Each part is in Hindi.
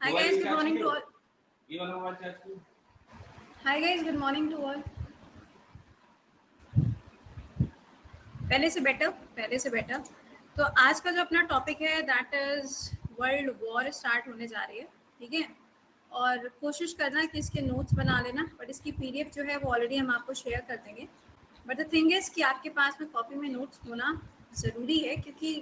Hi guys, good morning to all. Hi guys, good morning to all. पहले से बेटर। तो आज का जो अपना टॉपिक है that is world war start होने जा रही है, ठीक है। और कोशिश करना कि इसके नोट्स बना लेना, बट इसकी पीडीएफ जो है वो ऑलरेडी हम आपको शेयर कर देंगे। बट द थिंग इज कि आपके पास में कॉपी में नोट्स होना ज़रूरी है क्योंकि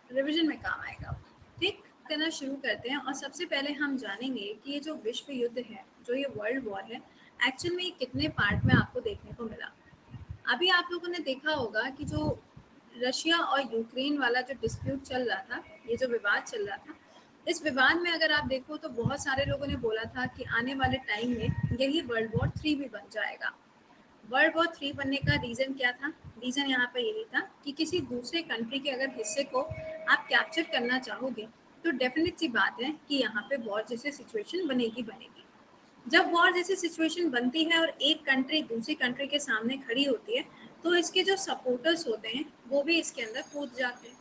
रिविजन में काम आएगा, ठीक। करना शुरू करते हैं और सबसे पहले हम जानेंगे कि ये जो विश्व युद्ध है, जो ये वर्ल्ड वॉर है, एक्चुअल में ये कितने पार्ट में आपको देखने को मिला। अभी आप लोगों ने देखा होगा कि जो रशिया और यूक्रेन वाला जो डिस्प्यूट चल रहा था, ये जो विवाद चल रहा था, इस विवाद में अगर आप देखो तो बहुत सारे लोगों ने बोला था कि आने वाले टाइम में यही वर्ल्ड वॉर 3 भी बन जाएगा। वर्ल्ड वॉर 3 बनने का रीज़न क्या था? रीज़न यहाँ पर यही था कि किसी दूसरे कंट्री के अगर हिस्से को आप कैप्चर करना चाहोगे तो डेफिनेट सी बात है कि यहाँ पे वॉर जैसी सिचुएशन बनेगी। जब वॉर जैसी सिचुएशन बनती है और एक कंट्री दूसरी कंट्री के सामने खड़ी होती है तो इसके जो सपोर्टर्स होते हैं वो भी इसके अंदर कूद जाते हैं,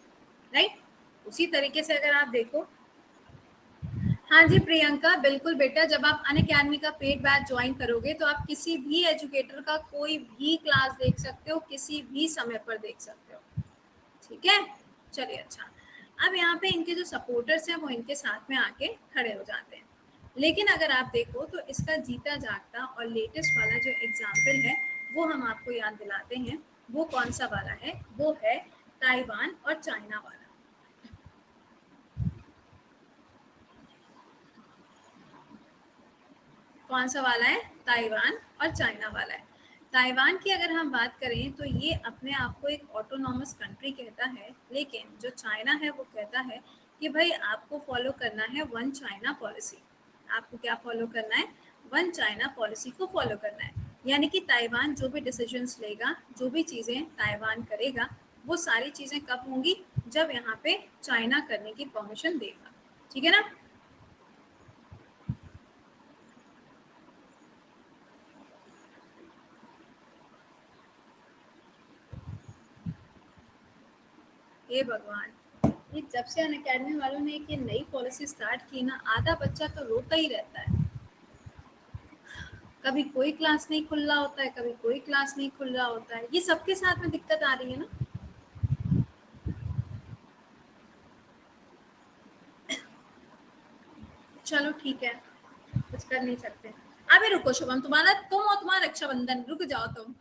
राइट। उसी तरीके से अगर आप देखो, हाँ जी प्रियंका, बिल्कुल बेटा, जब आप अनअकैडमी का पेड बैच ज्वाइन करोगे तो आप किसी भी एजुकेटर का कोई भी क्लास देख सकते हो, किसी भी समय पर देख सकते हो, ठीक है। चलिए, अच्छा, अब यहाँ पे इनके जो सपोर्टर्स हैं वो इनके साथ में आके खड़े हो जाते हैं। लेकिन अगर आप देखो तो इसका जीता जागता और लेटेस्ट वाला जो एग्जाम्पल है वो हम आपको याद दिलाते हैं। वो कौन सा वाला है? वो है ताइवान और चाइना वाला। कौन सा वाला है? ताइवान और चाइना वाला है। ताइवान की अगर हम बात करें तो ये अपने आप को एक ऑटोनॉमस कंट्री कहता है, लेकिन जो चाइना है वो कहता है कि भाई आपको फॉलो करना है वन चाइना पॉलिसी। आपको क्या फॉलो करना है? वन चाइना पॉलिसी को फॉलो करना है। यानी कि ताइवान जो भी डिसीजंस लेगा, जो भी चीज़ें ताइवान करेगा, वो सारी चीज़ें कब होंगी? जब यहाँ पे चाइना करने की परमिशन देगा, ठीक है ना। हे भगवान, ये जब से अनअकैडमी वालों ने एक ये नई पॉलिसी स्टार्ट की ना, आधा बच्चा तो रोता ही रहता है। कभी कोई क्लास नहीं खुल रहा होता है, कभी कोई क्लास नहीं खुल रहा होता है। ये सबके साथ में दिक्कत आ रही है ना। चलो ठीक है, कुछ कर नहीं सकते। अभी रुको शुभम, तुम और तुम्हारा रक्षाबंधन, रुक जाओ तुम।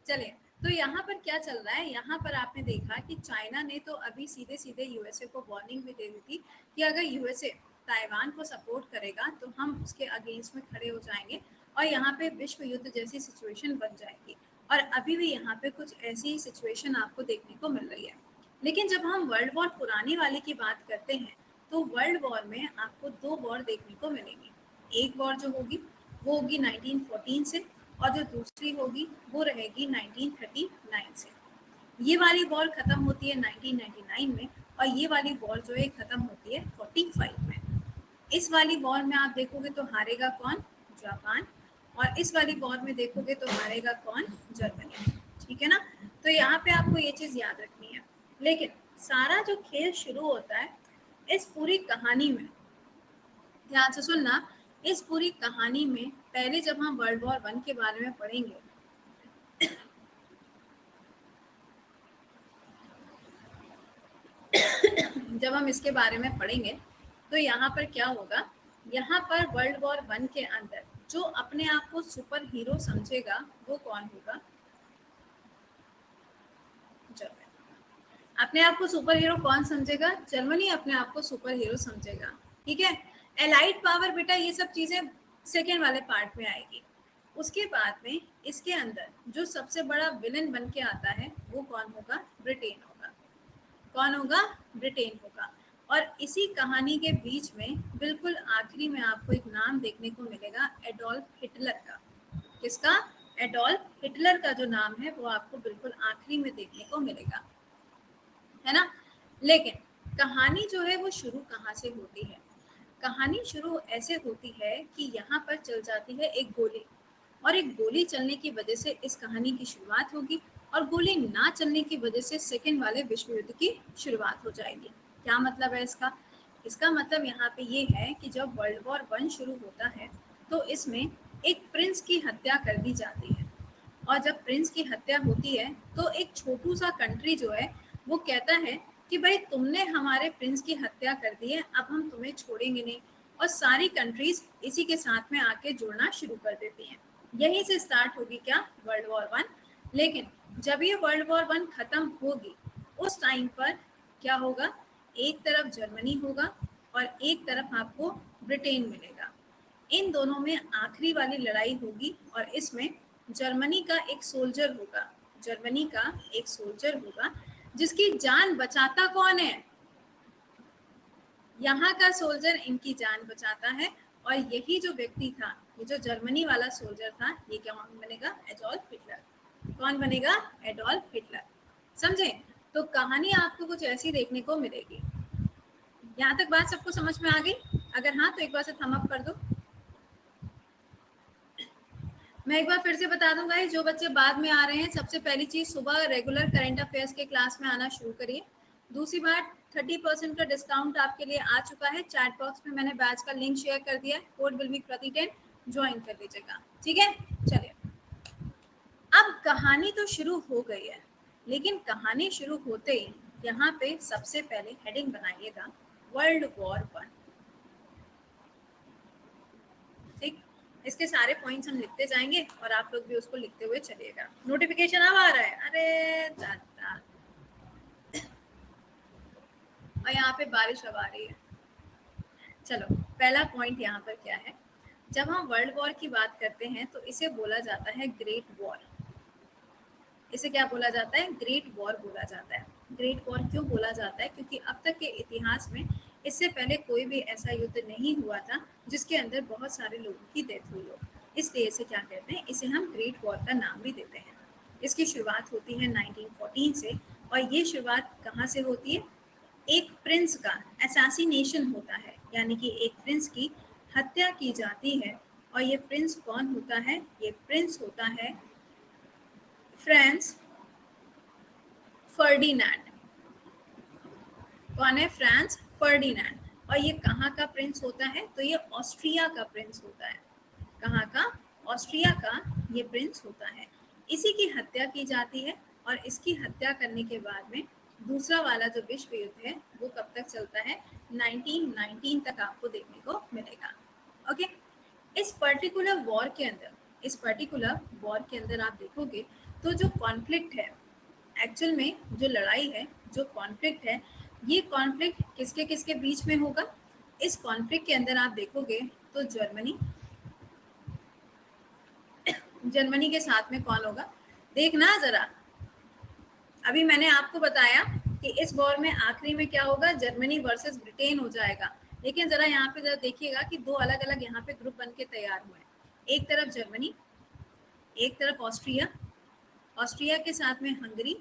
चलिए, तो यहाँ पर क्या चल रहा है? यहाँ पर आपने देखा कि चाइना ने तो अभी सीधे सीधे यूएसए को वार्निंग भी दे दी थी कि अगर यूएसए ताइवान को सपोर्ट करेगा तो हम उसके अगेंस्ट में खड़े हो जाएंगे और यहाँ पे विश्व युद्ध जैसी सिचुएशन बन जाएगी। और अभी भी यहाँ पे कुछ ऐसी सिचुएशन आपको देखने को मिल रही है। लेकिन जब हम वर्ल्ड वॉर पुरानी वाली की बात करते हैं तो वर्ल्ड वॉर में आपको 2 वॉर देखने को मिलेंगी। एक वॉर जो होगी वो होगी 1914 से, और जो दूसरी होगी वो रहेगी 1939 से। ये वाली वॉर खत्म होती है 1999 में और ये वाली वॉर जो है खत्म होती है 45 में। इस वाली वॉर में आप देखोगे तो हारेगा कौन? जापान। और इस वाली वॉर में देखोगे तो हारेगा कौन? जर्मनी, ठीक है ना। तो यहाँ पे आपको ये चीज़ याद रखनी है। लेकिन सारा जो खेल शुरू होता है इस पूरी कहानी में, ध्यान से सुनना, इस पूरी कहानी में पहले जब हम वर्ल्ड वॉर 1 के बारे में पढ़ेंगे, जब हम इसके बारे में पढ़ेंगे तो यहाँ पर क्या होगा? यहाँ पर वर्ल्ड वॉर 1 के अंदर जो अपने आप को सुपर हीरो समझेगा वो कौन होगा? जर्मनी। अपने आप को सुपर हीरो कौन समझेगा? जर्मनी अपने आप को सुपर हीरो समझेगा, ठीक है। एलाइड पावर बेटा ये सब चीजें सेकेंड वाले पार्ट में आएगी। उसके बाद में इसके अंदर जो सबसे बड़ा विलन बन के आता है वो कौन होगा? ब्रिटेन होगा। कौन होगा? ब्रिटेन होगा। और इसी कहानी के बीच में बिल्कुल आखिरी में आपको एक नाम देखने को मिलेगा, एडोल्फ हिटलर का। किसका? एडोल्फ हिटलर का जो नाम है वो आपको बिल्कुल आखिरी में देखने को मिलेगा, है ना। लेकिन कहानी जो है वो शुरू कहाँ से होती है? कहानी शुरू ऐसे होती है कि यहाँ पर चल जाती है एक गोली, और एक गोली चलने की वजह से इस कहानी की शुरुआत होगी, और गोली ना चलने की वजह से सेकेंड वाले विश्व युद्ध की शुरुआत हो जाएगी। क्या मतलब है इसका? इसका मतलब यहाँ पे ये है कि जब वर्ल्ड वॉर 1 शुरू होता है तो इसमें एक प्रिंस की हत्या कर दी जाती है, और जब प्रिंस की हत्या होती है तो एक छोटू सा कंट्री जो है वो कहता है कि भाई तुमने हमारे प्रिंस की हत्या कर दी है, अब हम तुम्हें छोड़ेंगे नहीं, और सारी कंट्रीज इसी के साथ में आके जुड़ना शुरू कर देती हैं। यहीं से स्टार्ट होगी क्या, वर्ल्ड वॉर 1। लेकिन जब ये वर्ल्ड वॉर 1 खत्म होगी उस टाइम पर क्या होगा, एक तरफ जर्मनी होगा और एक तरफ आपको ब्रिटेन मिलेगा। इन दोनों में आखिरी वाली लड़ाई होगी और इसमें जर्मनी का एक सोल्जर होगा, जर्मनी का एक सोल्जर होगा जिसकी जान बचाता कौन है, यहाँ का सोल्जर इनकी जान बचाता है। और यही जो व्यक्ति था, ये जो जर्मनी वाला सोल्जर था, ये कौन बनेगा, एडोल्फ हिटलर। कौन बनेगा, एडोल्फ हिटलर। समझे? तो कहानी आपको कुछ ऐसी देखने को मिलेगी। यहाँ तक बात सबको समझ में आ गई? अगर हाँ तो एक बार से थम अप कर दो। मैं एक बार फिर से बता दूंगा, जो बच्चे बाद में आ रहे हैं, सबसे पहली चीज सुबह रेगुलर करंट अफेयर्स के क्लास में आना शुरू करिए। दूसरी बात, 30% का डिस्काउंट आपके लिए आ चुका है। चैट बॉक्स में मैंने बैच का लिंक शेयर कर दिया है, कोड विल बी प्रति10, ज्वाइन कर लीजिएगा। ठीक है, चलिए अब कहानी तो शुरू हो गई है, लेकिन कहानी शुरू होते ही यहाँ पे सबसे पहले हेडिंग बनाइएगा वर्ल्ड वॉर 1। ठीक, इसके सारे पॉइंट्स हम लिखते जाएंगे और आप लोग भी उसको लिखते हुए चलिएगा। नोटिफिकेशन अब आ रहा है, अरे दादा, और यहाँ पे बारिश अब आ रही है। चलो पहला पॉइंट यहाँ पर क्या है, जब हम वर्ल्ड वॉर की बात करते हैं तो इसे बोला जाता है ग्रेट वॉर। इसे क्या बोला जाता है, ग्रेट वॉर बोला जाता है। ग्रेट वॉर क्यों बोला जाता है, क्योंकि अब तक के इतिहास में इससे पहले कोई भी ऐसा युद्ध नहीं हुआ था जिसके अंदर बहुत सारे लोगों की डेथ हुई हो, इसलिए इसे क्या कहते हैं, इसे हम ग्रेट वॉर का नाम भी देते हैं। इसकी शुरुआत होती है 1914 से, और ये शुरुआत कहाँ से होती है, एक प्रिंस का असैसिनेशन होता है, यानी कि एक प्रिंस की हत्या की जाती है। और ये प्रिंस कौन होता है, ये प्रिंस होता है फ्रांस फर्डिनैंड। कौन है, फ्रांस फर्डिनैंड। और ये कहाँ का प्रिंस होता है, तो ये ऑस्ट्रिया का प्रिंस होता है। कहाँ का, ऑस्ट्रिया का ये प्रिंस होता है। इसी की हत्या की जाती है, और इसकी हत्या करने के बाद में दूसरा वाला जो विश्व युद्ध है वो कब तक चलता है, 1919 तक आपको देखने को मिलेगा। ओके, इस पर्टिकुलर वॉर के अंदर, इस पर्टिकुलर वॉर के अंदर आप देखोगे तो जो कॉन्फ्लिक्ट है, एक्चुअल में जो लड़ाई है, जो कॉन्फ्लिक्ट है, ये कॉन्फ्लिक्ट किसके किसके बीच में होगा। इस कॉन्फ्लिक्ट के अंदर आप देखोगे तो जर्मनी के साथ में कौन होगा, देखना जरा। अभी मैंने आपको बताया कि इस वॉर में आखिरी में क्या होगा, जर्मनी वर्सेस ब्रिटेन हो जाएगा। लेकिन जरा यहाँ पे जरा देखिएगा कि दो अलग अलग यहाँ पे ग्रुप बन के तैयार हुए हैं। एक तरफ जर्मनी, एक तरफ ऑस्ट्रिया, ऑस्ट्रिया के साथ में हंगरी,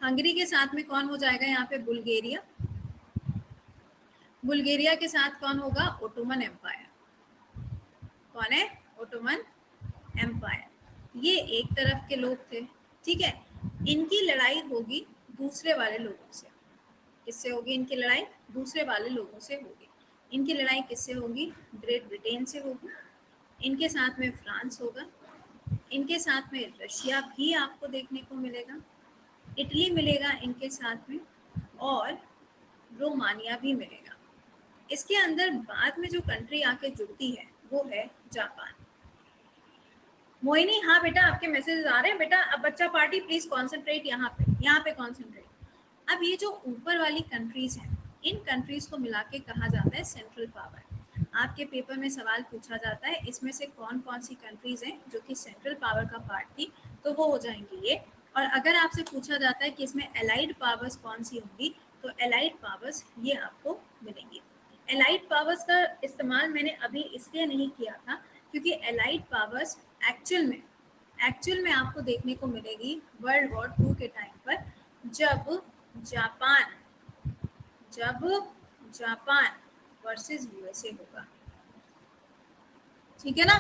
हंगरी के साथ में कौन हो जाएगा यहाँ पे, बुल्गारिया, बुल्गारिया के साथ कौन होगा, ओटोमन एम्पायर। कौन है, ओटोमन एम्पायर। ये एक तरफ के लोग थे, ठीक है। इनकी लड़ाई होगी दूसरे वाले लोगों से। किससे होगी इनकी लड़ाई, दूसरे वाले लोगों से होगी। इनकी लड़ाई किससे होगी, ग्रेट ब्रिटेन से होगी। इनके साथ में फ्रांस होगा, इनके साथ में रशिया भी आपको देखने को मिलेगा, इटली मिलेगा इनके साथ में, और रोमानिया भी मिलेगा। इसके अंदर बाद में जो कंट्री आके जुड़ती है वो है जापान। मोहिनी, हाँ बेटा आपके मैसेजेस आ रहे हैं बेटा। अब बच्चा पार्टी प्लीज कॉन्सेंट्रेट, यहाँ पे कॉन्सेंट्रेट। अब ये जो ऊपर वाली कंट्रीज हैं, इन कंट्रीज को मिला के कहा जाता है सेंट्रल पावर। आपके पेपर में सवाल पूछा जाता है इसमें से कौन कौन सी कंट्रीज हैं जो कि सेंट्रल पावर का पार्ट थी, तो वो हो जाएंगी ये। और अगर आपसे पूछा जाता है कि इसमें एलाइड पावर्स कौन सी होंगी, तो एलाइड पावर्स ये आपको मिलेंगी। एलाइड पावर्स का इस्तेमाल मैंने अभी इसलिए नहीं किया था क्योंकि एलाइड पावर्स एक्चुअल में आपको देखने को मिलेगी वर्ल्ड वॉर 2 के टाइम पर, जब जापान वर्सेस यूएसए होगा। ठीक है ना,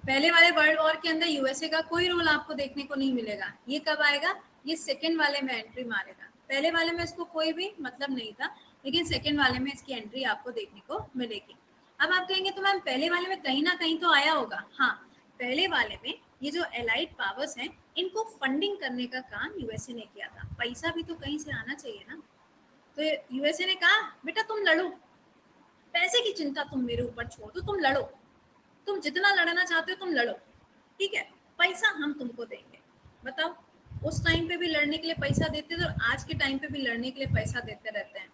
पहले वाले वर्ल्ड वॉर के अंदर यूएसए का कोई रोल आपको देखने को नहीं मिलेगा। ये कब आएगा, ये सेकेंड वाले में एंट्री मारेगा। पहले वाले में इसको कोई भी मतलब नहीं था, लेकिन सेकंड वाले में इसकी एंट्री आपको देखने को मिलेगी। अब आप कहेंगे तो मैम पहले वाले में कहीं ना कहीं तो आया होगा। हाँ, पहले वाले में ये जो एलाइड पावर्स हैं, इनको फंडिंग करने का काम यूएसए ने किया था। पैसा भी तो कहीं से आना चाहिए ना। तो यूएसए ने कहा बेटा तुम लड़ो, पैसे की चिंता तुम मेरे ऊपर छोड़ दो, तुम लड़ो, तुम जितना लड़ना चाहते हो तुम लड़ो, ठीक है, पैसा हम तुमको देंगे। बताओ, उस टाइम पे भी लड़ने के लिए पैसा देते थे और आज के टाइम पे भी लड़ने के लिए पैसा देते रहते हैं।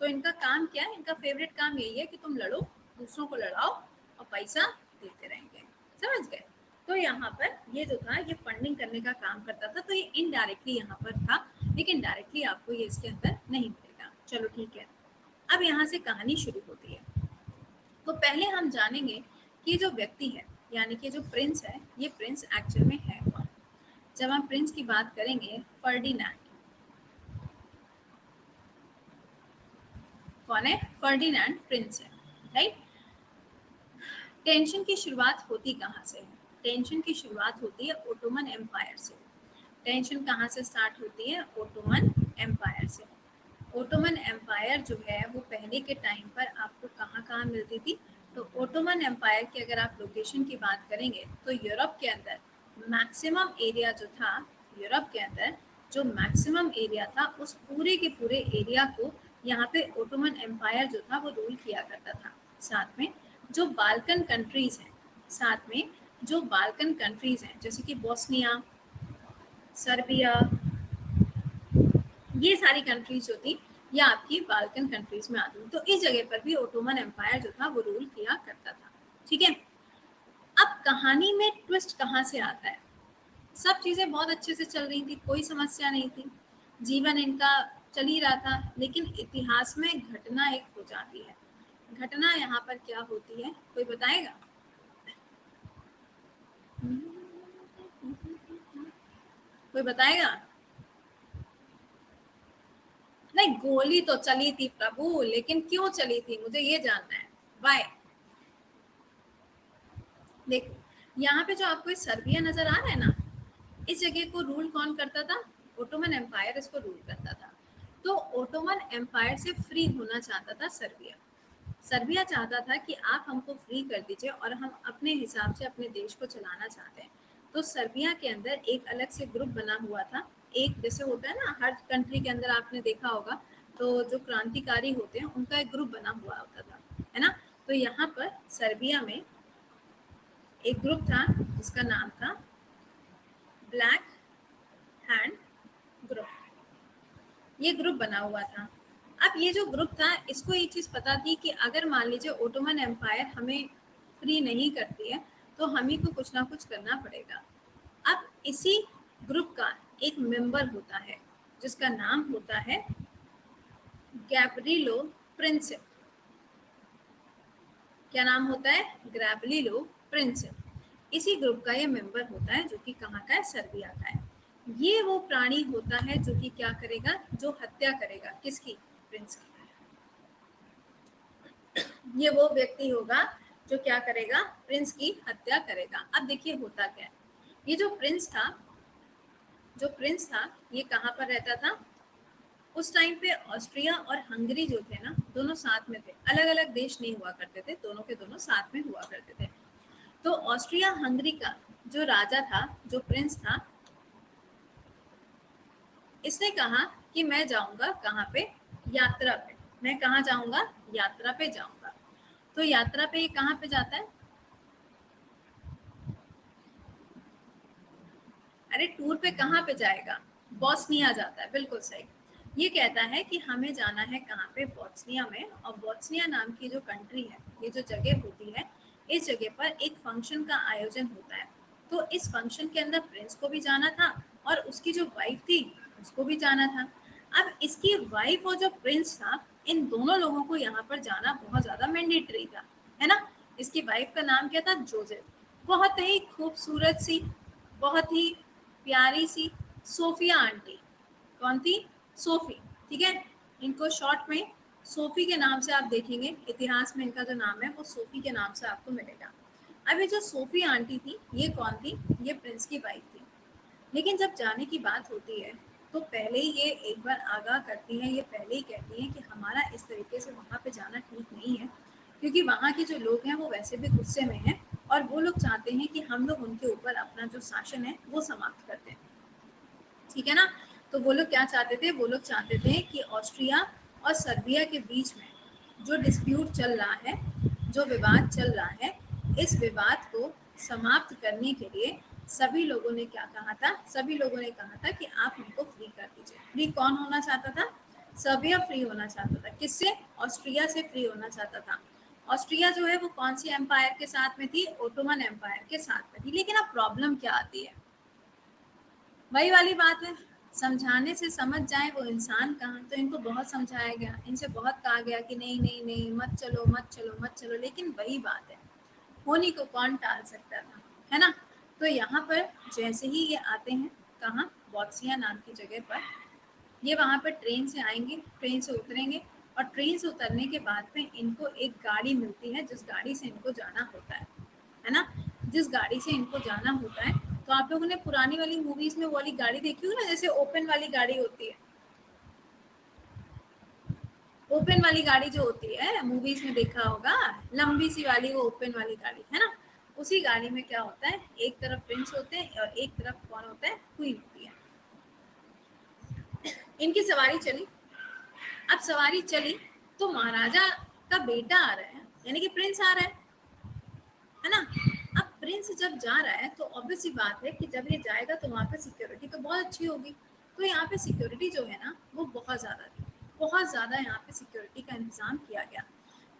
तो इनका काम क्या है, इनका फेवरेट काम यही है कि तुम लड़ो, दूसरों को लड़ाओ और पैसा देते रहेंगे। समझ गए? तो यहाँ पर ये जो था ये फंडिंग करने का काम करता था, तो ये इनडायरेक्टली यहाँ पर था, लेकिन डायरेक्टली आपको ये इसके अंदर नहीं मिलेगा। चलो ठीक है, अब यहाँ से कहानी शुरू होती है। तो पहले हम जानेंगे कि जो व्यक्ति है यानी कि जो प्रिंस है, ये प्रिंस एक्चुअल में है कौन। जब हम प्रिंस की बात करेंगे, फर्डिनैंड। कौन है? फर्डिनैंड प्रिंस है, राइट। टेंशन की शुरुआत होती कहाँ से है? टेंशन की शुरुआत होती है ओटोमन एम्पायर से। टेंशन कहाँ से स्टार्ट होती है? ओटोमन एम्पायर से। ओटोमन एम्पायर जो है वो पहले के टाइम पर आपको कहाँ कहाँ मिलती थी? तो ओटोमन एम्पायर की अगर आप लोकेशन की बात करेंगे तो यूरोप के अंदर मैक्सिमम एरिया जो था, यूरोप के अंदर जो मैक्सिमम एरिया था, उस पूरे के पूरे एरिया को यहाँ पे ओटोमन एम्पायर जो था वो रूल किया करता था। साथ में जो बाल्कन कंट्रीज हैं, साथ में जो बाल्कन कंट्रीज हैं जैसे कि बोस्निया, सर्बिया, ये सारी कंट्रीज जो थी ये आपकी बाल्कन कंट्रीज में आती थी। तो इस जगह पर भी ओटोमन एम्पायर जो था वो रूल किया करता था। ठीक है, अब कहानी में ट्विस्ट कहाँ से आता है? सब चीजें बहुत अच्छे से चल रही थी, कोई समस्या नहीं थी, जीवन इनका चल ही रहा था, लेकिन इतिहास में घटना एक हो जाती है। घटना यहाँ पर क्या होती है, कोई बताएगा? कोई बताएगा? नहीं, गोली तो चली थी प्रभु, लेकिन क्यों चली थी मुझे ये जानना है। वाई? देखो, यहाँ पे जो आपको सर्बिया नजर आ रहा है ना, इस जगह को रूल कौन करता था? ओटोमन एम्पायर इसको रूल करता था। तो ओटोमन एम्पायर से फ्री होना चाहता था सर्बिया। सर्बिया चाहता था कि आप हमको फ्री कर दीजिए और हम अपने हिसाब से अपने देश को चलाना चाहते हैं। तो सर्बिया के अंदर एक अलग से ग्रुप बना हुआ था। एक जैसे होता है ना, हर कंट्री के अंदर आपने देखा होगा, तो जो क्रांतिकारी होते हैं उनका एक ग्रुप बना हुआ होता था, है ना। तो यहाँ पर सर्बिया में एक ग्रुप था जिसका नाम था ब्लैक हैंड ग्रुप। ये ग्रुप बना हुआ था। अब ये जो ग्रुप था, इसको ये चीज पता थी कि अगर मान लीजिए ओटोमन एम्पायर हमें फ्री नहीं करती है तो हम ही को कुछ ना कुछ करना पड़ेगा। अब इसी ग्रुप का एक मेंबर होता है जिसका नाम होता है गैब्रिलो प्रिंसिप। क्या नाम होता है? ग्रैबलिलो प्रिंसिप। इसी ग्रुप का ये मेंबर होता है जो कि कहाँ का है? सर्बिया का है। ये वो प्राणी होता है जो कि क्या करेगा? जो हत्या करेगा किसकी? प्रिंस की। ये वो व्यक्ति होगा जो क्या करेगा? प्रिंस की हत्या करेगा। अब देखिए होता क्या है, ये जो प्रिंस था, जो प्रिंस था ये कहाँ पर रहता था? उस टाइम पे ऑस्ट्रिया और हंगरी जो थे ना, दोनों साथ में थे, अलग अलग देश नहीं हुआ करते थे, दोनों के दोनों साथ में हुआ करते थे। तो ऑस्ट्रिया हंगरी का जो राजा था, जो प्रिंस था, इसने कहा कि मैं जाऊंगा कहाँ पे? यात्रा पे। मैं कहाँ जाऊंगा? यात्रा पे जाऊंगा। तो यात्रा पे ये कहाँ पे जाता है? अरे टूर पे कहाँ पे जाएगा? बॉस्निया जाता है, बिल्कुल सही। ये कहता है कि हमें जाना है कहाँ पे? बॉस्निया में। और बॉस्निया नाम की जो कंट्री है, ये जो जगह होती है, इस जगह पर एक फंक्शन का आयोजन होता है। तो इस फंक्शन के अंदर प्रिंस को भी जाना था और उसकी जो वाइफ थी उसको भी जाना था। अब इसकी वाइफ और जो प्रिंस था, इन दोनों लोगों को यहाँ पर जाना बहुत ज्यादा मैंडेटरी था, है ना। इसकी वाइफ का नाम क्या था? जोजेफ। बहुत ही खूबसूरत सी, बहुत ही प्यारी सी सोफिया आंटी। कौन थी? सोफी। ठीक है, इनको शॉर्ट में सोफी के नाम से आप देखेंगे, इतिहास में इनका जो नाम है वो सोफी के नाम से आपको मिलेगा। अब ये जो सोफी आंटी थी, ये कौन थी? ये प्रिंस की वाइफ थी। लेकिन जब जाने की बात होती है तो पहले ही ये एक बार आगाह करती हैं, ये पहले ही कहती हैं कि हमारा इस तरीके से वहाँ पे जाना ठीक नहीं है, क्योंकि वहाँ के जो लोग हैं वो वैसे भी गुस्से में हैं और वो लोग चाहते हैं कि हम लोग उनके ऊपर अपना जो शासन है वो समाप्त कर दें। ठीक है ना। तो वो लोग क्या चाहते थे, वो लोग चाहते थे कि ऑस्ट्रिया और सर्बिया के बीच में जो डिस्प्यूट चल रहा है, जो विवाद चल रहा है, इस विवाद को समाप्त करने के लिए सभी लोगों ने क्या कहा था, सभी लोगों ने कहा था कि आप उनको फ्री कर दीजिए। फ्री कौन होना चाहता था? सर्बिया फ्री होना चाहता था। किससे? ऑस्ट्रिया से फ्री होना चाहता था। ऑस्ट्रिया जो है वो कौन सी एम्पायर के साथ में थी? ओटोमन एम्पायर के साथ में थी। लेकिन अब प्रॉब्लम क्या आती है, वही वाली बात है, समझाने से समझ जाए वो इंसान कहाँ। तो इनको बहुत समझाया गया, इनसे बहुत कहा गया कि नहीं नहीं नहीं, मत चलो मत चलो मत चलो, लेकिन वही बात है, होनी को कौन टाल सकता था, है ना। तो यहाँ पर जैसे ही ये आते हैं, कहाँ? बॉक्सिया नाम की जगह पर। ये वहाँ पर ट्रेन से आएंगे, ट्रेन से उतरेंगे, और ट्रेन से उतरने के बाद में इनको एक गाड़ी मिलती है जिस गाड़ी से इनको जाना होता है ना। जिस गाड़ी से इनको जाना होता है, तो आप लोगों ने पुरानी वाली मूवीज में वो वाली गाड़ी देखी होगी ना, जैसे ओपन वाली गाड़ी होती है, ओपन वाली गाड़ी जो होती है मूवीज में देखा होगा, लंबी सी वाली, वो ओपन वाली गाड़ी है ना। उसी गाड़ी में क्या होता है, एक तरफ प्रिंस होते हैं और एक तरफ कौन होता है? क्वीन होती है। इनकी सवारी चली। अब सवारी चली तो महाराजा का बेटा आ रहा है, यानी कि प्रिंस आ रहा है ना। अब प्रिंस जब जा रहा है तो ऑब्वियस सी बात है कि जब ये जाएगा तो वहाँ पे सिक्योरिटी तो बहुत अच्छी होगी। तो यहाँ पे सिक्योरिटी जो है ना वो बहुत ज़्यादा थी, बहुत ज़्यादा यहाँ पे सिक्योरिटी का इंतजाम किया गया।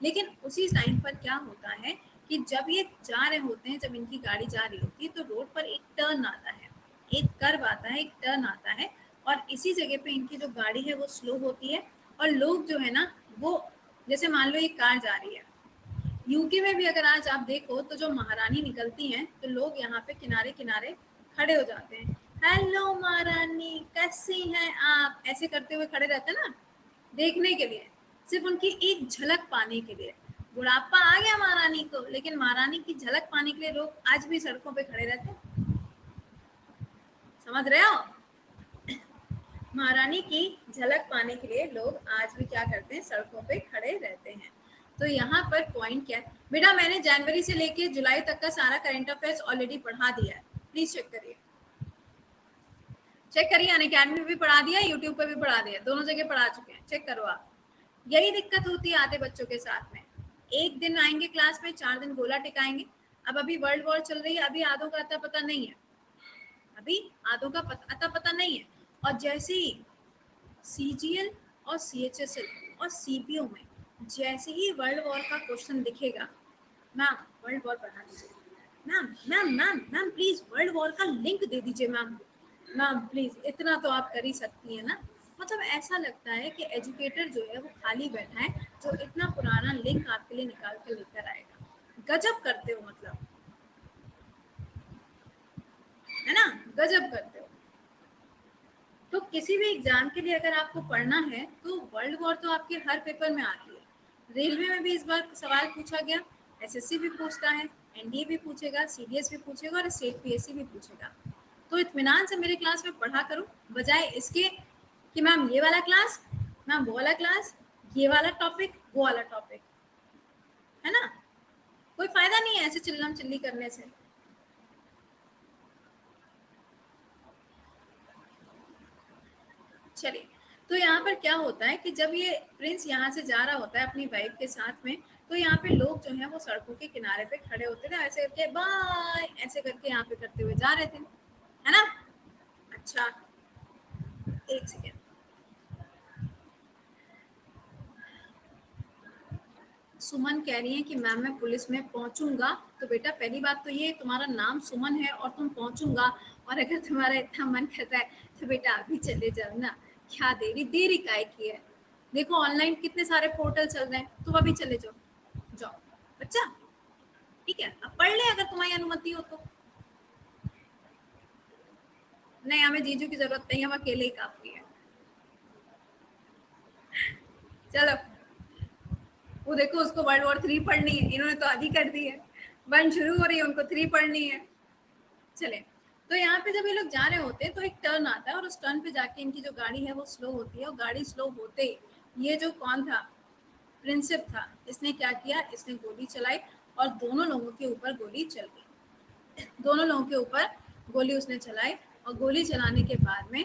लेकिन उसी टाइम पर क्या होता है कि जब ये जा रहे होते हैं, जब इनकी गाड़ी जा रही होती है, तो रोड पर एक टर्न आता है, एक कर्व आता है, एक टर्न आता है, और इसी जगह पे इनकी जो गाड़ी है वो स्लो होती है। और लोग जो है ना वो, जैसे मान लो एक कार जा रही है, यूके में भी अगर आज आप देखो तो जो महारानी निकलती हैं तो लोग यहाँ पे किनारे किनारे खड़े हो जाते हैं, हेलो महारानी कैसी हैं आप, ऐसे करते हुए खड़े रहते हैं ना, देखने के लिए, सिर्फ उनकी एक झलक पाने के लिए। बुढ़ापा आ गया महारानी को, लेकिन महारानी की झलक पाने के लिए लोग आज भी सड़कों पे खड़े रहते हैं। समझ रहे हो? महारानी की झलक पाने के लिए लोग आज भी क्या करते हैं? सड़कों पे खड़े रहते हैं। तो यहाँ पर पॉइंट क्या है बेटा, मैंने जनवरी से लेके जुलाई तक का सारा करंट अफेयर्स ऑलरेडी पढ़ा दिया है, प्लीज चेक करिए, चेक करिए। अनअकैडमी पे भी पढ़ा दिया, यूट्यूब पे भी पढ़ा दिया, दोनों जगह पढ़ा चुके हैं, चेक करो आप। यही दिक्कत होती है आधे बच्चों के साथ में, एक दिन आएंगे क्लास में, 4 दिन गोला टिकाएंगे। अब अभी वर्ल्ड वॉर चल रही है, अभी आधों का अता पता नहीं है, अभी आधों का अता पता नहीं है। और जैसे ही सीजीएल और सीएचएसएल और सीपीओ में जैसे ही वर्ल्ड वॉर का क्वेश्चन दिखेगा, मैम वर्ल्ड वॉर पढ़ा दीजिए, ma'am ma'am ma'am ma'am please world war का लिंक दे दीजिए मैम, मैम प्लीज इतना तो आप कर ही सकती है ना। मतलब ऐसा लगता है कि एजुकेटर जो है वो खाली बैठा है, जो इतना पुराना लिंक आपके लिए निकाल के लेकर आएगा। गजब करते हो, मतलब है ना, गजब करते हो। तो किसी भी एग्जाम के लिए अगर आपको पढ़ना है तो वर्ल्ड वॉर तो आपके हर पेपर में आती है। रेलवे में भी इस बार सवाल पूछा गया, एसएससी भी पूछता है, एनडीए भी पूछेगा, सीडीएस भी पूछेगा और स्टेट पीएससी भी पूछेगा। तो इत्मीनान से मेरे क्लास में पढ़ा करो, बजाय इसके कि मैम ये वाला क्लास, मैम वो वाला क्लास, ये वाला टॉपिक वो वाला टॉपिक, है ना। कोई फायदा नहीं है ऐसे चिल्लम चिल्ली करने से। चलिए, तो यहाँ पर क्या होता है कि जब ये प्रिंस यहाँ से जा रहा होता है अपनी वाइफ के साथ में, तो यहाँ पे लोग जो है वो सड़कों के किनारे पे खड़े होते थे, ऐसे करके बाय ऐसे करके यहाँ पे करते हुए जा रहे थे, है ना। अच्छा, एक सेकेंड, सुमन कह रही है कि मैम मैं पुलिस में पहुंचूंगा। तो बेटा पहली बात तो ये, तुम्हारा नाम सुमन है और तुम पहुंचूंगा, और अगर तुम्हारा इतना मन करता है तो बेटा अभी चले जाओ ना, क्या देरी देरी काय की है। देखो ऑनलाइन कितने सारे पोर्टल चल रहे हैं, तुम अभी चले जाओ, जाओ बच्चा, ठीक है। अब पढ़ ले अगर तुम्हारी अनुमति हो तो। नहीं, हमें जीजू की जरूरत नहीं, हम अकेले ही काफी है। चलो, वो देखो उसको वर्ल्ड वॉर 3 पढ़नी है, इन्होंने तो आधी कर दी है, 1 शुरू हो रही है, उनको 3 पढ़नी है। चले, तो यहाँ पे जब ये लोग जा रहे होते हैं तो एक टर्न आता है और उस टर्न पे जाके इनकी जो गाड़ी है वो स्लो होती है, और गाड़ी स्लो होते ये जो कौन था, प्रिंसिप था, इसने क्या किया, इसने गोली चलाई और दोनों लोगों के ऊपर गोली चल गई। दोनों लोगों के ऊपर गोली उसने चलाई, और गोली चलाने के बाद में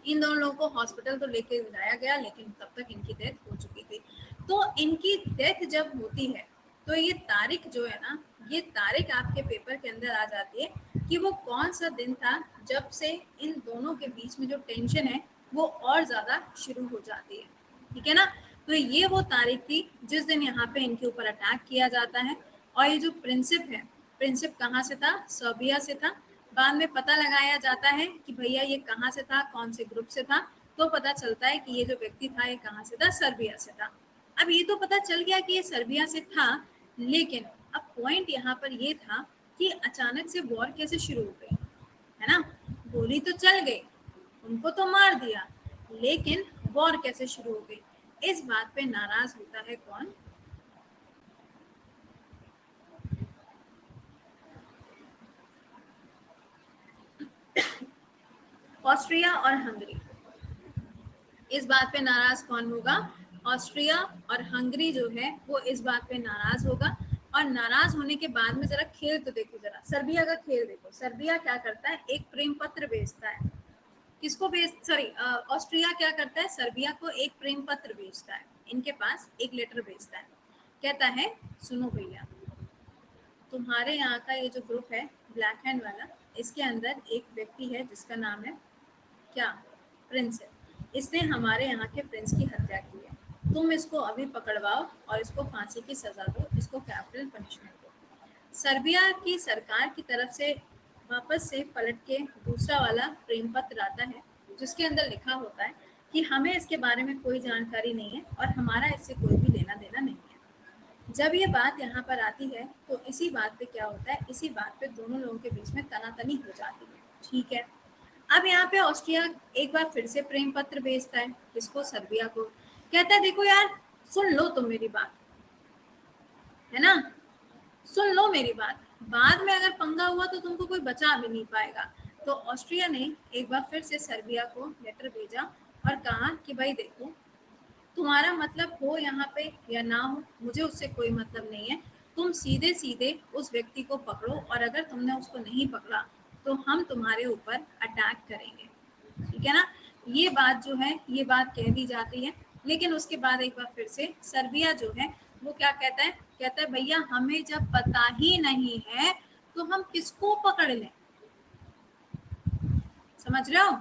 इन दोनों लोगों को हॉस्पिटल तो लेके जाया गया, लेकिन तब तक इनकी डेथ हो चुकी थी। तो इनकी डेथ जब होती है तो ये तारीख जो है ना, ये तारीख आपके पेपर के अंदर आ जाती है कि वो कौन सा दिन था जब से इन दोनों के बीच में जो टेंशन है वो और ज्यादा शुरू हो जाती है। ठीक है ना। तो ये वो तारीख थी जिस दिन यहाँ पे इनके ऊपर अटैक किया जाता है। और ये जो प्रिंसिप है, प्रिंसिप कहाँ से था, सर्बिया से था। बाद में पता लगाया जाता है कि भैया ये कहाँ से था, कौन से ग्रुप से था, तो पता चलता है कि ये जो व्यक्ति था ये कहाँ से था, सर्बिया से था। अब ये तो पता चल गया कि ये सर्बिया से था, लेकिन अब पॉइंट यहाँ पर ये था कि अचानक से वॉर कैसे शुरू हो गई, है ना। गोली तो चल गई, उनको तो मार दिया, लेकिन वॉर कैसे शुरू हो गई, इस बात पे नाराज होता है कौन, ऑस्ट्रिया और हंगरी। इस बात पे नाराज कौन होगा, ऑस्ट्रिया और हंगरी जो है वो इस बात पे नाराज होगा। और नाराज होने के बाद में जरा खेल तो देखो, जरा सर्बिया का खेल देखो। सर्बिया क्या करता है, एक प्रेम पत्र भेजता है, किसको भेज, सॉरी, ऑस्ट्रिया क्या करता है, सर्बिया को एक प्रेम पत्र भेजता है, इनके पास एक लेटर भेजता है। कहता है सुनो भैया, तुम्हारे यहाँ का ये जो ग्रुप है ब्लैक हैंड वाला, इसके अंदर एक व्यक्ति है जिसका नाम है क्या, प्रिंस है। इसने हमारे यहाँ के प्रिंस की हत्या की है, तुम इसको अभी पकड़वाओ और इसको फांसी की सजा दो, इसको कैपिटल पनिशमेंट दो। सर्बिया की सरकार की तरफ से वापस से पलट के दूसरा वाला प्रेम पत्र आता है, जिसके अंदर लिखा होता है कि हमें इसके बारे में कोई जानकारी नहीं है और हमारा इससे कोई भी लेना देना नहीं है। जब ये बात यहाँ पर आती है तो इसी बात पे क्या होता है, इसी बात पे दोनों लोगों के बीच में तनातनी हो जाती है। ठीक है। अब यहाँ पे ऑस्ट्रिया एक बार फिर से प्रेम पत्र भेजता है, किसको, सर्बिया को। कहता है देखो यार, सुन लो तुम मेरी बात, है ना, सुन लो मेरी बात, बाद में अगर पंगा हुआ तो तुमको कोई बचा भी नहीं पाएगा। तो ऑस्ट्रिया ने एक बार फिर से सर्बिया को लेटर भेजा और कहा कि भाई देखो, तुम्हारा मतलब हो यहाँ पे या ना हो, मुझे उससे कोई मतलब नहीं है, तुम सीधे सीधे उस व्यक्ति को पकड़ो, और अगर तुमने उसको नहीं पकड़ा तो हम तुम्हारे ऊपर अटैक करेंगे। ठीक है ना। ये बात जो है, ये बात कह दी जाती है। लेकिन उसके बाद एक बार फिर से सर्बिया जो है वो क्या कहता है, कहता है भैया हमें जब पता ही नहीं है तो हम किसको पकड़ लें। समझ रहे हो।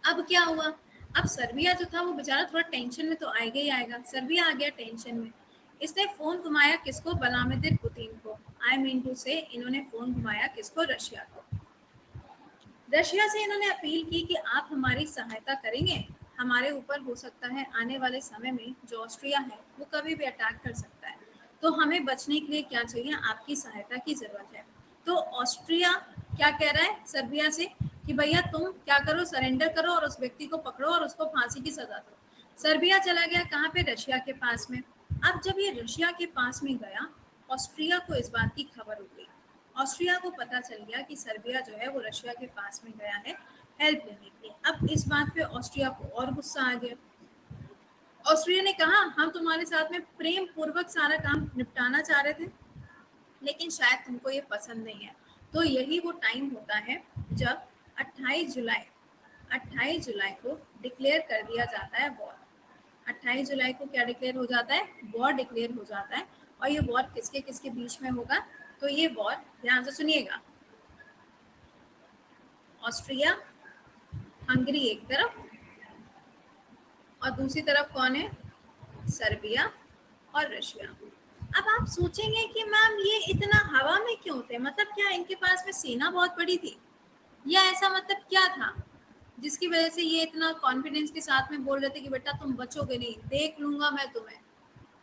अब क्या हुआ, अब सर्बिया जो था वो बेचारा थोड़ा टेंशन में तो आएगा ही आएगा। सर्बिया आ गया टेंशन में, इसने फोन घुमाया किसको, व्लादिमीर पुतिन को। आई मीन टू से इन्होंने फोन घुमाया किसको, रशिया को। रशिया से इन्होंने अपील की कि आप हमारी सहायता करेंगे, हमारे ऊपर हो सकता है आने वाले समय में जो ऑस्ट्रिया है वो कभी भी अटैक कर सकता है, तो हमें बचने के लिए क्या चाहिए, आपकी सहायता की जरूरत है। तो ऑस्ट्रिया क्या कह रहा है सर्बिया से कि भैया तुम क्या करो, सरेंडर करो और उस व्यक्ति को पकड़ो और उसको फांसी की सजा दो। सर्बिया चला गया कहाँ पे, रशिया के पास में। अब जब ये रशिया के पास में गया, ऑस्ट्रिया को इस बात की खबर हो गई। ऑस्ट्रिया को पता चल गया कि सर्बिया जो है वो रशिया के पास में गया है हेल्प लेने के लिए। अब इस बात पे ऑस्ट्रिया को और गुस्सा आ गया। ऑस्ट्रिया ने कहा हम तुम्हारे साथ में प्रेम पूर्वक सारा काम निपटाना चाह रहे थे, लेकिन शायद तुमको ये पसंद नहीं है। तो यही वो टाइम होता है जब 28 जुलाई 28 जुलाई को डिक्लेयर कर दिया जाता है वॉर। 28 जुलाई को क्या डिक्लेयर हो जाता है, वॉर डिक्लेयर हो जाता है। और ये वॉर किसके किसके बीच में होगा, तो ये वॉर ध्यान से सुनिएगा, ऑस्ट्रिया हंगरी एक तरफ और दूसरी तरफ कौन है, सर्बिया और रशिया। अब आप सोचेंगे कि मैम ये इतना हवा में क्यों थे, मतलब क्या इनके पास में सेना बहुत बड़ी थी, या ऐसा मतलब क्या था जिसकी वजह से ये इतना कॉन्फिडेंस के साथ में बोल रहे थे कि बेटा तुम बचोगे नहीं, देख लूंगा मैं तुम्हें,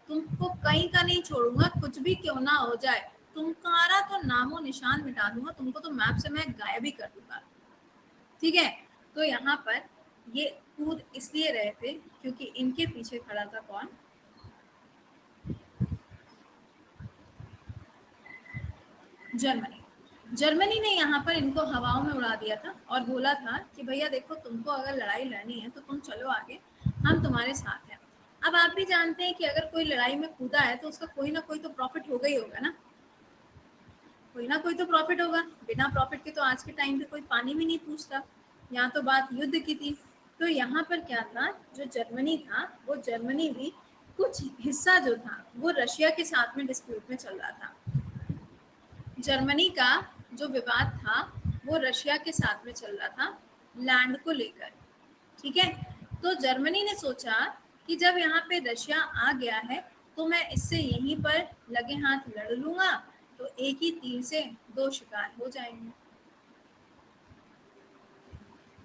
तुमको कहीं का नहीं छोड़ूंगा, कुछ भी क्यों ना हो जाए, तुम्हारा तो नामो निशान मिटा दूंगा, तुमको तो मैप से मैं गायब ही कर दूंगा। ठीक है। तो यहाँ पर ये कूद इसलिए रहे थे क्योंकि इनके पीछे खड़ा था कौन, जर्मनी। जर्मनी ने यहाँ पर इनको हवाओं में उड़ा दिया था और बोला था कि भैया देखो, तुमको अगर लड़ाई लड़नी है तो तुम चलो आगे, हम तुम्हारे साथ हैं। अब आप भी जानते हैं कि अगर कोई लड़ाई में कूदा है तो उसका कोई ना कोई तो प्रॉफिट होगा ही होगा ना, कोई ना कोई तो प्रॉफिट होगा। बिना प्रॉफिट के तो आज के टाइम पे कोई पानी भी नहीं पूछता। यहाँ तो बात युद्ध की थी। तो यहाँ पर क्या था, जो जर्मनी था वो जर्मनी भी कुछ हिस्सा जो था वो रशिया के साथ में डिस्प्यूट में चल रहा था। जर्मनी का जो विवाद था वो रशिया के साथ में चल रहा था लैंड को लेकर। ठीक है, तो जर्मनी ने सोचा कि जब यहाँ पे रशिया आ गया है तो मैं इससे यहीं पर लगे हाथ लड़ लूंगा, तो एक ही तीर से दो शिकार हो जाएंगे।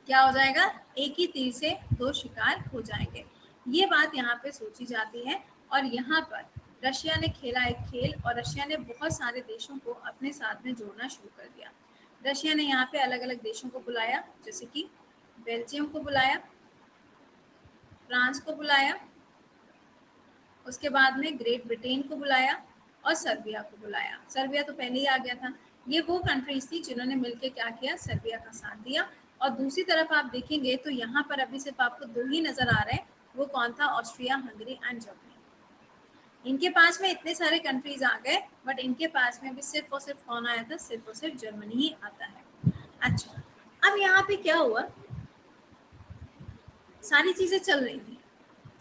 क्या हो जाएगा? एक ही तीर से दो शिकार हो जाएंगे। ये बात यहाँ पे सोची जाती है। और यहाँ पर रशिया ने खेला एक खेल, और रशिया ने बहुत सारे देशों को अपने साथ में जोड़ना शुरू कर दिया। रशिया ने यहाँ पे अलग अलग देशों को बुलाया, जैसे कि बेल्जियम को बुलाया, फ्रांस को बुलाया, उसके बाद में ग्रेट ब्रिटेन को बुलाया और सर्बिया को बुलाया। सर्बिया तो पहले ही आ गया था। ये वो कंट्रीज थी जिन्होंने मिलकर क्या किया, सर्बिया का साथ दिया। और दूसरी तरफ आप देखेंगे तो यहाँ पर अभी सिर्फ आपको दो ही नजर आ रहे हैं। वो कौन था? Austria, Hungary and Germany. इनके पास में इतने सारे कंट्रीज आ गए, बट इनके पास में भी सिर्फ और सिर्फ कौन आया था? सिर्फ और सिर्फ जर्मनी ही आता है। अच्छा, अब यहाँ पे क्या हुआ, सारी चीजें चल रही थी,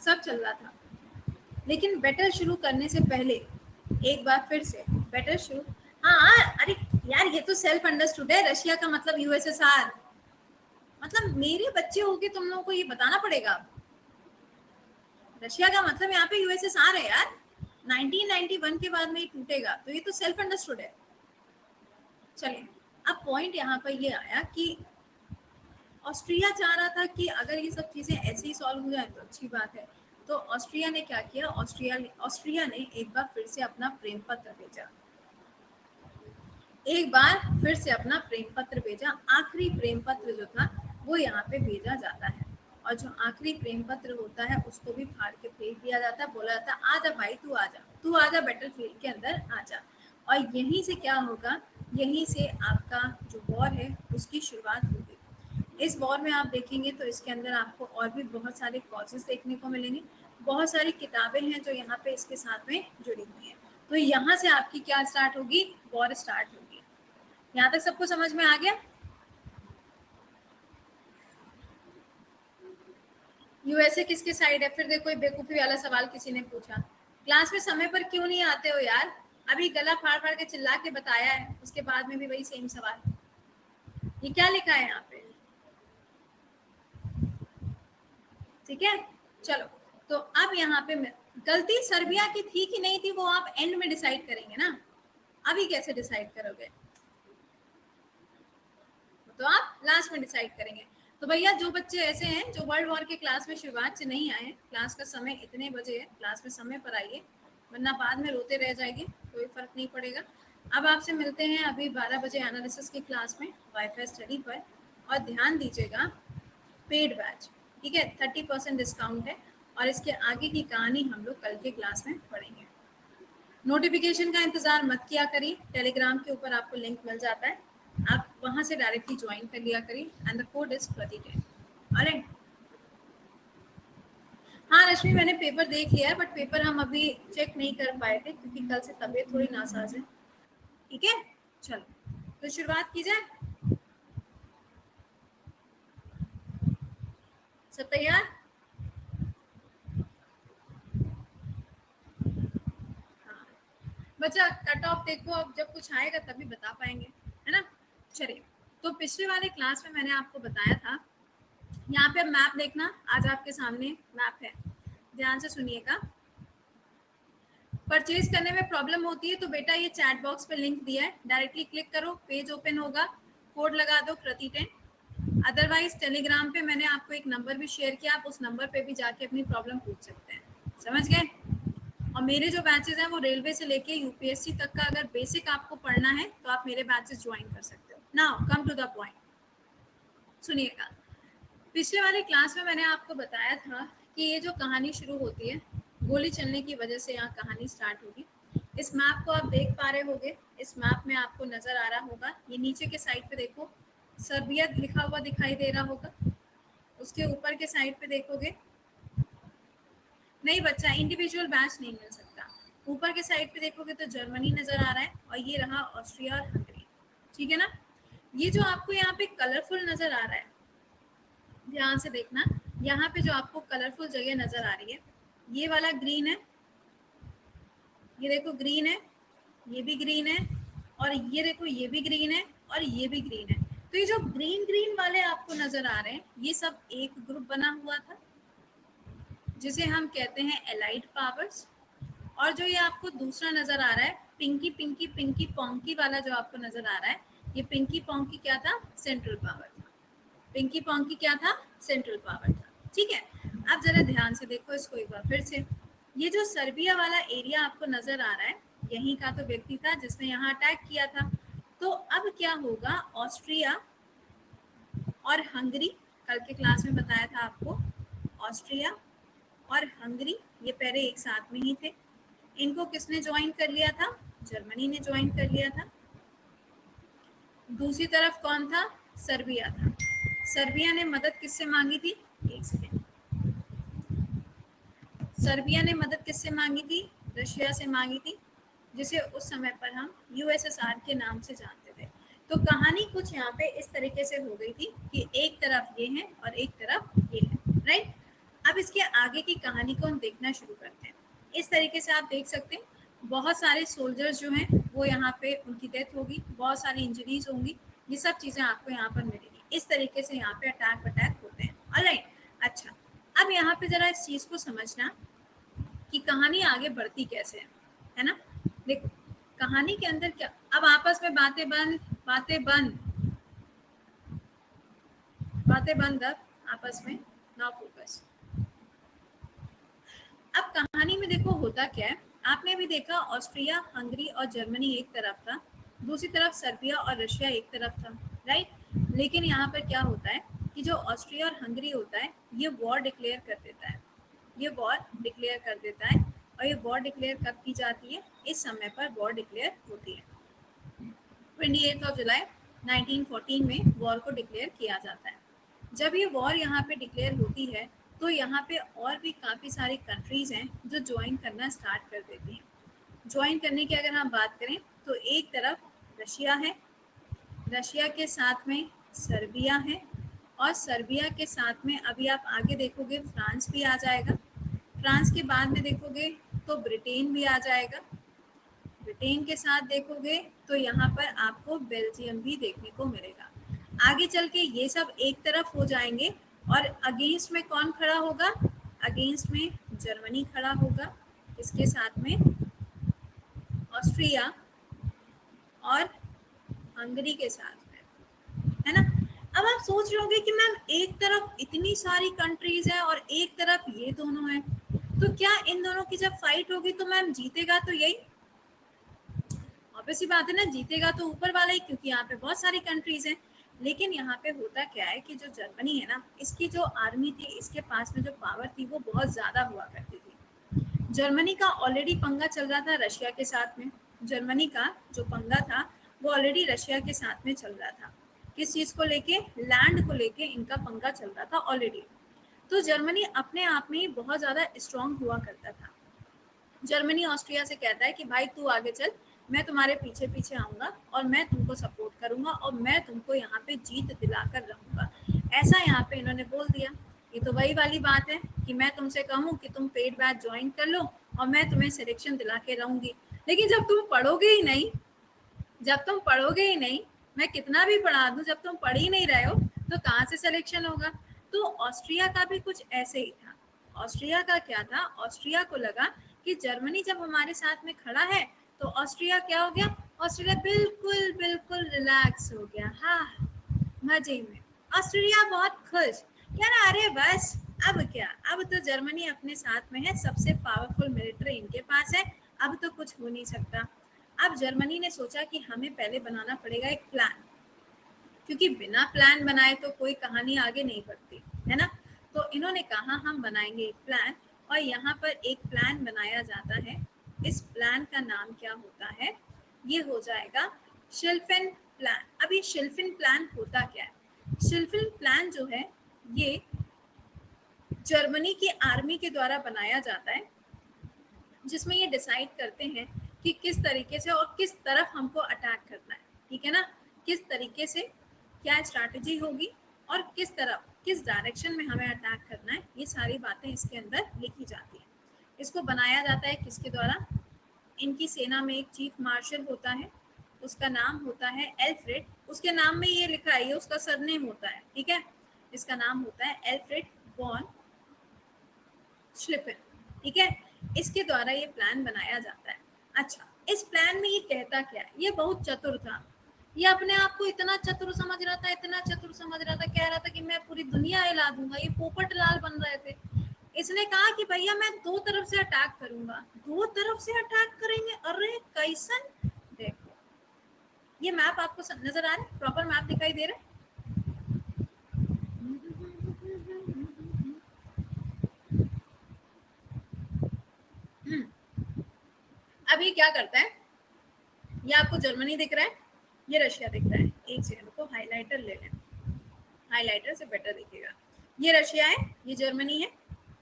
सब चल रहा था, लेकिन बैटल शुरू करने से पहले एक बार फिर से बैटल शुरू। हाँ अरे यार, ये तो सेल्फ अंडरस्टूड है। रशिया का मतलब यूएसएसआर, मतलब मेरे बच्चे होके तुम लोगों को ये बताना पड़ेगा। रशिया का मतलब यहाँ पे यूएसएसआर है यार। 1991 के बाद में ही टूटेगा, तो ये तो सेल्फ अंडरस्टूड है। चलिए, अब पॉइंट यहाँ पर ये आया कि ऑस्ट्रिया चाह रहा था कि अगर ये सब चीजें ऐसे ही सॉल्व हो जाए तो अच्छी बात है। तो ऑस्ट्रिया ने क्या किया, ऑस्ट्रिया ने एक बार फिर से अपना प्रेम पत्र भेजा। एक बार फिर से अपना प्रेम पत्र भेजा। आखिरी प्रेम पत्र जो था वो यहाँ पे भेजा जाता है। और जो आखिरी प्रेम पत्र होता है उसको भी फाड़ के फेंक दिया जाता है। बोला जाता है आजा भाई, तू आजा, तू आजा, बैटल फील्ड के अंदर आजा। और यहीं से क्या होगा, यहीं से आपका जो वॉर है उसकी शुरुआत होगी। इस वॉर में आप देखेंगे तो इसके अंदर आपको और भी बहुत सारे कॉजेस देखने को मिलेंगे। बहुत सारी किताबें हैं जो यहाँ पे इसके साथ में जुड़ी हुई हैं। तो यहाँ से आपकी क्या स्टार्ट होगी? वॉर स्टार्ट होगी। यहाँ तक सबको समझ में आ गया? यूएसए किसके साइड है? फिर देखो, कोई बेवकूफी वाला सवाल किसी ने पूछा, क्लास में समय पर क्यों नहीं आते हो यार? अभी गला फाड़ फाड़ के चिल्ला के बताया है, उसके बाद में भी वही सेम सवाल। ये क्या लिखा है यहाँ पे? ठीक है, चलो। तो अब यहाँ पे गलती सर्बिया की थी कि नहीं थी वो आप एंड में डिसाइड करेंगे ना। अभी कैसे डिसाइड करोगे? तो आप लास्ट में डिसाइड करेंगे। तो भैया, जो बच्चे ऐसे हैं जो वर्ल्ड वॉर के क्लास में शुरुआत से नहीं आए, क्लास का समय इतने बजे है, क्लास में समय पर आइए, वरना बाद में रोते रह जाएंगे, कोई फर्क नहीं पड़ेगा। अब आपसे मिलते हैं अभी 12 बजे एनालिसिस की क्लास में, वाईफाई स्टडी पर। और ध्यान दीजिएगा, पेड बैच, ठीक है, 30% डिस्काउंट है। और इसके आगे की कहानी हम लोग कल के क्लास में पढ़ेंगे। नोटिफिकेशन का इंतजार मत किया करिए, टेलीग्राम के ऊपर आपको लिंक मिल जाता है, आप वहां से डायरेक्टली ज्वाइन कर लिया करिए। एंड द कोड इज प्रति10। ऑलराइट। हाँ रश्मि, मैंने पेपर देख लिया है, बट पेपर हम अभी चेक नहीं कर पाए थे क्योंकि कल से तबीयत थोड़ी नासाज है। ठीक है, चलो तो शुरुआत की जाए। सब तैयार? हाँ बच्चा, कट ऑफ देखो, अब जब कुछ आएगा तभी बता पाएंगे, है ना। चलिए, तो पिछले वाले क्लास में मैंने आपको बताया था, यहाँ पे मैप देखना, आज आपके सामने मैप है, ध्यान से सुनिएगा। परचेज करने में प्रॉब्लम होती है तो बेटा ये चैट बॉक्स पे लिंक दिया है, डायरेक्टली क्लिक करो, पेज ओपन होगा, कोड लगा दो प्रति10। अदरवाइज टेलीग्राम पे मैंने आपको एक नंबर भी शेयर किया, आप उस नंबर पे भी जाके अपनी प्रॉब्लम पूछ सकते हैं। समझ गए? और मेरे जो बैचेस हैं वो रेलवे से लेके यूपीएससी तक का अगर बेसिक आपको पढ़ना है तो आप मेरे बैचेस ज्वाइन कर सकते हो। Now come to the point, सुनिएगा। पिछले वाली क्लास में मैंने आपको बताया था कि ये जो कहानी शुरू होती है, गोली चलने की वजह से यहाँ कहानी स्टार्ट होगी। इस मैप को आप देख पा रहे होगे, इस मैप में आपको नजर आ रहा होगा, ये नीचे के साइड पे देखो सर्बिया लिखा हुआ दिखाई दे रहा होगा, उसके ऊपर के साइड पे देखोगे, नहीं बच्चा इंडिविजुअल बैच नहीं मिल सकता, ऊपर के साइड पे देखोगे तो जर्मनी नजर आ रहा है और ये रहा ऑस्ट्रिया और हंगरी, ठीक है ना। ये जो आपको यहाँ पे कलरफुल नजर आ रहा है, ध्यान से देखना, यहाँ पे जो आपको कलरफुल जगह नजर आ रही है, ये वाला ग्रीन है, ये देखो ग्रीन है, ये भी ग्रीन है, और ये देखो ये भी ग्रीन है और ये भी ग्रीन है। तो ये जो ग्रीन ग्रीन वाले आपको नजर आ रहे हैं, ये सब एक ग्रुप बना हुआ था जिसे हम कहते हैं एलाइड पावर्स। और जो ये आपको दूसरा नजर आ रहा है, पिंकी पिंकी पिंकी पोंकी वाला जो आपको नजर आ रहा है, ये पिंकी पोंकी क्या था, सेंट्रल पावर था। पिंकी पोंकी क्या था, सेंट्रल पावर था, ठीक है। अब जरा ध्यान से देखो इसको एक बार फिर से, ये जो सर्बिया वाला एरिया आपको नजर आ रहा है, यहीं का तो व्यक्ति था जिसने यहाँ अटैक किया था। तो अब क्या होगा, ऑस्ट्रिया और हंगरी, कल के क्लास में बताया था आपको, ऑस्ट्रिया और हंगरी ये पहले एक साथ में ही थे, इनको किसने ज्वाइन कर लिया था, जर्मनी ने ज्वाइन कर लिया था। दूसरी तरफ कौन था, सर्बिया था। सर्बिया ने मदद किससे मांगी थी, एक सेकेंड, सर्बिया ने मदद किससे मांगी थी, रशिया से मांगी थी, जिसे उस समय पर हम यूएसएसआर के नाम से जानते थे। तो कहानी कुछ यहाँ पे इस तरीके से हो गई थी कि एक तरफ ये है और एक तरफ ये है, राइट। अब इसके आगे की कहानी को हम देखना शुरू करते हैं। इस तरीके से आप देख सकते हैं, बहुत सारे सोल्जर्स जो हैं वो यहाँ पे उनकी डेथ होगी, बहुत सारी इंजरीज होंगी, ये सब चीजें आपको यहाँ पर मिलेगी। इस तरीके से यहाँ पे अटैक होते हैं, ऑलराइट। अच्छा, अब यहाँ पे जरा इस चीज को समझना कि कहानी आगे बढ़ती कैसे है ना। देखो कहानी के अंदर क्या, अब आपस में बातें बंद, बातें बंद, बातें बंद, अब आपस में ना फोकस। अब कहानी में देखो होता क्या है, आपने भी देखा ऑस्ट्रिया हंगरी और जर्मनी एक तरफ था, दूसरी तरफ सर्बिया और रशिया एक तरफ था, राइट। लेकिन यहाँ पर क्या होता है कि जो ऑस्ट्रिया और हंगरी होता है, ये वॉर डिक्लेयर कर देता है, ये वॉर डिक्लेयर कर देता है। और ये वॉर डिक्लेयर कब की जाती है, इस समय पर वॉर डिक्लेयर होती है 28 जुलाई 1914 में वॉर को डिक्लेयर किया जाता है। जब ये वॉर यहाँ पे डिक्लेयर होती है तो यहाँ पे और भी काफ़ी सारी कंट्रीज हैं जो ज्वाइन करना स्टार्ट कर देती हैं। ज्वाइन करने की अगर हम बात करें तो एक तरफ रशिया है, रशिया के साथ में सर्बिया है, और सर्बिया के साथ में अभी आप आगे देखोगे फ्रांस भी आ जाएगा, फ्रांस के बाद में देखोगे तो ब्रिटेन भी आ जाएगा, ब्रिटेन के साथ देखोगे तो यहाँ पर आपको बेल्जियम भी देखने को मिलेगा। आगे चल के ये सब एक तरफ हो जाएंगे और अगेंस्ट में कौन खड़ा होगा, अगेंस्ट में जर्मनी खड़ा होगा, इसके साथ में ऑस्ट्रिया और हंगरी के साथ में, है ना। अब आप सोच रहे होंगे कि मैम एक तरफ इतनी सारी कंट्रीज है और एक तरफ ये दोनों है, तो क्या इन दोनों की जब फाइट होगी तो मैम जीतेगा तो यही, ऑब्वियसली बात है ना, जीतेगा तो ऊपर वाला ही, क्योंकि यहाँ पे बहुत सारी कंट्रीज हैं। लेकिन यहाँ पे होता क्या है कि जो जर्मनी है ना, इसकी जो आर्मी थी, इसके पास में जो पावर थी वो बहुत ज्यादा हुआ करती थी। जर्मनी का ऑलरेडी पंगा चल रहा था रशिया के साथ में, जर्मनी का जो पंगा था वो ऑलरेडी रशिया के साथ में चल रहा था। किस चीज को लेके, लैंड को लेके इनका पंगा चल रहा था ऑलरेडी। तो जर्मनी अपने आप में बहुत ज्यादा स्ट्रांग हुआ करता था। जर्मनी ऑस्ट्रिया से कहता है कि भाई तू आगे चल, मैं तुम्हारे पीछे पीछे आऊंगा और मैं तुमको सपोर्ट करूंगा और मैं तुमको यहाँ पे जीत दिलाकर रहूंगा। ऐसा यहाँ पे इन्होंने बोल दिया। ये तो वही वाली बात है कि मैं तुमसे कहूँ कि तुम पेड बैच ज्वाइन कर लो और मैं तुम्हें सिलेक्शन दिला के रहूंगी, लेकिन जब तुम पढ़ोगे ही नहीं, जब तुम पढ़ोगे ही नहीं, मैं कितना भी पढ़ा दूं, जब तुम पढ़ ही नहीं रहे हो तो कहाँ से सिलेक्शन होगा। तो ऑस्ट्रिया का भी कुछ ऐसे ही था। ऑस्ट्रिया का क्या था, ऑस्ट्रिया को लगा कि जर्मनी जब हमारे साथ में खड़ा है तो ऑस्ट्रिया क्या हो गया, ऑस्ट्रेलिया बिल्कुल बिल्कुल रिलैक्स हो गया, हाँ मजे में। ऑस्ट्रेलिया बहुत खुश, क्या ना, अरे बस अब क्या, अब तो जर्मनी अपने साथ में है, सबसे पावरफुल मिलिट्री इनके पास है, अब तो कुछ हो नहीं सकता। अब जर्मनी ने सोचा कि हमें पहले बनाना पड़ेगा एक प्लान, क्योंकि बिना प्लान बनाए तो कोई कहानी आगे नहीं बढ़ती, है ना। तो इन्होंने कहा हम बनाएंगे एक प्लान, और यहाँ पर एक प्लान बनाया जाता है इस प्लान का नाम क्या होता है? ये हो जाएगा शिल्फेन प्लान। अब ये शिल्फेन प्लान होता क्या है? शिल्फेन प्लान जो है ये जर्मनी की आर्मी के द्वारा बनाया जाता है, जिसमें ये डिसाइड करते हैं कि किस तरीके से और किस तरफ हमको अटैक करना है, ठीक है ना, किस तरीके से क्या स्ट्रैटेजी होगी और किस तरफ किस डायरेक्शन में हमें अटैक करना है, ये सारी बातें इसके अंदर लिखी जाती है। इसको बनाया जाता है किसके द्वारा? इनकी सेना में एक चीफ मार्शल होता है, उसका नाम होता है एल्फ्रेड। उसके नाम में ये लिखा है, ये उसका सरनेम होता है, ठीक है। इसका नाम होता है एल्फ्रेड वॉन श्लिफन, ठीक है। इसके द्वारा ये प्लान बनाया जाता है। अच्छा, इस प्लान में ये कहता क्या है? ये बहुत चतुर था, ये अपने आप को इतना चतुर समझ रहा था, इतना चतुर समझ रहा था, कह रहा था कि मैं पूरी दुनिया हिला दूंगा। ये पोपट लाल बन रहे थे। इसने कहा कि भैया मैं दो तरफ से अटैक करूंगा। दो तरफ से अटैक करेंगे? अरे कैसन! देखो ये मैप आपको नजर आ रहा है, प्रॉपर मैप दिखाई दे रहा है। अब ये क्या करता है? ये आपको जर्मनी दिख रहा है, ये रशिया दिख रहा है। एक सेकंड को हाइलाइटर ले लें, हाइलाइटर से बेटर दिखेगा। ये रशिया है, ये जर्मनी है।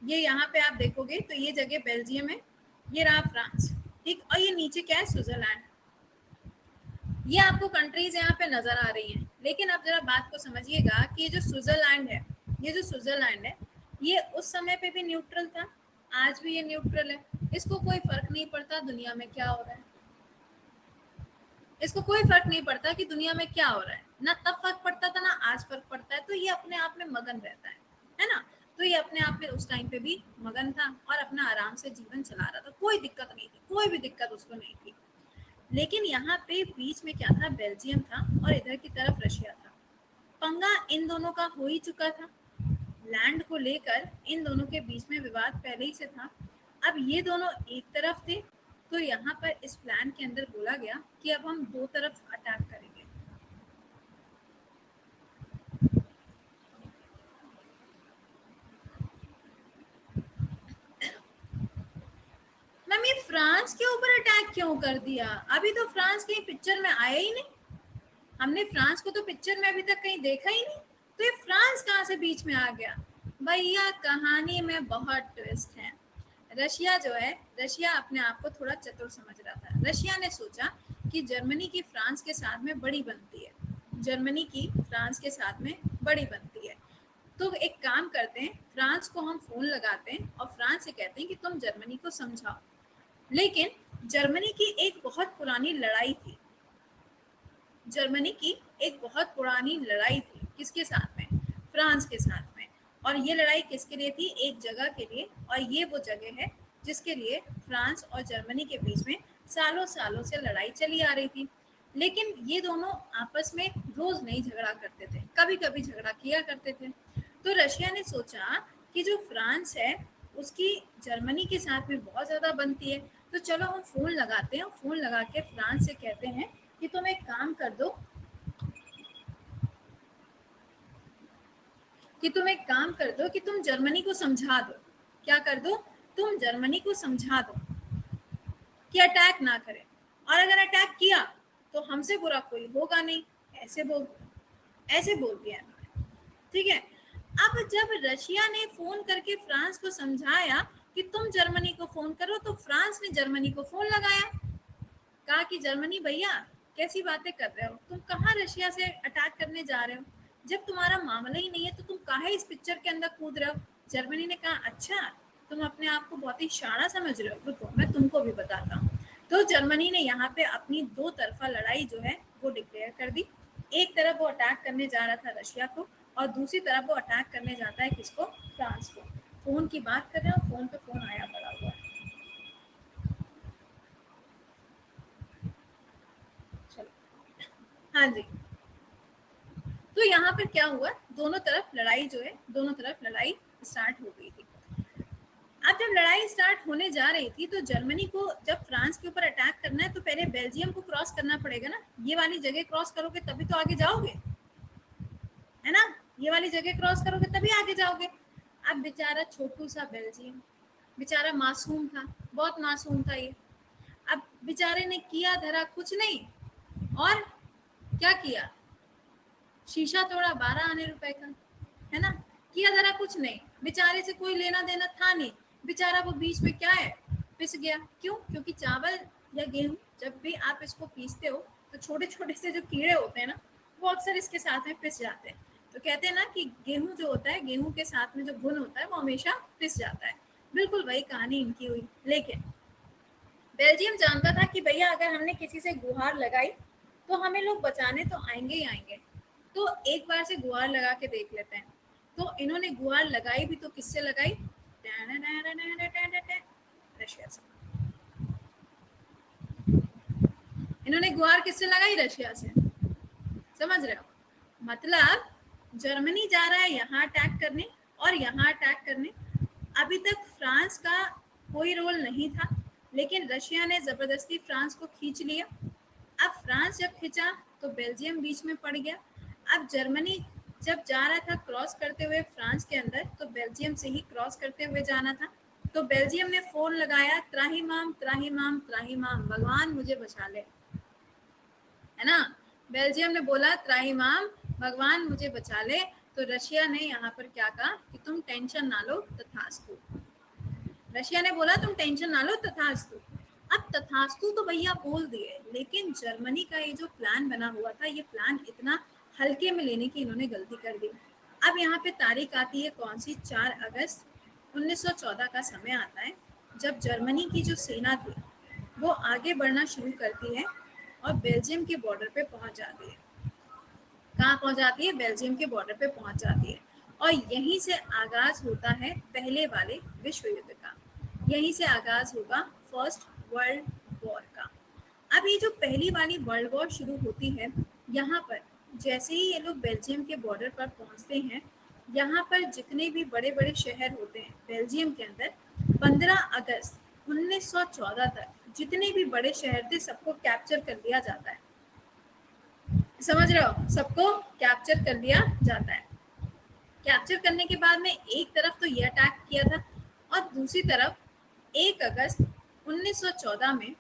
ये यहाँ पे आप देखोगे तो ये जगह बेल्जियम है, ये रहा फ्रांस, ठीक। और ये नीचे क्या है? स्विट्जरलैंड। ये आपको कंट्रीज यहाँ पे नजर आ रही हैं, लेकिन अब जरा बात को समझिएगा कि ये जो स्विट्जरलैंड है, ये जो स्विट्जरलैंड है, ये उस समय पे भी न्यूट्रल था, आज भी ये न्यूट्रल है। इसको कोई फर्क नहीं पड़ता दुनिया में क्या हो रहा है, इसको कोई फर्क नहीं पड़ता कि दुनिया में क्या हो रहा है। ना तब फर्क पड़ता था, ना आज फर्क पड़ता है। तो ये अपने आप में मगन रहता है ना। तो ये अपने आप में उस टाइम पे भी मगन था और अपना आराम से जीवन चला रहा था, कोई दिक्कत नहीं थी, कोई भी दिक्कत उसको नहीं थी। लेकिन यहाँ पे बीच में क्या था? बेल्जियम था और इधर की तरफ रशिया था। पंगा इन दोनों का हो ही चुका था, लैंड को लेकर इन दोनों के बीच में विवाद पहले ही से था। अब ये दोनों एक तरफ थे, तो यहाँ पर इस प्लान के अंदर बोला गया कि अब हम दो तरफ अटैक करेंगे। मैम ये फ्रांस के ऊपर अटैक क्यों कर दिया? अभी तो फ्रांस कहीं पिक्चर में आया ही नहीं, हमने फ्रांस को तो पिक्चर में अभी तक कहीं देखा ही नहीं, तो ये फ्रांस कहाँ से बीच में आ गया? भैया कहानी में बहुत ट्विस्ट है। रशिया जो है, रशिया अपने आप को थोड़ा चतुर समझ रहा था। रशिया ने सोचा कि जर्मनी की फ्रांस के साथ में बड़ी बनती है, जर्मनी की फ्रांस के साथ में बड़ी बनती है। तो एक काम करते हैं, फ्रांस को हम फोन लगाते हैं और फ्रांस से कहते हैं कि तुम जर्मनी को समझाओ। लेकिन जर्मनी की एक बहुत पुरानी लड़ाई थी, जर्मनी की एक बहुत पुरानी लड़ाई थी, किसके साथ में? फ्रांस के साथ में। और ये लड़ाई किसके लिए थी? एक जगह के लिए। और ये वो जगह है जिसके लिए फ्रांस और जर्मनी के बीच में सालों सालों से लड़ाई चली आ रही थी। लेकिन ये दोनों आपस में रोज नहीं झगड़ा करते थे, कभी कभी झगड़ा किया करते थे। तो रशिया ने सोचा कि जो फ्रांस है उसकी जर्मनी के साथ में बहुत ज्यादा बनती है, तो चलो हम फोन लगाते हैं और फोन लगा के फ्रांस से कहते हैं कि तुम एक काम कर दो, कि तुम एक काम कर दो कि तुम जर्मनी को समझा दो। क्या कर दो? तुम जर्मनी को समझा दो कि अटैक ना करे, और अगर अटैक किया तो हमसे बुरा कोई होगा नहीं। ऐसे बोल दिया इन्होंने, ठीक है। अब जब रशिया ने फोन करके फ्रांस को समझाया कि तुम जर्मनी को फोन करो, तो फ्रांस ने जर्मनी को फोन लगाया, कहा कि जर्मनी भैया कैसी बातें कर रहे हो, तुम कहाँ रशिया से अटैक करने जा रहे हो? जब तुम्हारा मामला ही नहीं है तो तुम काहे इस पिक्चर के अंदर कूद रहे हो? जर्मनी ने कहा अच्छा, तुम अपने आप को बहुत ही शाना समझ रहे हो, रुको मैं तुमको भी बताता हूँ। तो जर्मनी ने यहाँ पे अपनी दो तरफा लड़ाई जो है वो डिक्लेयर कर दी। एक तरफ वो अटैक करने जा रहा था रशिया को, और दूसरी तरफ वो अटैक करने जाता है किसको? फ्रांस को। फोन की बात कर रहे हो, फोन पे फोन आया पड़ा हुआ है। चलो, हाँ जी। तो यहाँ पर क्या हुआ? दोनों तरफ लड़ाई जो है, दोनों तरफ लड़ाई स्टार्ट हो गई थी। अब जब लड़ाई स्टार्ट होने जा रही थी तो जर्मनी को जब फ्रांस के ऊपर अटैक करना है तो पहले बेल्जियम को क्रॉस करना पड़ेगा ना। ये वाली जगह क्रॉस करोगे तभी तो आगे जाओगे, है ना। ये वाली जगह क्रॉस करोगे तभी आगे जाओगे। अब बेचारा छोटू सा बेल्जियम, बेचारा मासूम था, बहुत मासूम था ये। अब बेचारे ने किया धरा कुछ नहीं, और क्या किया, शीशा तोड़ा 12 आने रुपए का, है ना। किया धरा कुछ नहीं, बेचारे से कोई लेना देना था नहीं, बेचारा वो बीच में क्या है, पिस गया। क्यों? क्योंकि चावल या गेहूं जब भी आप इसको पीसते हो तो छोटे छोटे से जो कीड़े होते हैं ना, वो अक्सर इसके साथ में पिस जाते हैं। तो कहते हैं ना कि गेहूं जो होता है, गेहूं के साथ में जो घुन होता है वो हमेशा पिस जाता है। बिल्कुल वही कहानी इनकी हुई। लेकिन बेल्जियम जानता था कि भैया अगर हमने किसी से गुहार लगाई तो हमें लोग बचाने तो आएंगे ही आएंगे, तो एक बार से गुहार लगा के देख लेते हैं। तो इन्होंने गुहार लगाई भी, तो किससे लगाई, रशिया से। इन्होंने गुहार किससे लगाई, रशिया से। समझ रहे हो? मतलब जर्मनी जा रहा है यहाँ अटैक करने और यहाँ अटैक करने। अभी तक फ्रांस का कोई रोल नहीं था, लेकिन रशिया ने जबरदस्ती फ्रांस को खींच लिया। अब फ्रांस जब खींचा तो बेल्जियम बीच में पड़ गया। अब जर्मनी जब जा रहा था क्रॉस करते हुए फ्रांस के अंदर, तो बेल्जियम से ही क्रॉस करते हुए जाना था। तो बेल्जियम ने फोन लगाया, त्राहिमाम त्राहिमाम त्राहिमाम, भगवान मुझे बचा ले, है ना। बेल्जियम ने बोला त्राहिमाम, भगवान मुझे बचा ले। तो रशिया ने यहाँ पर क्या कहा कि तुम टेंशन ना लो, तथास्तु। रशिया ने बोला तुम टेंशन ना लो, तथास्तु। अब तथास्तु तो भैया बोल दिए, लेकिन जर्मनी का ये जो प्लान बना हुआ था, ये प्लान इतना हल्के में लेने की इन्होंने गलती कर दी। अब यहाँ पे तारीख आती है कौन सी, 4 अगस्त 1914 का समय आता है, जब जर्मनी की जो सेना थी वो आगे बढ़ना शुरू करती है और बेल्जियम के बॉर्डर पे पहुंच जाती है। कहाँ पहुंच जाती है, बेल्जियम के बॉर्डर पे पहुंच जाती है। और यहीं से आगाज होता है पहले वाले विश्व युद्ध का, यहीं से आगाज होगा फर्स्ट वर्ल्ड वॉर का। अब ये जो पहली वाली वर्ल्ड वॉर शुरू होती है, यहाँ पर जैसे ही ये लोग बेल्जियम के बॉर्डर पर पहुंचते हैं, यहाँ पर जितने भी बड़े बड़े शहर होते हैं बेल्जियम के अंदर, 15 अगस्त 1914 तक जितने भी बड़े शहर थे सबको कैप्चर कर लिया जाता है। समझ रहे हो? सबको कैप्चर कर लिया जाता है। कैप्चर करने के बाद में एक तरफ तो ये अटैक किया था, और दूसरी तरफ 1 अगस्त 1914 में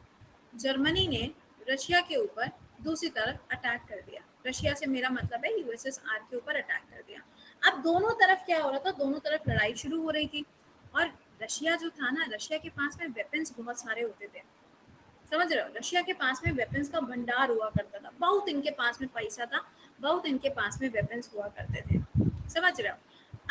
जर्मनी ने रशिया के ऊपर दूसरी तरफ अटैक कर दिया। रशिया से मेरा मतलब है यूएसएसआर के ऊपर अटैक कर दिया। अब दोनों तरफ क्या हो रहा था, दोनों तरफ लड़ाई शुरू हो रही थी, और रशिया जो था ना, रशिया के पास में वेपन्स बहुत सारे होते थे। समझ रहे हो? रशिया के पास में वेपन्स का भंडार हुआ करता था, बहुत इनके पास में पैसा था, बहुत इनके पास में वेपन्स हुआ करते थे। समझ रहे हो?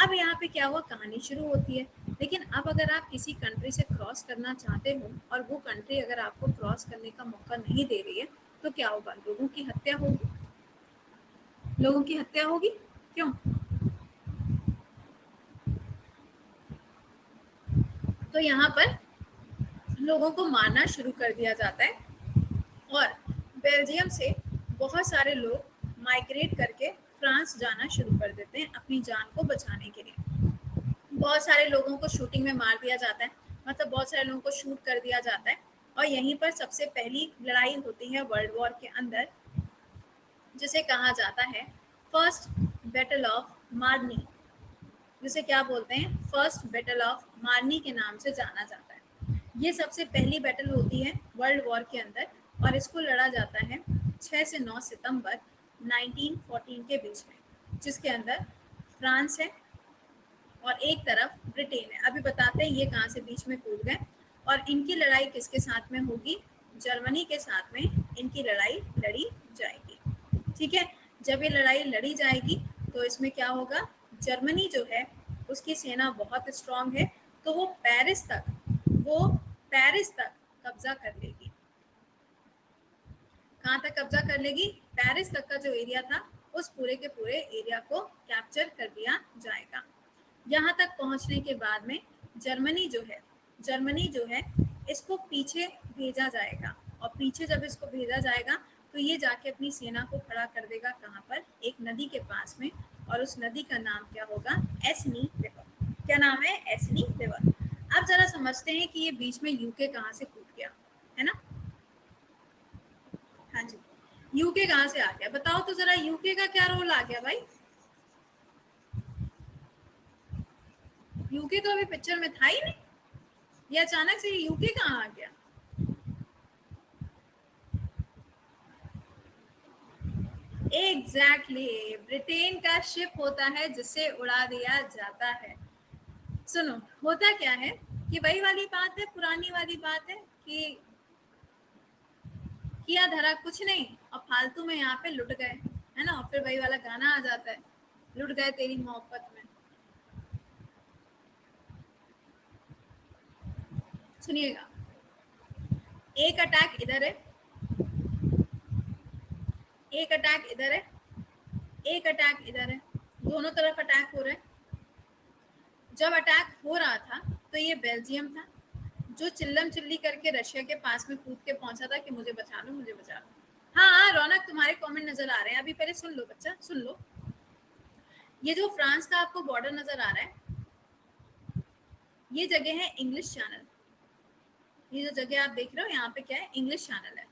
अब यहाँ पे क्या हुआ, कहानी शुरू होती है। लेकिन अब अगर आप किसी कंट्री से क्रॉस करना चाहते हो और वो कंट्री अगर आपको क्रॉस करने का मौका नहीं दे रही है, तो क्या होगा, लोगों की हत्या होगी, लोगों की हत्या होगी। क्यों? तो यहाँ पर लोगों को मारना शुरू कर दिया जाता है, और बेल्जियम से बहुत सारे लोग माइग्रेट करके फ्रांस जाना शुरू कर देते हैं अपनी जान को बचाने के लिए। बहुत सारे लोगों को शूटिंग में मार दिया जाता है, मतलब बहुत सारे लोगों को शूट कर दिया जाता है। और यहीं पर सबसे पहली लड़ाई होती है वर्ल्ड वॉर के अंदर, जिसे कहा जाता है फर्स्ट बैटल ऑफ मार्नी, जिसे क्या बोलते हैं, फर्स्ट बैटल ऑफ मार्नी के नाम से जाना जाता है। ये सबसे पहली बैटल होती है वर्ल्ड वॉर के अंदर, और इसको लड़ा जाता है 6 से 9 सितंबर 1914 के बीच में, जिसके अंदर फ्रांस है और एक तरफ ब्रिटेन है। अभी बताते हैं ये कहाँ से बीच में कूद गए। और इनकी लड़ाई किसके साथ में होगी, जर्मनी के साथ में इनकी लड़ाई लड़ी जाएगी। ठीक है, जब ये लड़ाई लड़ी जाएगी तो इसमें क्या होगा, जर्मनी जो है उसकी सेना बहुत स्ट्रांग है, तो वो पेरिस तक कब्जा कर लेगी। कहाँ तक कब्जा कर लेगी, पेरिस तक का जो एरिया था उस पूरे के पूरे एरिया को कैप्चर कर लिया जाएगा। यहाँ तक पहुँचने के बाद में जर्मनी जो है इसको पीछे भेजा जाएगा, और पीछे जब इसको भेजा जाएगा तो ये जाके अपनी सेना को खड़ा कर देगा कहाँ पर, एक नदी के पास में, और उस नदी का नाम क्या होगा, एस्नी रिवर। क्या नाम है, एस्नी रिवर। अब जरा समझते हैं कि ये बीच में यूके कहाँ से कूद गया, है ना। हाँ जी, यूके कहाँ से आ गया, बताओ तो जरा, यूके का क्या रोल आ गया भाई। यूके तो अभी पिक्चर में था ही नहीं, ये अचानक से यूके कहाँ आ गया। एग्जैक्टली ब्रिटेन का शिप होता है जिससे उड़ा दिया जाता है। सुनो होता क्या है कि वही वाली बात है, पुरानी वाली बात है कि किया धरा कुछ नहीं और फालतू में यहाँ पे लुट गए, है ना। और फिर वही वाला गाना आ जाता है, लुट गए तेरी मोहब्बत में। सुनिएगा, एक अटैक इधर है, एक अटैक इधर है, एक अटैक इधर है, दोनों तरफ अटैक हो रहे हैं। जब अटैक हो रहा था तो ये बेल्जियम था जो चिल्लम चिल्ली करके रशिया के पास में कूद के पहुंचा था कि मुझे बचा लो, मुझे बचा लो। हाँ रौनक, तुम्हारे कमेंट नजर आ रहे हैं, अभी पहले सुन लो बच्चा, सुन लो। ये जो फ्रांस का आपको बॉर्डर नजर आ रहा है, ये जगह है इंग्लिश चैनल। ये जो जगह आप देख रहे हो यहाँ पे क्या है, इंग्लिश चैनल है।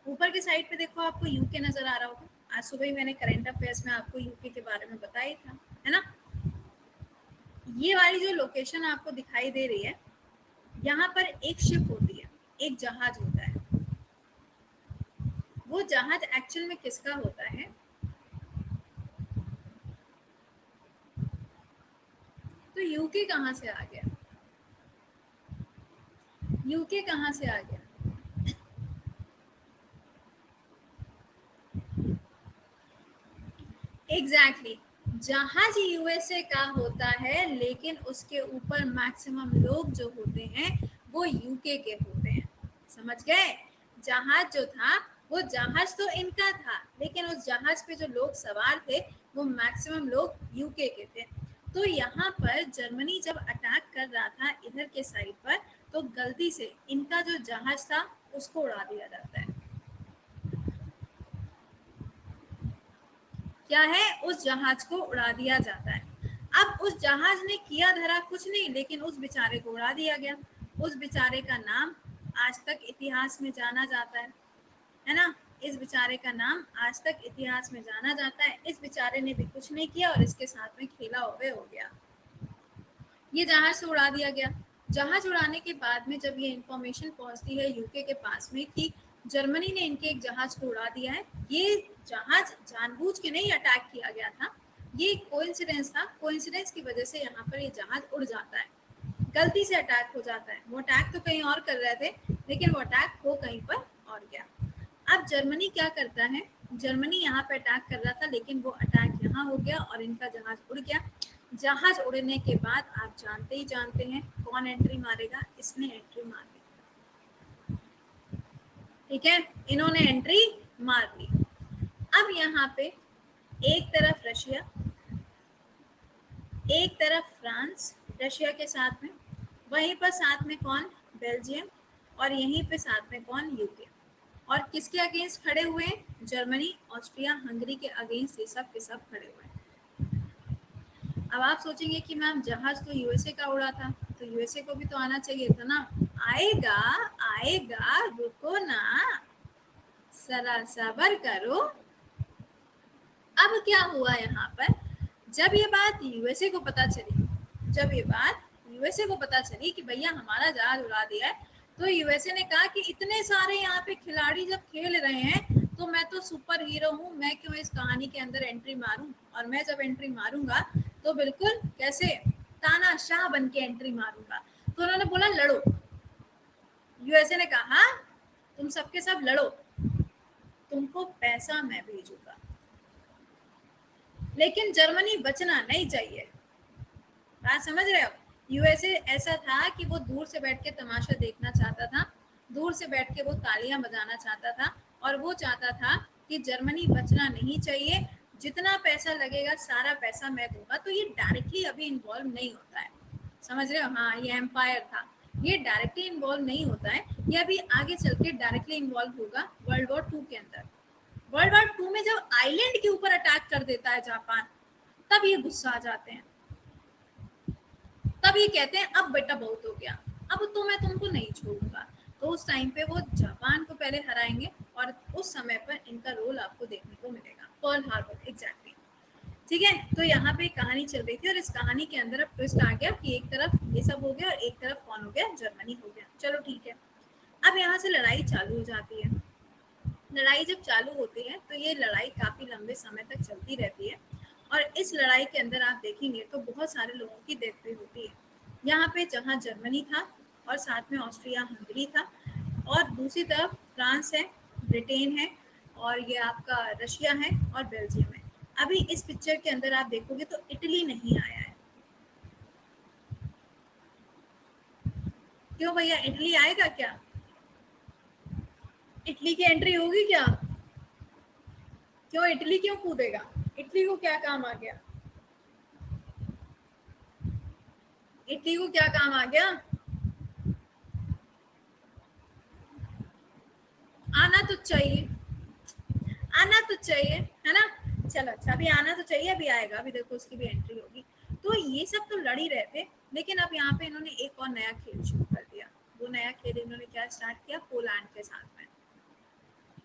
ऊपर की साइड पे देखो आपको यूके नजर आ रहा होगा। आज सुबह ही मैंने करंट अफेयर्स में आपको यूके के बारे में बताया था, है ना। ये वाली जो लोकेशन आपको दिखाई दे रही है, यहाँ पर एक शिप होती है, एक जहाज होता है। वो जहाज एक्चुअल में किसका होता है? तो यूके कहाँ से आ गया? यूके कहाँ से आ गया? एग्जैक्टली जहाज यूएसए का होता है, लेकिन उसके ऊपर मैक्सिमम लोग जो होते हैं वो यूके के होते हैं। समझ गए? जहाज जो था वो जहाज तो इनका था, लेकिन उस जहाज पे जो लोग सवार थे वो मैक्सिमम लोग यूके के थे। तो यहाँ पर जर्मनी जब अटैक कर रहा था इधर के साइड पर, तो गलती से इनका जो जहाज था उसको उड़ा दिया जाता है। क्या है, उस जहाज को उड़ा दिया जाता है। अब उस जहाज ने किया धरा कुछ नहीं, लेकिन उस बेचारे को उड़ा दिया गया। उस बेचारे का नाम आज तक इतिहास में जाना जाता है ना। इस बेचारे का नाम आज तक इतिहास में जाना जाता है। इस बेचारे ने भी कुछ नहीं किया और इसके साथ में खेला हुए हो गया। ये जहाज से उड़ा दिया गया। जहाज उड़ाने के बाद में जब ये इंफॉर्मेशन पहुंचती है यूके के पास में कि जर्मनी ने इनके एक जहाज को उड़ा दिया है, ये जहाज जानबूझ के नहीं अटैक किया गया था, ये कोइंसिडेंस था। कोइंसिडेंस की वजह से यहाँ पर ये जहाज उड़ जाता है, गलती से अटैक हो जाता है। वो अटैक तो कहीं और कर रहे थे, लेकिन वो अटैक हो कहीं पर और गया। अब जर्मनी क्या करता है, जर्मनी यहाँ पे अटैक कर रहा था, लेकिन वो अटैक यहाँ हो गया और इनका जहाज उड़ गया। जहाज उड़ने के बाद आप जानते ही जानते हैं कौन एंट्री मारेगा, इसने एंट्री मार दी। ठीक है, इन्होंने एंट्री मार दी। अब यहाँ पे एक तरफ रशिया, एक तरफ फ्रांस रशिया के साथ में, वहीं पर साथ में कौन, बेल्जियम, और यहीं पे साथ में कौन, यूके। और किसके अगेंस्ट खड़े हुए हैं, जर्मनी, ऑस्ट्रिया, हंगरी के अगेंस्ट ये सब के सब खड़े हुए हैं। अब आप सोचेंगे कि मैम जहाज तो यूएसए का उड़ा था, तो यूएसए को भी तो आना चाहिए था ना। आएगा आएगा, रुको ना, जरा सब्र करो। अब क्या हुआ यहाँ पर, जब ये बात यूएसए को पता चली, जब ये बात यूएसए को पता चली कि भैया हमारा जहाज उड़ा दिया है, तो यूएसए ने कहा कि इतने सारे यहाँ पे खिलाड़ी जब खेल रहे हैं तो मैं तो सुपर हीरो हूँ, मैं क्यों इस कहानी के अंदर एंट्री मारूं। और मैं जब एंट्री मारूंगा तो बिल्कुल कैसे, तानाशाह बन के एंट्री मारूंगा। तो उन्होंने बोला लड़ो। यूएसए ने कहा हाँ, तुम सबके सब लड़ो, तुमको पैसा मैं भेजूंगा। लेकिन जर्मनी बचना नहीं चाहिए। बात समझ रहे हो? यूएसए ऐसा था कि वो दूर से बैठ के तमाशा देखना चाहता था, दूर से बैठ के वो तालियां बजाना चाहता था, और वो चाहता था कि जर्मनी बचना नहीं चाहिए, जितना पैसा लगेगा सारा पैसा मैं दूंगा। तो ये डायरेक्टली अभी इन्वॉल्व नहीं होता है, समझ रहे हो? हाँ, ये एम्पायर था, ये डायरेक्टली इन्वॉल्व नहीं होता है, ये अभी आगे चल के डायरेक्टली इन्वॉल्व होगा वर्ल्ड वॉर 2 के अंदर। वर्ल्ड वॉर 2 में जब आइलैंड के ऊपर अटैक कर देता है जापान, तब ये गुस्सा आ जाते हैं, तब ये कहते हैं अब बेटा बहुत हो गया, अब तो मैं तुमको नहीं छोड़ूंगा। तो उस टाइम पे वो जापान को पहले हराएंगे और उस समय पर इनका रोल आपको देखने को मिलेगा, पर्ल हार्बर। एग्जैक्टली, ठीक है। तो यहाँ पे कहानी चल रही थी और इस कहानी के अंदर अब ट्विस्ट आ गया कि एक तरफ ये सब हो गया और एक तरफ कौन हो गया, जर्मनी हो गया। चलो ठीक है, अब यहाँ से लड़ाई चालू हो जाती है। लड़ाई जब चालू होती है तो ये लड़ाई काफी लंबे समय तक चलती रहती है और इस लड़ाई के अंदर आप देखेंगे तो बहुत सारे लोगों की डेथ भी होती है। यहाँ पे जहाँ जर्मनी था और साथ में ऑस्ट्रिया हंगरी था और दूसरी तरफ फ्रांस है, ब्रिटेन है और ये आपका रशिया है और बेल्जियम है। अभी इस पिक्चर के अंदर आप देखोगे तो इटली नहीं आया है। क्यों भैया, इटली आएगा क्या? इटली की एंट्री होगी क्या? क्यों इटली क्यों कूदेगा? इटली को क्या काम आ गया? इटली को क्या काम आ गया? आना तो चाहिए, आना तो चाहिए, है ना? चलो अच्छा, अभी आना तो चाहिए, अभी आएगा, अभी देखो उसकी भी एंट्री होगी। तो ये सब तो लड़ ही रहे थे, लेकिन अब यहाँ पे इन्होंने एक और नया खेल शुरू कर दिया। वो नया खेल इन्होंने क्या स्टार्ट किया? पोलैंड के साथ में।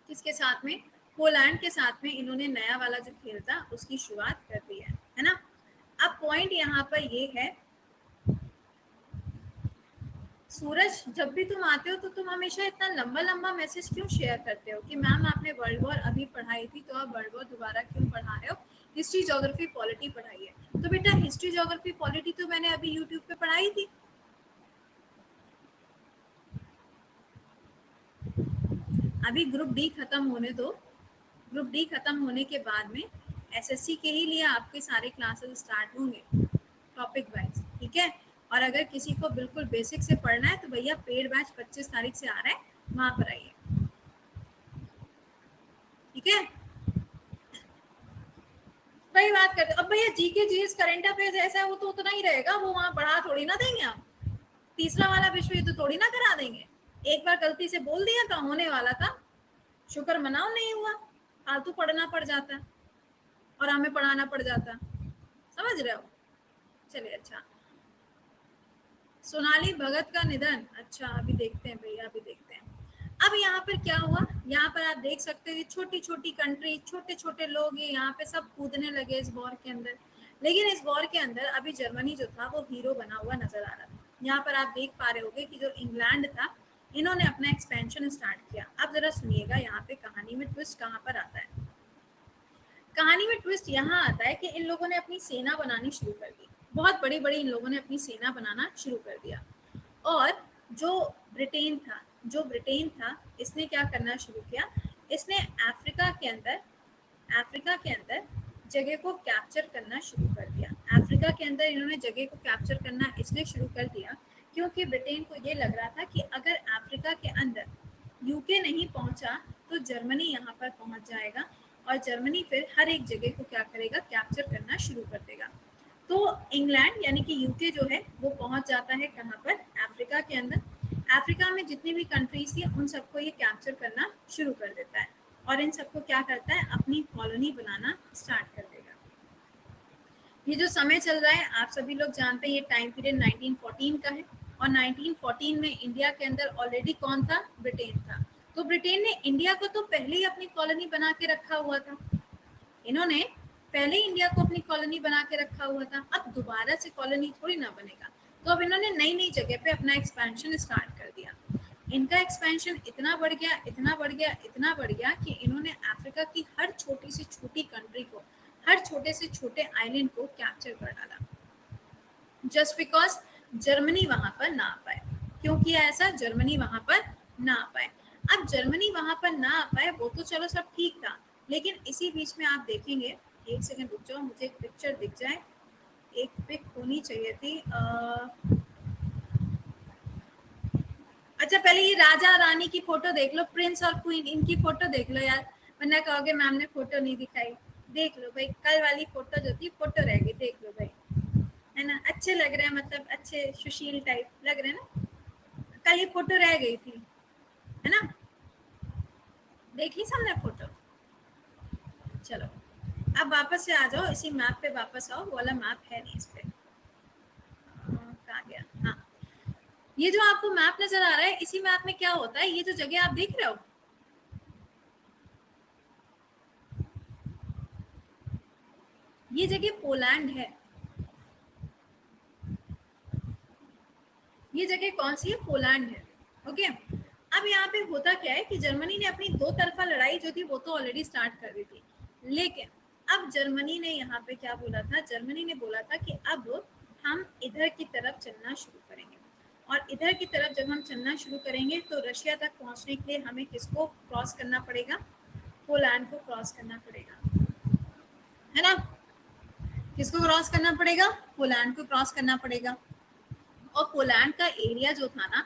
किसके साथ में? पोलैंड के साथ में इन्होंने नया वाला जो खेल था उसकी शुरुआत कर दी है ना? अब पॉइंट यहाँ पर ये है, सूरज जब भी तुम आते हो तो तुम हमेशा इतना लंबा लंबा मैसेज क्यों शेयर करते हो कि मैम आपने वर्ल्ड वॉर अभी पढ़ाई थी तो आप वर्ल्ड वॉर दोबारा क्यों पढ़ा रहे हो? हिस्ट्री ज्योग्राफी पॉलिटी पढ़ाइए। तो बेटा हिस्ट्री ज्योग्राफी पॉलिटी तो मैंने अभी यूट्यूब पे पढ़ाई थी। अभी ग्रुप डी खत्म होने दो, ग्रुप डी खत्म होने के बाद में एसएससी के ही लिए आपके सारे क्लासेस स्टार्ट होंगे टॉपिक वाइज, ठीक है? और अगर किसी को बिल्कुल बेसिक से पढ़ना है तो भैया पेड बैच 25 तारीख से आ रहा है, वहां पर आइए, ठीक है? वही बात करते। अब भैया जीके जीएस करंट अफेयर्स ऐसा है, वो तो उतना ही रहेगा, वो वहां बढ़ा थोड़ी ना देंगे हम। तीसरा वाला विश्व युद्ध थोड़ी ना करा देंगे। एक बार गलती से बोल दिया था, होने वाला था, शुक्र मनाओ नहीं हुआ, फालतू पढ़ना पड़ जाता और हमें पढ़ाना पड़ जाता। समझ रहे हो? चलिए अच्छा, सोनाली भगत का निधन, अच्छा अभी देखते हैं भैया, अभी देखते हैं। अब यहाँ पर क्या हुआ, यहाँ पर आप देख सकते हैं छोटी छोटी कंट्री, छोटे छोटे लोग ये यहाँ पे सब कूदने लगे इस वॉर के अंदर। लेकिन इस वॉर के अंदर अभी जर्मनी जो था वो हीरो बना हुआ नजर आ रहा था। यहाँ पर आप देख पा रहे होंगे कि जो इंग्लैंड था, इन्होंने अपना एक्सपेंशन स्टार्ट किया। अब जरा सुनिएगा यहाँ पे कहानी में ट्विस्ट कहाँ पर आता है। कहानी में ट्विस्ट यहाँ आता है कि इन लोगों ने अपनी सेना बनानी शुरू कर दी, बहुत बड़ी बड़ी इन लोगों ने अपनी सेना बनाना शुरू कर दिया। और जो ब्रिटेन था इसने क्या करना शुरू किया, इसने अफ्रीका के अंदर जगह को कैप्चर करना शुरू कर दिया। अफ्रीका के अंदर इन्होंने जगह को कैप्चर करना इसलिए शुरू कर दिया क्योंकि ब्रिटेन को ये लग रहा था कि अगर अफ्रीका के अंदर यूके नहीं पहुंचा तो जर्मनी यहाँ पर पहुंच जाएगा और जर्मनी फिर हर एक जगह को क्या करेगा, कैप्चर करना शुरू कर देगा। तो इंग्लैंड यानी कि यूके जो है वो पहुंच जाता है कहाँ पर? अफ्रीका के अंदर। अफ्रीका में जितनी भी कंट्रीज थी उन सबको ये कैप्चर करना शुरू कर देता है और इन सबको क्या करता है, अपनी कॉलोनी बनाना स्टार्ट कर देगा। ये जो समय चल रहा है आप सभी लोग जानते हैं, ये टाइम पीरियड 1914 का है और 1914 में इंडिया के अंदर ऑलरेडी कौन था? ब्रिटेन था। तो ब्रिटेन ने इंडिया को तो पहले ही अपनी कॉलोनी बना के रखा हुआ था, इन्होंने पहले इंडिया को अपनी कॉलोनी बना के रखा हुआ था। अब दोबारा से कॉलोनी थोड़ी ना बनेगा, तो अब इन्होंने नई नई जगह पे अपना एक्सपेंशन स्टार्ट कर दिया। इनका एक्सपेंशन इतना बढ़ गया, इतना बढ़ गया, इतना बढ़ गया कि इन्होंने अफ्रीका की हर छोटी से छोटी कंट्री को, हर छोटे से छोटे आइलैंड को कैप्चर कर डाला, जस्ट बिकॉज जर्मनी वहां पर ना आ पाए। क्यों किया ऐसा? जर्मनी वहां पर ना आ पाए। अब जर्मनी वहां पर ना आ पाए वो तो चलो सब ठीक था, लेकिन इसी बीच में आप देखेंगे, एक सेकंड रुक जाओ, मुझे एक पिक्चर दिख जाए, एक पिक होनी चाहिए थी। अच्छा पहले ये राजा रानी की फोटो देख लो, प्रिंस और क्वीन, इनकी फोटो देख लो यार, वरना कहोगे मैम ने फोटो नहीं दिखाई। देख लो भाई, कल वाली फोटो जो थी फोटो रह गई, देख लो भाई, है ना? अच्छे लग रहे हैं, मतलब अच्छे सुशील टाइप लग रहे हैं ना? कल ये फोटो रह गई थी, है ना? देख ली सबने फोटो? चलो अब वापस से आ जाओ, इसी मैप पे वापस आओ, वो वाला मैप है नहीं इस पे, कहाँ गया? हाँ, ये जो आपको मैप नजर आ रहा है, इसी मैप में क्या होता है, ये जो जगह आप देख रहे हो, ये जगह पोलैंड है। ये जगह कौन सी है? पोलैंड है। ओके, अब यहाँ पे होता क्या है कि जर्मनी ने अपनी दो तरफा लड़ाई जो थी वो तो ऑलरेडी स्टार्ट कर दी थी, लेकिन अब जर्मनी ने यहाँ पे क्या बोला था, जर्मनी ने बोला था कि अब हम इधर की तरफ चलना शुरू करेंगे, और इधर की तरफ जब हम चलना शुरू करेंगे तो रशिया तक पहुंचने के लिए हमें किसको क्रॉस करना पड़ेगा, पोलैंड को क्रॉस करना पड़ेगा, है ना। किसको क्रॉस करना पड़ेगा, पोलैंड को क्रॉस करना पड़ेगा। और पोलैंड का एरिया जो था ना,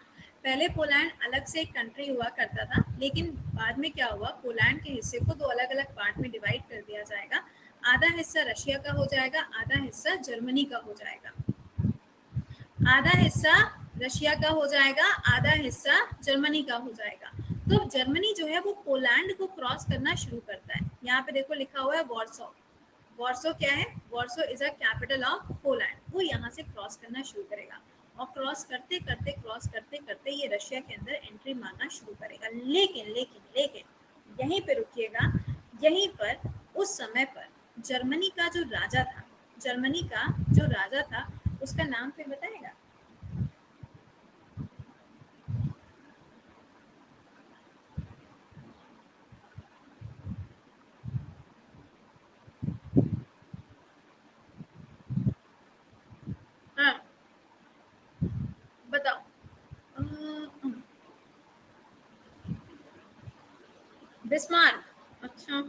पहले पोलैंड अलग से एक कंट्री हुआ करता था, लेकिन बाद में क्या हुआ, पोलैंड के हिस्से को दो अलग अलग पार्ट में डिवाइड कर दिया जाएगा। आधा हिस्सा रशिया का हो जाएगा, आधा हिस्सा जर्मनी का हो जाएगा। आधा हिस्सा रशिया का हो जाएगा, आधा हिस्सा जर्मनी का हो जाएगा। तो जर्मनी जो है वो पोलैंड को क्रॉस करना शुरू करता है। यहाँ पे देखो लिखा हुआ है वॉर्सो। वॉर्सो क्या है, Warsaw is a capital of Poland. वो यहाँ से क्रॉस करना शुरू करेगा, और क्रॉस करते करते ये रशिया के अंदर एंट्री मारना शुरू करेगा। लेकिन लेकिन लेकिन यहीं पे रुकिएगा, यहीं पर उस समय पर जर्मनी का जो राजा था, जर्मनी का जो राजा था उसका नाम फिर बताएगा। हाँ बताओ। बिस्मार्क। अच्छा,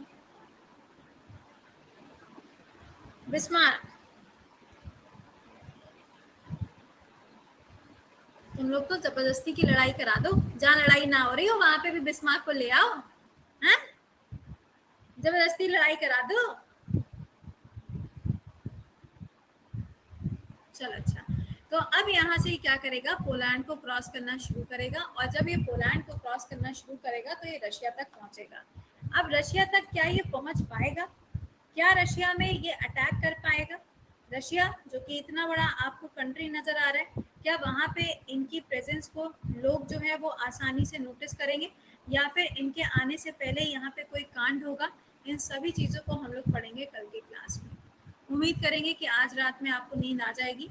बिस्मार्क। तुम लोग तो जबरदस्ती की लड़ाई करा दो, जहाँ लड़ाई ना हो रही हो वहां पे भी बिस्मार्क को ले आओ, हैं? जबरदस्ती लड़ाई करा दो। चलो अच्छा, तो अब यहाँ से क्या करेगा, पोलैंड को क्रॉस करना शुरू करेगा, और जब ये पोलैंड को क्रॉस करना शुरू करेगा तो ये रशिया तक पहुंचेगा। अब रशिया तक क्या ये पहुंच पाएगा, क्या रशिया में ये अटैक कर पाएगा, रशिया जो कि इतना बड़ा आपको कंट्री नजर आ रहा है, क्या वहां पे इनकी प्रेजेंस को लोग जो है वो आसानी से नोटिस करेंगे, या फिर इनके आने से पहले यहाँ पे कोई कांड होगा। इन सभी चीजों को हम लोग पढ़ेंगे कल की क्लास में। उम्मीद करेंगे कि आज रात में आपको नींद आ जाएगी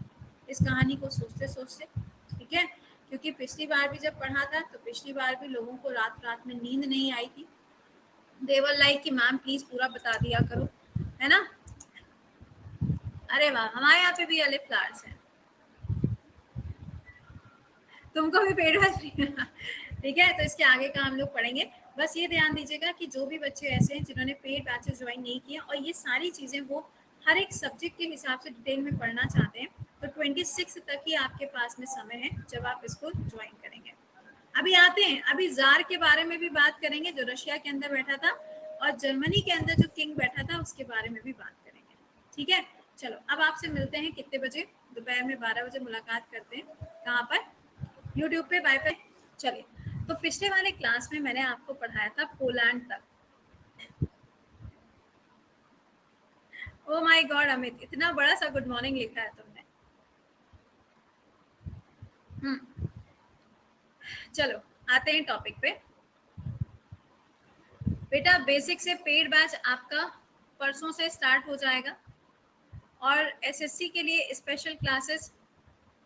इस कहानी को सोचते सोचते, ठीक है। क्योंकि पिछली बार भी जब पढ़ा था तो पिछली बार भी लोगों को रात रात में नींद नहीं आई थी। देवर लाइक कि मैम प्लीज पूरा बता दिया करो, है ना। अरे वाह, हमारे यहाँ पे भी अलिफ फ्लावर्स हैं। तुमको भी पेट में ठीक है, तो इसके आगे का हम लोग पढ़ेंगे। बस ये ध्यान दीजिएगा कि जो भी बच्चे ऐसे हैं जिन्होंने पेड बैचेस ज्वाइन नहीं किया और ये सारी चीज़ें वो हर एक सब्जेक्ट के हिसाब से डिटेल में पढ़ना चाहते हैं, तो 26 तक ही आपके पास में समय है जब आप इसको ज्वाइन करेंगे। अभी आते हैं, अभी जार के बारे में भी बात करेंगे जो रशिया के अंदर बैठा था, और जर्मनी के अंदर जो किंग बैठा था उसके बारे में भी बात करेंगे, ठीक है। चलो अब आपसे मिलते हैं कितने बजे, दोपहर में 12 बजे मुलाकात करते हैं। कहाँ पर, यूट्यूब पे, वाईफाई। चलिए, तो पिछले वाले क्लास में मैंने आपको पढ़ाया था पोलैंड तक। ओ माय गॉड अमित, इतना बड़ा सा गुड मॉर्निंग लिखा है तुमने। चलो आते हैं टॉपिक पे। बेटा बेसिक से पेड बैच आपका परसों से स्टार्ट हो जाएगा, और एसएससी के लिए स्पेशल क्लासेस,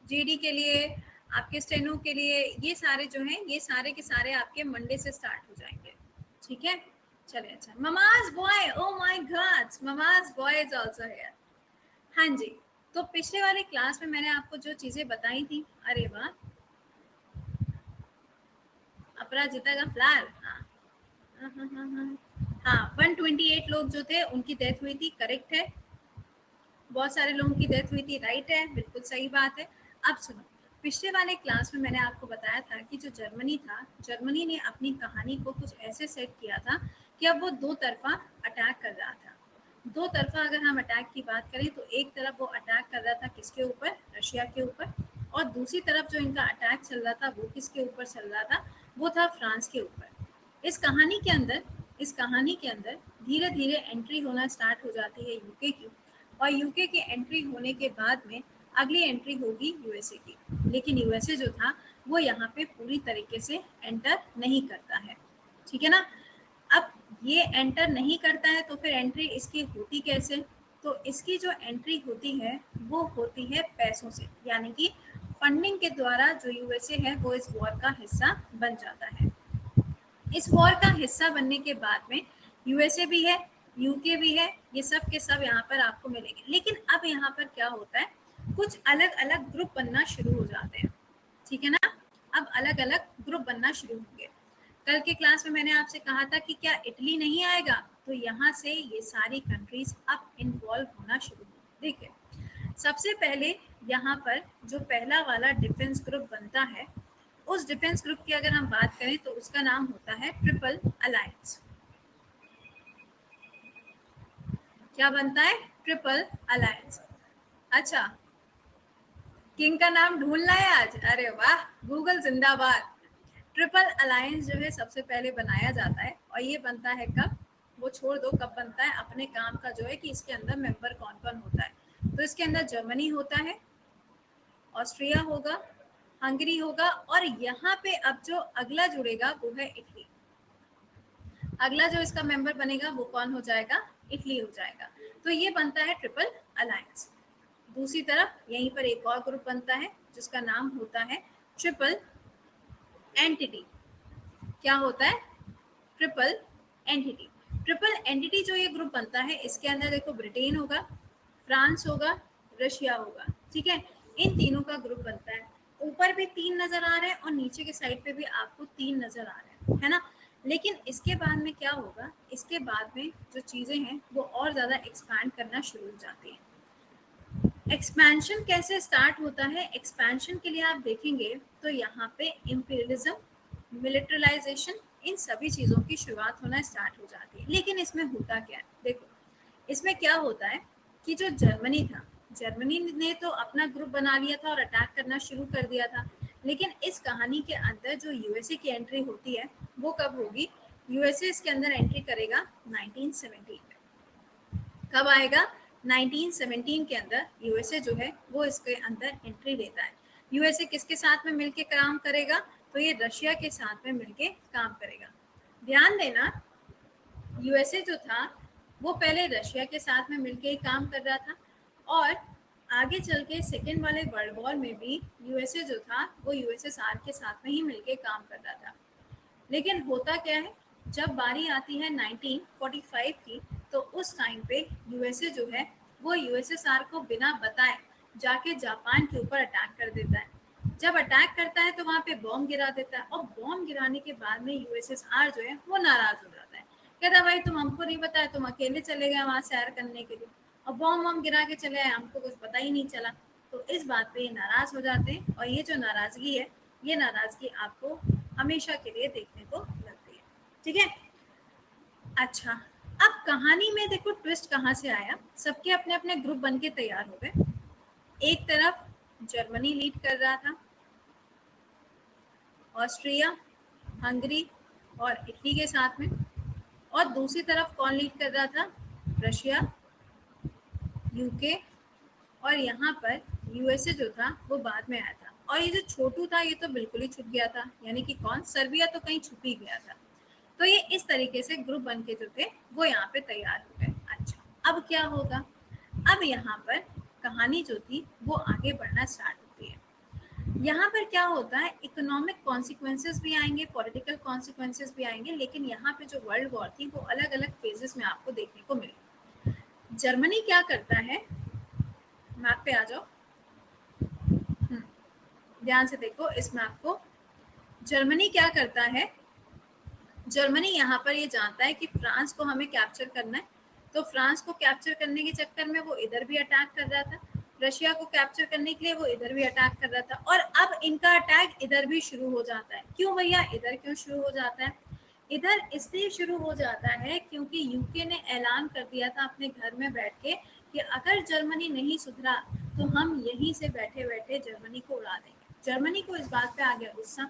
जीडी के लिए, आपके स्टेनो के लिए, ये सारे जो हैं ये सारे के सारे आपके मंडे से स्टार्ट हो जाएंगे, ठीक है। चलिए अच्छा, mama's boy, oh my God, mama's boy is also here. हाँ जी, तो पिछले वाले क्लास में मैंने आपको जो चीजें बताई थी, अरे वाह, अपराजिता का फ्लार, हाँ हाँ हाँ हाँ हाँ हाँ, 128 लोग जो थे उनकी डेथ हुई थी, करेक्ट है। बहुत सारे लोगों की डेथ हुई थी, राइट है, बिल्कुल सही बात है। अब सुनो, पिछले वाले क्लास में मैंने आपको बताया था कि जो जर्मनी था, जर्मनी ने अपनी कहानी को कुछ ऐसे सेट किया था कि अब वो दो तरफा अटैक कर रहा था। दो तरफा अगर हम अटैक की बात करें तो एक तरफ वो अटैक कर रहा था किसके ऊपर, रशिया के ऊपर, और दूसरी तरफ जो इनका अटैक चल रहा था वो किसके ऊपर चल रहा था, वो था फ्रांस के ऊपर। इस कहानी के अंदर, इस कहानी के अंदर धीरे धीरे एंट्री होना स्टार्ट हो जाती है यूके की, और यूके की एंट्री होने के बाद में अगली एंट्री होगी यूएसए की। लेकिन यूएसए जो था वो यहाँ पे पूरी तरीके से एंटर नहीं करता है, ठीक है ना। अब ये एंटर नहीं करता है तो फिर एंट्री इसकी होती कैसे, तो इसकी जो एंट्री होती है वो होती है पैसों से, यानी कि फंडिंग के द्वारा जो यूएसए है वो इस वॉर का हिस्सा बन जाता है। इस वॉर का हिस्सा बनने के बाद में यूएसए भी है, यूके भी है, ये सब के सब यहाँ पर आपको मिलेंगे। लेकिन अब यहाँ पर क्या होता है, कुछ अलग अलग ग्रुप बनना शुरू हो जाते हैं, ठीक है ना। अब अलग अलग ग्रुप बनना शुरू होंगे। कल के क्लास में मैंने आपसे कहा था कि क्या इटली नहीं आएगा, तो यहाँ से ये सारी कंट्रीज अब इन्वॉल्व होना शुरू होंगे। देखिए, सबसे पहले यहाँ पर जो पहला वाला डिफेंस ग्रुप बनता है, उस डिफेंस ग्रुप की अगर हम बात करें तो उसका नाम होता है ट्रिपल अलायंस। क्या बनता है? Triple alliance. अच्छा, किंग का नाम ढूंढना है आज? अरे वाह, गूगल जिंदाबाद। ट्रिपल अलायंस जो है सबसे पहले बनाया जाता है, और ये बनता है कब, वो छोड़ दो कब बनता है, अपने काम का जो है कि इसके अंदर मेंबर कौन कौन होता है। तो इसके अंदर जर्मनी होता है, ऑस्ट्रिया होगा, हंगरी होगा, और यहाँ पे अब जो अगला जुड़ेगा वो है इटली। अगला जो इसका मेंबर बनेगा वो कौन हो जाएगा? इटली हो जाएगा। तो ये बनता है ट्रिपल अलायंस। दूसरी तरफ यहीं पर एक और ग्रुप बनता है जिसका नाम होता है ट्रिपल एंटिटी। क्या होता है? Triple entity. ट्रिपल एंटिटी जो ये ग्रुप बनता है, इसके अंदर देखो ब्रिटेन होगा, फ्रांस होगा, रशिया होगा, ठीक है। इन तीनों का ग्रुप बनता है। ऊपर भी 3 नजर आ रहे हैं और नीचे के साइड पे भी आपको 3 नजर आ रहे हैं, है ना। लेकिन इसके बाद में क्या होगा, इसके बाद में जो चीजें हैं वो और ज्यादा एक्सपैंड करना शुरू हो जाती है। एक्सपेंशन कैसे स्टार्ट होता है? एक्सपेंशन के लिए आप देखेंगे तो यहाँ पे इंपीरियलिज्म, मिलिटराइजेशन, इन सभी चीजों की शुरुआत होना स्टार्ट हो जाती है। लेकिन इसमें होता क्या है, देखो इसमें क्या होता है कि जो जर्मनी था, जर्मनी ने तो अपना ग्रुप बना लिया था और अटैक करना शुरू कर दिया था। लेकिन इस कहानी के अंदर जो यूएसए की एंट्री होती है वो कब होगी? यूएसए इसके अंदर एंट्री करेगा 1917 में। कब आएगा? 1917 के अंदर यूएसए जो है वो इसके अंदर एंट्री लेता है। यूएसए किसके साथ में मिलके काम करेगा? तो ये रशिया के साथ में मिलके काम करेगा। ध्यान देना, यूएसए जो था वो पहले रशिया के साथ में मिलके ही काम कर रहा था, और आगे चल के सेकेंड वाले वर्ल्ड वॉर में भी यूएसए जो था वो यूएसएसआर के साथ में ही मिलके काम कर रहा था। लेकिन होता क्या है, जब बारी आती है 1945 की, तो उस टाइम पे यूएसए जो है वो यूएसएसआर को बिना बताए जाके जापान के ऊपर अटैक कर देता है। जब अटैक करता है तो वहाँ पे बॉम्ब गिरा देता है, और बॉम्ब गिराने के बाद में यूएसएसआर जो है वो नाराज हो जाता है। कहता भाई तुम हमको नहीं बताया, तुम अकेले चले गए वहाँ सैर करने के लिए, और बॉम्ब वॉम्ब गिरा के चले आए, हमको कुछ पता ही नहीं चला। तो इस बात पे ये नाराज हो जाते हैं, और ये जो नाराजगी है, ये नाराजगी आपको हमेशा के लिए देखने को मिलती है, ठीक है। अच्छा, अब कहानी में देखो ट्विस्ट कहाँ से आया। सबके अपने अपने ग्रुप बन के तैयार हो गए। एक तरफ जर्मनी लीड कर रहा था, ऑस्ट्रिया, हंगरी और इटली के साथ में, और दूसरी तरफ कौन लीड कर रहा था? रशिया, यूके, और यहाँ पर यूएसए जो था वो बाद में आया था। और ये जो छोटू था ये तो बिल्कुल ही छुप गया था, यानी कि कौन? सर्बिया तो कहीं छुप ही गया था। तो ये इस तरीके से ग्रुप बन के जो थे वो यहाँ पे तैयार हो गए। अच्छा, अब क्या होगा? अब यहाँ पर कहानी जो थी वो आगे बढ़ना स्टार्ट होती है। यहाँ पर क्या होता है, इकोनॉमिक कॉन्सिक्वेंसेस भी आएंगे, पॉलिटिकल कॉन्सिक्वेंसेस भी आएंगे, लेकिन यहाँ पे जो वर्ल्ड वॉर थी वो अलग अलग फेजेस में आपको देखने को मिली। जर्मनी क्या करता है, मैप पे आ जाओ, ध्यान से देखो इस मैप को। जर्मनी क्या करता है, जर्मनी यहाँ पर ये जानता है कि फ्रांस को हमें कैप्चर करना है, तो फ्रांस को कैप्चर करने के चक्कर में वो इधर भी अटैक कर रहा था, रशिया को कैप्चर करने के लिए वो इधर भी अटैक कर रहा था, और अब इनका अटैक इधर भी शुरू हो जाता है। क्यों भैया इधर क्यों शुरू हो जाता है? इधर इसलिए शुरू हो जाता है क्योंकि यूके ने ऐलान कर दिया था अपने घर में बैठ के कि अगर जर्मनी नहीं सुधरा तो हम यहीं से बैठे बैठे जर्मनी को उड़ा देंगे। जर्मनी को इस बात पे आ गया गुस्सा,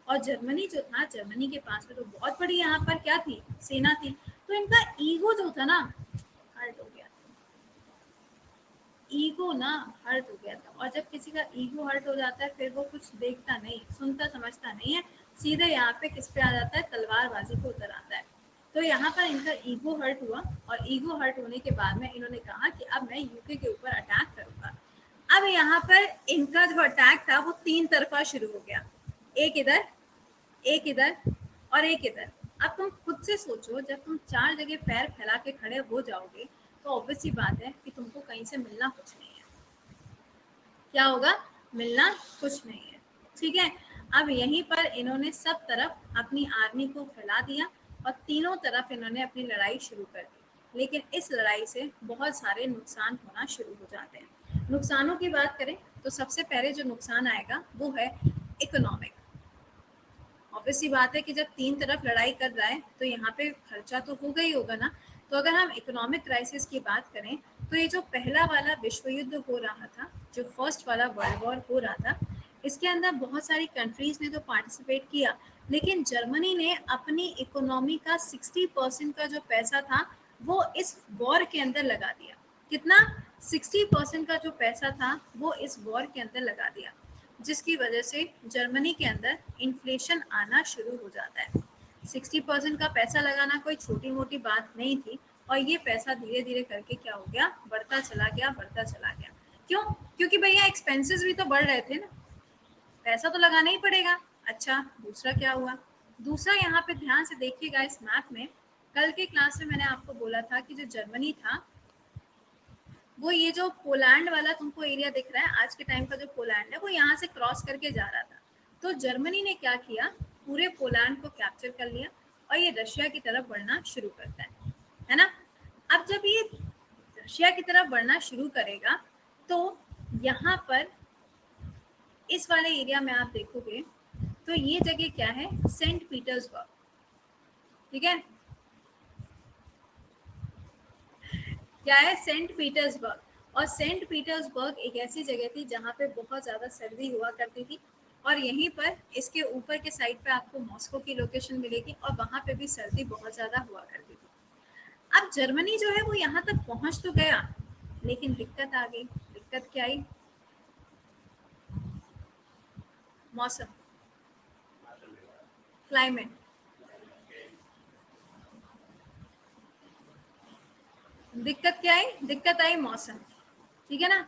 और जर्मनी जो था, जर्मनी के पास में तो बहुत बड़ी यहाँ पर क्या थी, सेना थी, तो इनका ईगो जो था ना हर्ट हो गया। ईगो ना हर्ट हो गया था, और जब किसी का ईगो हर्ट हो जाता है फिर वो कुछ देखता नहीं, सुनता समझता नहीं है, सीधे यहाँ पे किस पे आ जाता है, तलवारबाजी को उतर आता है। तो यहाँ पर इनका ईगो हर्ट हुआ, और ईगो हर्ट होने के बाद में इन्होंने कहा कि अब मैं यूके के ऊपर अटैक करूंगा। अब यहाँ पर इनका जो अटैक था वो 3 तरफा शुरू हो गया, एक इधर, एक इधर और एक इधर। अब तुम खुद से सोचो, जब तुम 4 जगह पैर फैला के खड़े हो जाओगे तो ऑब्वियस सी बात है कि तुमको कहीं से मिलना कुछ नहीं है। क्या होगा? मिलना कुछ नहीं है। ठीक है, अब यहीं पर इन्होंने सब तरफ अपनी आर्मी को फैला दिया और तीनों तरफ इन्होंने अपनी लड़ाई शुरू कर दी। लेकिन इस लड़ाई से बहुत सारे नुकसान होना शुरू हो जाते हैं। नुकसानों की बात करें तो सबसे पहले जो नुकसान आएगा वो है इकोनॉमिक। ऑब्वियस सी बात है कि जब 3 तरफ लड़ाई कर रहा है तो यहाँ पे खर्चा तो होगा ही होगा ना। तो अगर हम इकोनॉमिक क्राइसिस की बात करें तो ये जो पहला वाला विश्व युद्ध हो रहा था, जो फर्स्ट वाला वर्ल्ड वॉर हो रहा था, इसके अंदर बहुत सारी कंट्रीज ने तो पार्टिसिपेट किया, लेकिन जर्मनी ने अपनी इकोनॉमी का 60% का जो पैसा था वो इस वॉर के अंदर लगा दिया। कितना? 60% का जो पैसा था वो इस वॉर के अंदर लगा दिया, जिसकी वजह से जर्मनी के अंदर इन्फ्लेशन आना शुरू हो जाता है। 60% का पैसा लगाना कोई छोटी मोटी बात नहीं थी और ये पैसा धीरे धीरे करके क्या हो गया? बढ़ता चला गया, बढ़ता चला गया। क्यों? क्योंकि भैया एक्सपेंसेस भी तो बढ़ रहे थे ना, पैसा तो लगाना ही पड़ेगा। अच्छा, दूसरा क्या हुआ? दूसरा यहाँ पे ध्यान से देखिएगा इस मैप में, कल के क्लास में मैंने आपको बोला था कि जो जर्मनी था वो ये जो पोलैंड वाला तुमको एरिया दिख रहा है, आज के टाइम का जो पोलैंड है वो यहाँ से क्रॉस करके जा रहा था। तो जर्मनी ने क्या किया? पूरे पोलैंड को कैप्चर कर लिया और ये रशिया की तरफ बढ़ना शुरू करता है ना। अब जब ये रशिया की तरफ बढ़ना शुरू करेगा तो यहाँ पर इस वाले एरिया में आप देखोगे तो ये जगह क्या है? Saint Petersburg. ठीक है, क्या है? Saint Petersburg. और सेंट पीटर्सबर्ग एक ऐसी जगह थी जहाँ पे बहुत ज़्यादा सर्दी हुआ करती थी और यहीं पर इसके ऊपर के साइड पे आपको मॉस्को की लोकेशन मिलेगी और वहाँ पे भी सर्दी बहुत ज़्यादा हुआ करती थी। अब जर्मनी जो है वो यहाँ तक पहुँच तो गया, लेकिन दिक्कत आ गई। दिक्कत क्या आई? मौसम, क्लाइमेट। दिक्कत क्या आई? दिक्कत आई मौसम। ठीक है ना।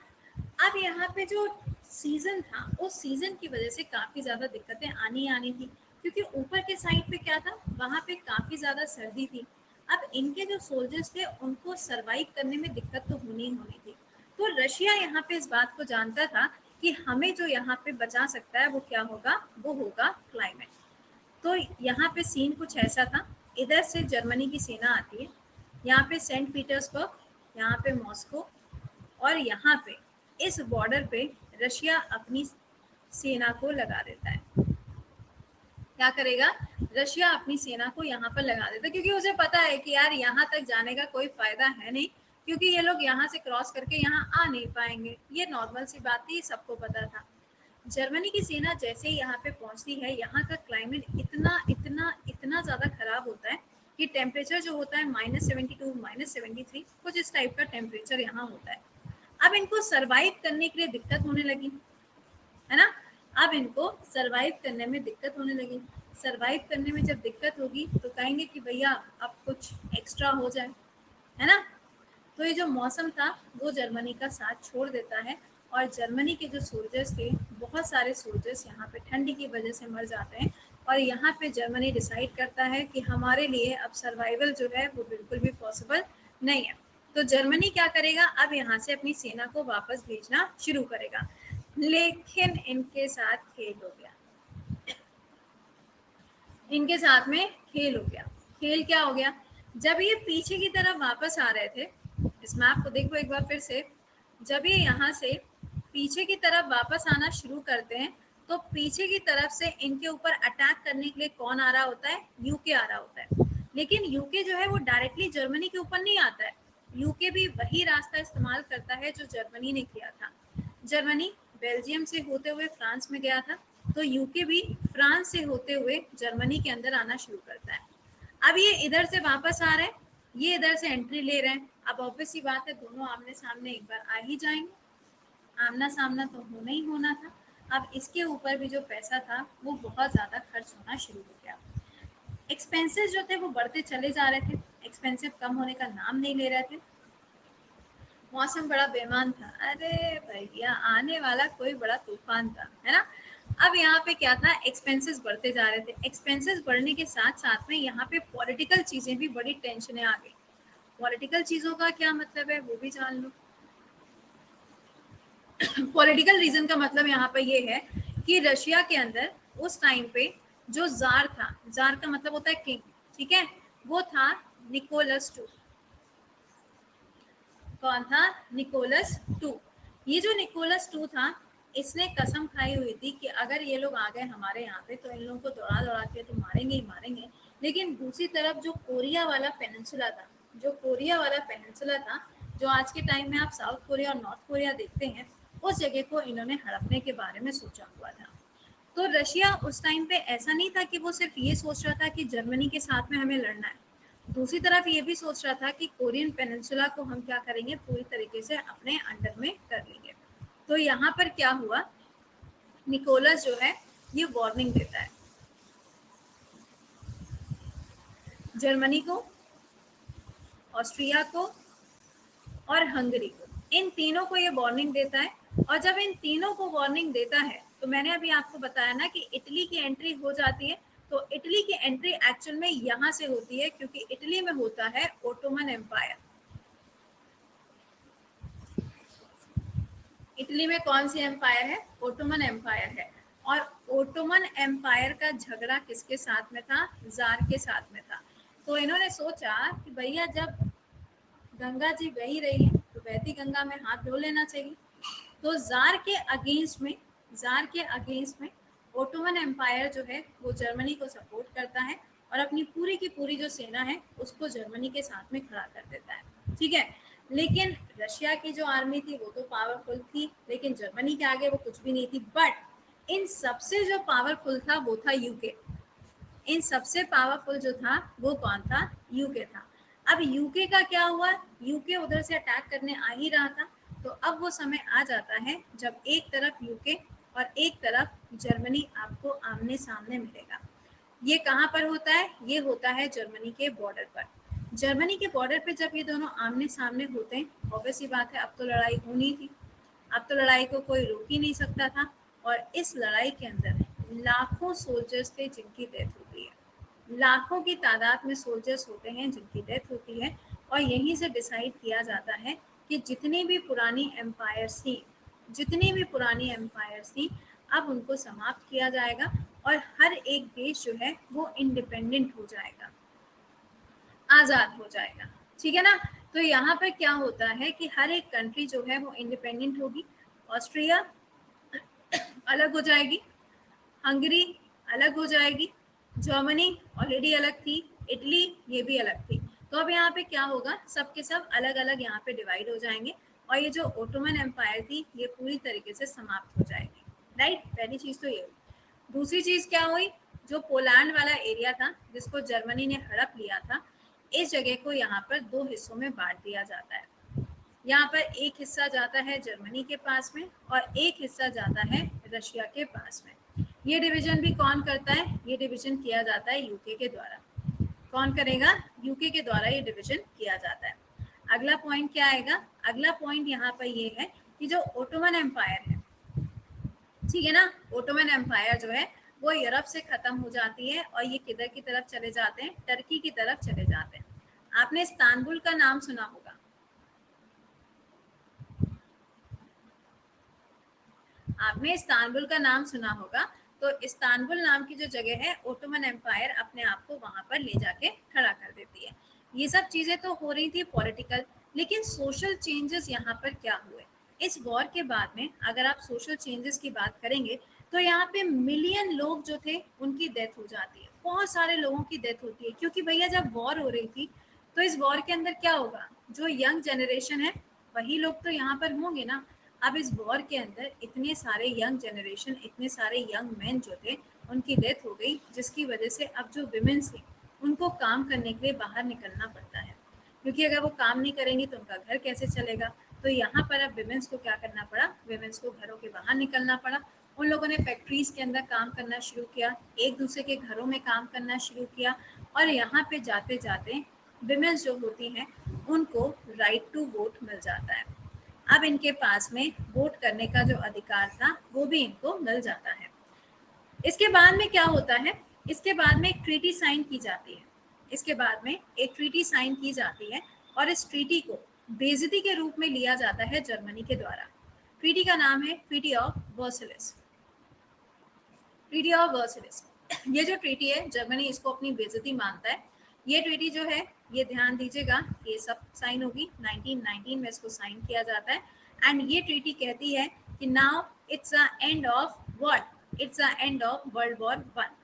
अब यहाँ पे जो सीजन था उस सीजन की वजह से काफी ज्यादा दिक्कतें आनी थी, क्योंकि ऊपर के साइड पे क्या था? वहां पे काफी ज्यादा सर्दी थी। अब इनके जो सोल्जर्स थे उनको सरवाइव करने में दिक्कत तो होनी थी। तो रशिया यहाँ पे इस बात को जानता था कि हमें जो यहाँ पे बचा सकता है वो क्या होगा? वो होगा क्लाइमेट। तो यहाँ पे सीन कुछ ऐसा था, इधर से जर्मनी की सेना आती है, यहाँ पे सेंट पीटर्सबर्ग, यहाँ पे मॉस्को और यहाँ पे इस बॉर्डर पे रशिया अपनी सेना को लगा देता है। क्या करेगा? रशिया अपनी सेना को यहाँ पर लगा देता है, क्योंकि उसे पता है कि यार यहाँ तक जाने का कोई फायदा है नहीं, क्योंकि ये लोग यहाँ से क्रॉस करके यहाँ आ नहीं पाएंगे। ये नॉर्मल सी बात थी, सबको पता था। जर्मनी की सेना जैसे ही यहाँ पे पहुंचती है, यहाँ का क्लाइमेट इतना इतना इतना ज्यादा खराब होता है कि टेम्परेचर जो होता है -72 -73 कुछ इस टाइप का टेम्परेचर यहाँ होता है। अब इनको सरवाइव करने के लिए दिक्कत होने लगी, है ना। अब इनको सरवाइव करने में दिक्कत होने लगी। सरवाइव करने में जब दिक्कत होगी तो कहेंगे कि भैया अब कुछ एक्स्ट्रा हो जाए, है ना। तो ये जो मौसम था वो जर्मनी का साथ छोड़ देता है और जर्मनी के जो सोल्जर्स थे, बहुत सारे सोल्जर्स यहाँ पे ठंडी की वजह से मर जाते हैं और यहाँ पे जर्मनी डिसाइड करता है कि हमारे लिए अब सर्वाइवल जो है वो बिल्कुल भी पॉसिबल नहीं है। तो जर्मनी क्या करेगा? अब यहाँ से अपनी सेना को वापस भेजना शुरू करेगा, लेकिन इनके साथ खेल हो गया। इनके साथ में खेल हो गया। खेल क्या हो गया? जब ये पीछे की तरफ वापस आ रहे थे, इस मैप को देखो एक बार फिर से, जब ये यहाँ से पीछे की तरफ वापस आना शुरू करते हैं तो पीछे की तरफ से इनके ऊपर अटैक करने के लिए कौन आ रहा होता है? यूके आ रहा होता है। लेकिन यूके जो है वो डायरेक्टली जर्मनी के ऊपर नहीं आता है। यूके भी वही रास्ता इस्तेमाल करता है जो जर्मनी ने किया था। जर्मनी बेल्जियम से होते हुए फ्रांस में गया था, तो यूके भी फ्रांस से होते हुए जर्मनी के अंदर आना शुरू करता है। अब ये इधर से वापस आ रहे हैं, ये इधर से एंट्री ले रहे हैं। अब ऑब्वियस सी बात है दोनों आमने सामने एक बार आ ही जाएंगे, आमना सामना तो होना ही होना था। अब इसके ऊपर भी जो पैसा था वो बहुत ज़्यादा खर्च होना शुरू हो गया। एक्सपेंसेस जो थे वो बढ़ते चले जा रहे थे, एक्सपेंसिव कम होने का नाम नहीं ले रहे थे। मौसम बड़ा बेईमान था, अरे भैया आने वाला कोई बड़ा तूफान था, है ना। अब यहाँ पे क्या था, एक्सपेंसेस बढ़ते जा रहे थे। एक्सपेंसेस बढ़ने के साथ साथ में यहाँ पे पॉलिटिकल चीजें भी बड़ी टेंशनें आ गई। पॉलिटिकल चीजों का क्या मतलब है वो भी जान लो। पॉलिटिकल रीजन का मतलब यहाँ पे ये है कि रशिया के अंदर उस टाइम पे जो जार था, जार का मतलब होता है किंग, ठीक है, वो था निकोलस टू। कौन था? Nicholas two. ये जो निकोलस टू था, इसने कसम खाई हुई थी कि अगर ये लोग आ गए हमारे यहाँ पे तो इन लोगों को दौड़ा दौड़ा के तो मारेंगे ही मारेंगे। लेकिन दूसरी तरफ जो कोरिया वाला पेनिनसुला था, जो कोरिया वाला पेनिनसुला था, जो आज के टाइम में आप साउथ कोरिया और नॉर्थ कोरिया देखते हैं, उस जगह को इन्होंने हड़पने के बारे में सोचा हुआ था। तो रशिया उस टाइम पे ऐसा नहीं था कि वो सिर्फ ये सोच रहा था कि जर्मनी के साथ में हमें लड़ना है, दूसरी तरफ ये भी सोच रहा था कि कोरियन पेनिनसुला को हम क्या करेंगे, पूरी तरीके से अपने अंडर में कर लेंगे। तो यहाँ पर क्या हुआ, निकोलस जो है ये वार्निंग देता है जर्मनी को, ऑस्ट्रिया को और हंगरी को, इन तीनों को ये वार्निंग देता है। और जब इन तीनों को वार्निंग देता है तो मैंने अभी आपको बताया ना कि इटली की एंट्री हो जाती है। तो इटली की एंट्री एक्चुअल में यहाँ से होती है, क्योंकि इटली में होता है ओटोमन एम्पायर। इटली में कौन सी एम्पायर है? ओटोमन एम्पायर है। और ओटोमन एम्पायर का झगड़ा किसके साथ में था? जार के साथ में था। तो इन्होंने सोचा कि भैया जब गंगा जी बही रही है तो बहती गंगा में हाथ धो लेना चाहिए। तो जार के अगेंस्ट में ओटोमन एम्पायर जो है वो जर्मनी को सपोर्ट करता है और अपनी पूरी की पूरी जो सेना है उसको जर्मनी के साथ में खड़ा कर देता है, ठीक है। लेकिन रशिया की जो आर्मी थी वो तो पावरफुल थी, लेकिन जर्मनी के आगे वो कुछ भी नहीं थी। बट इन सबसे जो पावरफुल था वो था यूके। इन सबसे पावरफुल जो था वो कौन था? यूके था। अब यूके का क्या हुआ? यूके उधर से अटैक करने आ ही रहा था। तो अब वो समय आ जाता है जब एक तरफ यूके और एक तरफ जर्मनी आपको आमने सामने मिलेगा। ये कहाँ पर होता है? ये होता है जर्मनी के बॉर्डर पर। जर्मनी के बॉर्डर पे जब ये दोनों आमने सामने होते हैं, ऑब्वियस सी बात है अब तो लड़ाई होनी थी। अब तो लड़ाई को कोई रोक ही नहीं सकता था। और इस लड़ाई के अंदर लाखों सोल्जर्स थे जिनकी डेथ होती है। लाखों की तादाद में सोल्जर्स होते हैं जिनकी डेथ होती है। और यहीं से डिसाइड किया जाता है कि जितनी भी पुरानी एम्पायर्स थी अब उनको समाप्त किया जाएगा और हर एक देश जो है वो इंडिपेंडेंट हो जाएगा, आज़ाद हो जाएगा, ठीक है ना। तो यहाँ पर क्या होता है कि हर एक कंट्री जो है वो इंडिपेंडेंट होगी। ऑस्ट्रिया अलग हो जाएगी, हंगरी अलग हो जाएगी, जर्मनी ऑलरेडी अलग थी, इटली ये भी अलग थी। तो अब यहाँ पे क्या होगा, सब के सब अलग अलग यहाँ पे डिवाइड हो जाएंगे और ये जो ओटोमन एम्पायर थी ये पूरी तरीके से समाप्त हो जाएगी। राइट, पहली चीज तो ये हुई। दूसरी चीज क्या हुई, जो पोलैंड वाला एरिया था जिसको जर्मनी ने हड़प लिया था, इस जगह को यहाँ पर दो हिस्सों में बांट दिया जाता है। यहाँ पर एक हिस्सा जाता है जर्मनी के पास में और एक हिस्सा जाता है रशिया के पास में। ये डिवीजन भी कौन करता है? ये डिवीजन किया जाता है यूके के द्वारा। कौन करेगा? यूके के द्वारा ये डिवीजन किया जाता है। अगला पॉइंट क्या आएगा? अगला पॉइंट यहाँ पर ये है कि जो ओटोमन एम्पायर है, ठीक है ना, ओटोमन एम्पायर जो है वो यूरोप से खत्म हो जाती है और ये किधर की तरफ चले जाते हैं? टर्की की तरफ चले जाते हैं। आपने इस्तांबुल का नाम सुना होगा। आपने इस्तांबुल का नाम सुना होगा। तो इस्तांबुल नाम की जो जगह है, ओटोमन एम्पायर अपने आप को वहां पर ले जाके खड़ा कर देती है। ये सब चीजें तो हो रही थी पॉलिटिकल, लेकिन सोशल चेंजेस यहाँ पर क्या हुए? इस वॉर के बाद में अगर आप सोशल चेंजेस की बात करेंगे तो यहाँ पे मिलियन लोग जो थे उनकी डेथ हो जाती है। बहुत सारे लोगों की डेथ होती है, क्योंकि भैया जब वॉर हो रही थी तो इस वॉर के अंदर क्या होगा, जो यंग जनरेशन है वही लोग तो यहाँ पर होंगे ना। अब इस वॉर के अंदर इतने सारे यंग जनरेशन, इतने सारे यंग मैन जो थे उनकी डेथ हो गई, जिसकी वजह से अब जो विमेन्स थी उनको काम करने के लिए बाहर निकलना पड़ता है, क्योंकि अगर वो काम नहीं करेंगी तो उनका घर कैसे चलेगा। तो यहाँ पर अब विमेन्स को क्या करना पड़ा? विमेन्स को घरों के बाहर निकलना पड़ा। उन लोगों ने फैक्ट्रीज के अंदर काम करना शुरू किया, एक दूसरे के घरों में काम करना शुरू किया। और यहाँ पे जाते जाते विमेन्स जो होती हैं उनको राइट टू वोट मिल जाता है। अब इनके पास में वोट करने का जो अधिकार था वो भी इनको मिल जाता है। इसके बाद में क्या होता है, इसके बाद में एक ट्रीटी साइन की जाती है। इसके बाद में एक ट्रीटी साइन की जाती है और इस ट्रीटी को बेइज्जती के रूप में लिया जाता है जर्मनी के द्वारा। ट्रीटी का नाम है treaty of Versailles. Treaty of Versailles, ये जो ट्रीटी है जर्मनी इसको अपनी बेइज्जती मानता है। ये ट्रीटी जो है, ये ध्यान दीजिएगा, ये सब साइन होगी 1919 में इसको साइन किया जाता है। एंड ये ट्रीटी कहती है कि now it's a end of what, it's a end of world war 1।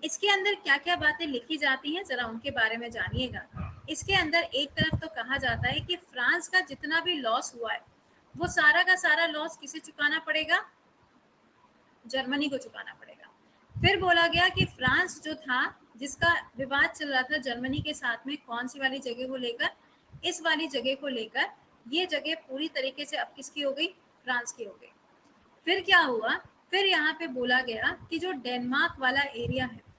इसके अंदर क्या क्या बातें लिखी जाती हैं जरा उनके बारे में जानिएगा। इसके अंदर एक तरफ तो कहा जाता है कि फ्रांस का जितना भी लॉस हुआ है वो सारा का सारा लॉस किसे चुकाना पड़ेगा, जर्मनी को चुकाना पड़ेगा। फिर बोला गया कि फ्रांस जो था, जिसका विवाद चल रहा था जर्मनी के साथ में कौन सी वाली जगह को लेकर, इस वाली जगह को लेकर, ये जगह पूरी तरीके से अब किसकी हो गई, फ्रांस की हो गई। फिर क्या हुआ, फिर यहाँ पे बोला गया कि जो डेनमार्क वाला एरिया है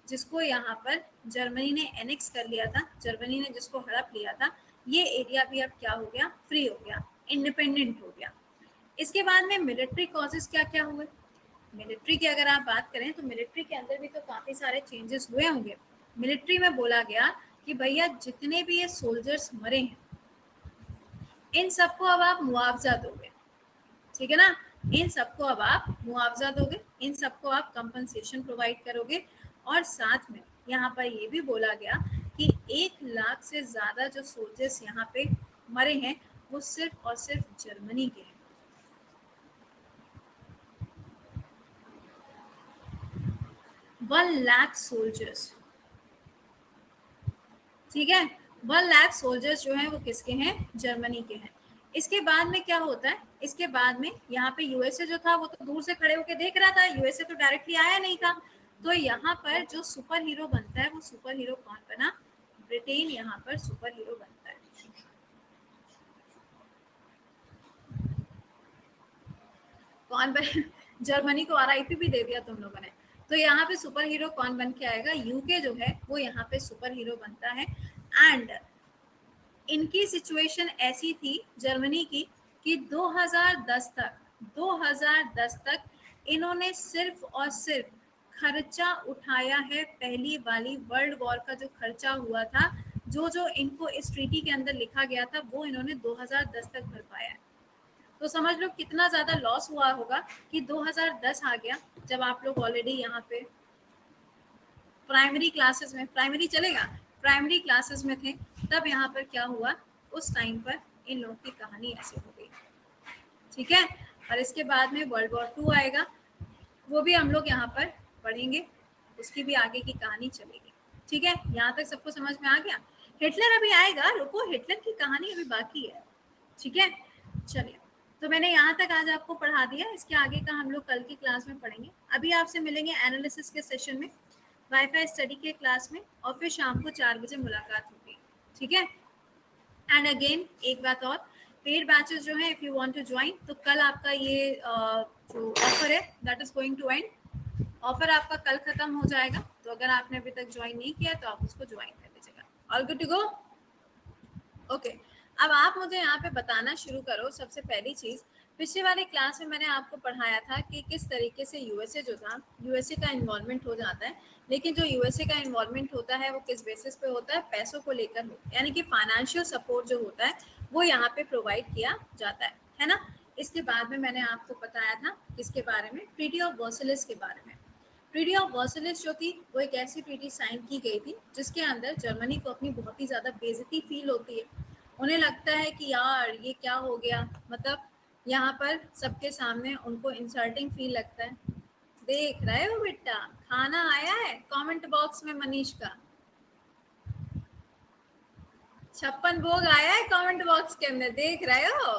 जिसको यहाँ पर जर्मनी ने एनेक्स कर लिया था, जर्मनी ने जिसको हड़प लिया था, ये एरिया भी अब क्या हो गया, फ्री हो गया, इंडिपेंडेंट हो गया। इसके बाद में मिलिट्री कॉजेस क्या क्या हुए, मिलिट्री की अगर आप बात करें तो मिलिट्री के अंदर भी तो काफी सारे चेंजेस हुए होंगे। मिलिट्री में बोला गया कि भैया जितने भी ये सोल्जर्स मरे हैं इन सबको अब आप मुआवजा दोगे, ठीक है ना, इन सबको अब आप मुआवजा दोगे, इन सबको आप कंपनसेशन प्रोवाइड करोगे। और साथ में यहाँ पर ये भी बोला गया कि 1 लाख से ज्यादा जो सोल्जर्स यहाँ पे मरे हैं वो सिर्फ और सिर्फ जर्मनी के हैं। 1 लाख सोल्जर्स, ठीक है, 1 लाख सोल्जर्स जो हैं वो किसके हैं, जर्मनी के हैं। इसके बाद में क्या होता है, इसके बाद में यहाँ पे यूएसए जो था वो तो दूर से खड़े होकर देख रहा था, यूएसए तो डायरेक्टली आया नहीं था। तो यहाँ पर जो सुपर हीरो बनता है वो सुपर हीरो कौन बना, ब्रिटेन यहाँ पर सुपर हीरो बनता है। कौन बने, जर्मनी को आरआईपी भी दे दिया तुम लोगों ने। तो यहाँ पे सुपर हीरो कौन बन के आएगा, यूके जो है वो यहाँ पे सुपर हीरो बनता है। एंड इनकी सिचुएशन ऐसी थी जर्मनी की कि 2010 तक इन्होंने सिर्फ और सिर्फ खर्चा उठाया है, पहली वाली वर्ल्ड वॉर का जो खर्चा हुआ था, जो जो इनको इस ट्रीटी के अंदर लिखा गया था वो इन्होंने 2010 तक भर पाया है। तो समझ लो कितना ज्यादा लॉस हुआ होगा कि 2010 आ गया, जब आप लोग ऑलरेडी यहाँ पे प्राइमरी क्लासेस में, प्राइमरी चलेगा, प्राइमरी क्लासेस में थे, तब यहाँ पर क्या हुआ, उस टाइम पर इन लोगों की कहानी ऐसे हो गई, ठीक है। और इसके बाद में वर्ल्ड वॉर 2 आएगा, वो भी हम लोग यहाँ पर पढ़ेंगे, उसकी भी आगे की कहानी चलेगी, ठीक है। यहाँ तक सबको समझ में आ गया। हिटलर अभी आएगा, रुको, हिटलर की कहानी अभी बाकी है, ठीक है। चलिए, तो मैंने यहाँ तक आज आपको पढ़ा दिया, इसके आगे का हम लोग कल की क्लास में पढ़ेंगे। अभी आपसे मिलेंगे एनालिसिस के सेशन में, वाईफाई स्टडी के क्लास में, और फिर शाम को 4 बजे मुलाकात होगी, ठीक है। एंड अगेन एक बात और, पेड बैचेस जो है if you want to join, तो कल आपका ये जो ऑफर है that is going to end, offer आपका कल खत्म हो जाएगा। तो अगर आपने अभी तक ज्वाइन नहीं किया तो आप उसको ज्वाइन कर लीजिएगा। All good to go, okay. अब आप मुझे यहाँ पे बताना शुरू करो। सबसे पहली चीज, पिछले वाले क्लास में मैंने आपको पढ़ाया था कि किस तरीके से यूएसए जो था, यूएसए का इन्वॉल्वमेंट हो जाता है, लेकिन जो यूएसए का इन्वॉल्वमेंट होता है वो किस बेसिस पे होता है, पैसों को लेकर हो, यानी कि फाइनेंशियल सपोर्ट जो होता है वो यहाँ पे प्रोवाइड किया जाता है ना। इसके बाद में मैंने आपको बताया था किसके बारे में, ट्रीटी ऑफ वर्सलिस के बारे में। ट्रीटी ऑफ वर्सलिस जो थी वो एक ऐसी ट्रीटी साइन की गई थी जिसके अंदर जर्मनी को अपनी बहुत ही ज्यादा बेइज्जती फील होती है। उन्हें लगता है कि यार ये क्या हो गया, मतलब यहाँ पर सबके सामने उनको इंसल्टिंग फील लगता है। देख रहे हो बेटा, खाना आया है कमेंट बॉक्स में मनीष का, 56 भोग आया है कमेंट बॉक्स के अंदर, देख रहे हो,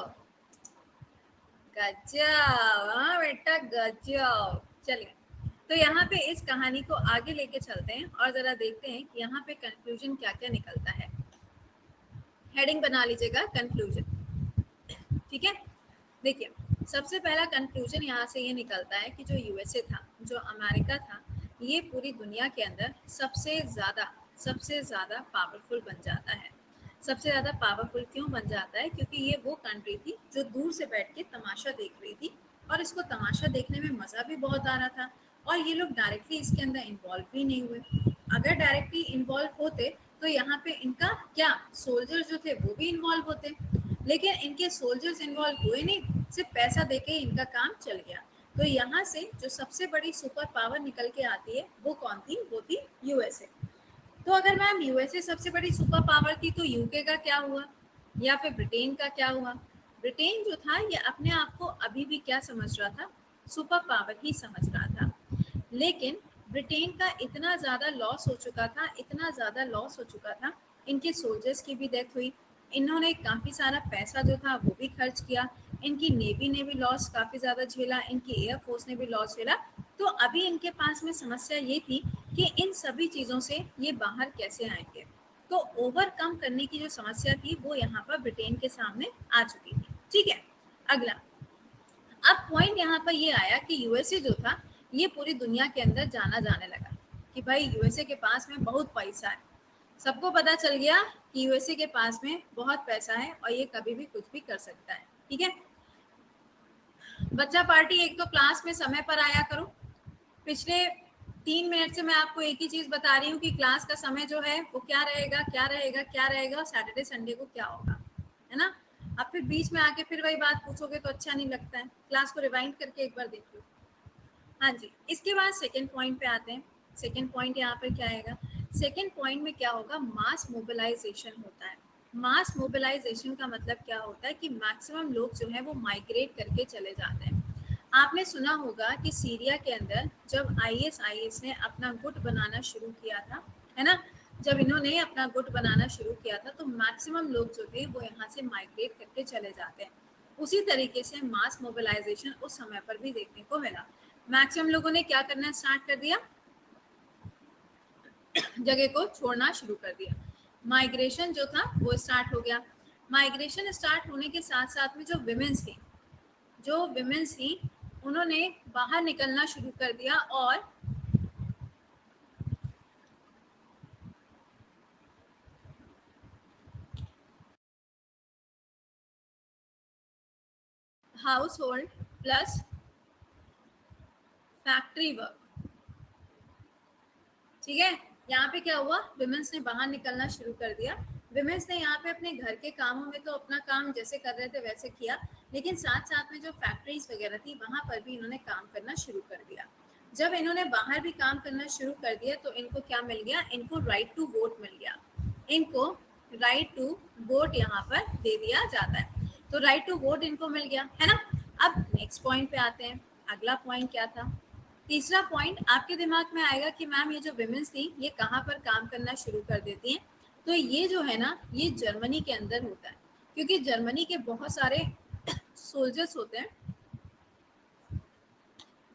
गजब, हाँ बेटा गजब। चलिए, तो यहाँ पे इस कहानी को आगे लेके चलते हैं और जरा देखते हैं कि यहाँ पे कंक्लूजन क्या क्या निकलता है। हेडिंग बना लीजिएगा कंक्लूजन, ठीक है। देखिए, सबसे पहला कंक्लूजन यहाँ से ये निकलता है कि जो यूएसए था, जो अमेरिका था, ये पूरी दुनिया के अंदर सबसे ज्यादा पावरफुल बन जाता है। सबसे ज़्यादा पावरफुल क्यों बन जाता है? क्योंकि ये वो कंट्री थी जो दूर से बैठ के तमाशा देख रही थी और इसको तमाशा देखने में मज़ा भी बहुत आ रहा था और ये लोग डायरेक्टली इसके अंदर इन्वॉल्व भी नहीं हुए। अगर डायरेक्टली इन्वॉल्व होते तो यहाँ पे इनका क्या सोल्जर्स जो थे वो भी इन्वॉल्व होते, लेकिन इनके सोल्जर्स इन्वॉल्व हुए नहीं, सिर्फ पैसा देके इनका काम चल गया। तो यहाँ से जो सबसे बड़ी सुपर पावर निकल के आती है वो कौन थी? वो थी यूएसए। तो अगर मैम यूएसए सबसे बड़ी सुपर पावर थी तो यूके का क्या हुआ या फिर ब्रिटेन का क्या हुआ? ब्रिटेन जो था ये अपने आप को अभी भी क्या समझ रहा था? सुपर पावर ही समझ रहा था। लेकिन ब्रिटेन का इतना ज़्यादा लॉस हो चुका था, इतना ज़्यादा लॉस हो चुका था, इनके सोल्जर्स की भी डेथ हुई, इन्होंने काफ़ी सारा पैसा जो था वो भी खर्च किया, इनकी नेवी ने भी लॉस काफ़ी ज़्यादा झेला, इनकी एयरफोर्स ने भी लॉस झेला। तो अभी इनके पास में समस्या ये थी कि इन सभी चीज़ों से ये बाहर कैसे आएंगे। तो ओवरकम करने की जो समस्या थी वो यहाँ पर ब्रिटेन के सामने आ चुकी थी। ठीक है, अगला। अब पॉइंट यहाँ पर ये आया कि यूएसए जो था ये पूरी दुनिया के अंदर जाना जाने लगा कि भाई यूएसए के पास में बहुत पैसा है। सबको पता चल गया कि यूएसए के पास में बहुत पैसा है और ये कभी भी कुछ भी कर सकता है। ठीक है बच्चा पार्टी, एक तो क्लास में समय पर आया करो। पिछले 3 मिनट से मैं आपको एक ही चीज बता रही हूँ कि क्लास का समय जो है वो क्या रहेगा, क्या रहेगा, क्या रहेगा और सैटरडे संडे को क्या होगा, है ना। अब फिर बीच में आके फिर वही बात पूछोगे तो अच्छा नहीं लगता है। क्लास को रिवाइंड करके एक बार देख लो। हाँ जी, इसके बाद सेकेंड पॉइंट पे आते हैं। सेकेंड पॉइंट यहाँ पर क्या आएगा? सेकेंड पॉइंट में क्या होगा? मास मोबिलाइजेशन होता है। मास मोबिलाइजेशन का मतलब क्या होता है कि मैक्सिमम लोग जो है वो माइग्रेट करके चले जाते हैं। आपने सुना होगा कि सीरिया के अंदर जब आईएस ने अपना गुट बनाना शुरू किया था, है ना, जब इन्होंने अपना गुट बनाना शुरू किया था तो मैक्सिमम लोग जो थे वो यहाँ से माइग्रेट करके चले जाते हैं। उसी तरीके से मास मोबिलाइजेशन उस समय पर भी देखने को मिला। मैक्सिमम लोगों ने क्या करना स्टार्ट कर दिया? जगह को छोड़ना शुरू कर दिया। माइग्रेशन जो था वो स्टार्ट हो गया। माइग्रेशन स्टार्ट होने के साथ साथ में जो विमेंस थी उन्होंने बाहर निकलना शुरू कर दिया और house hold plus factory work. ठीक है, यहाँ पे क्या हुआ? विमेंस ने बाहर निकलना शुरू कर दिया। विमेंस ने यहाँ पे अपने घर के कामों में तो अपना काम जैसे कर रहे थे वैसे किया, लेकिन साथ साथ में जो फैक्ट्रीज वगैरह थी वहां पर भी इन्होंने काम करना शुरू कर दिया। जब इन्होंने बाहर भी काम करना शुरू कर दिया तो इनको क्या मिल गया? इनको राइट टू वोट मिल गया। इनको राइट टू वोट यहाँ पर दे दिया जाता है। तो राइट टू वोट इनको मिल गया, है ना। अब नेक्स्ट पॉइंट पे आते हैं। अगला पॉइंट क्या था? तीसरा पॉइंट आपके दिमाग में आएगा कि मैम ये जो विमेंस थी ये कहाँ पर काम करना शुरू कर देती हैं? तो ये जो है ना ये जर्मनी के अंदर होता है, क्योंकि जर्मनी के बहुत सारे सोल्जर्स होते हैं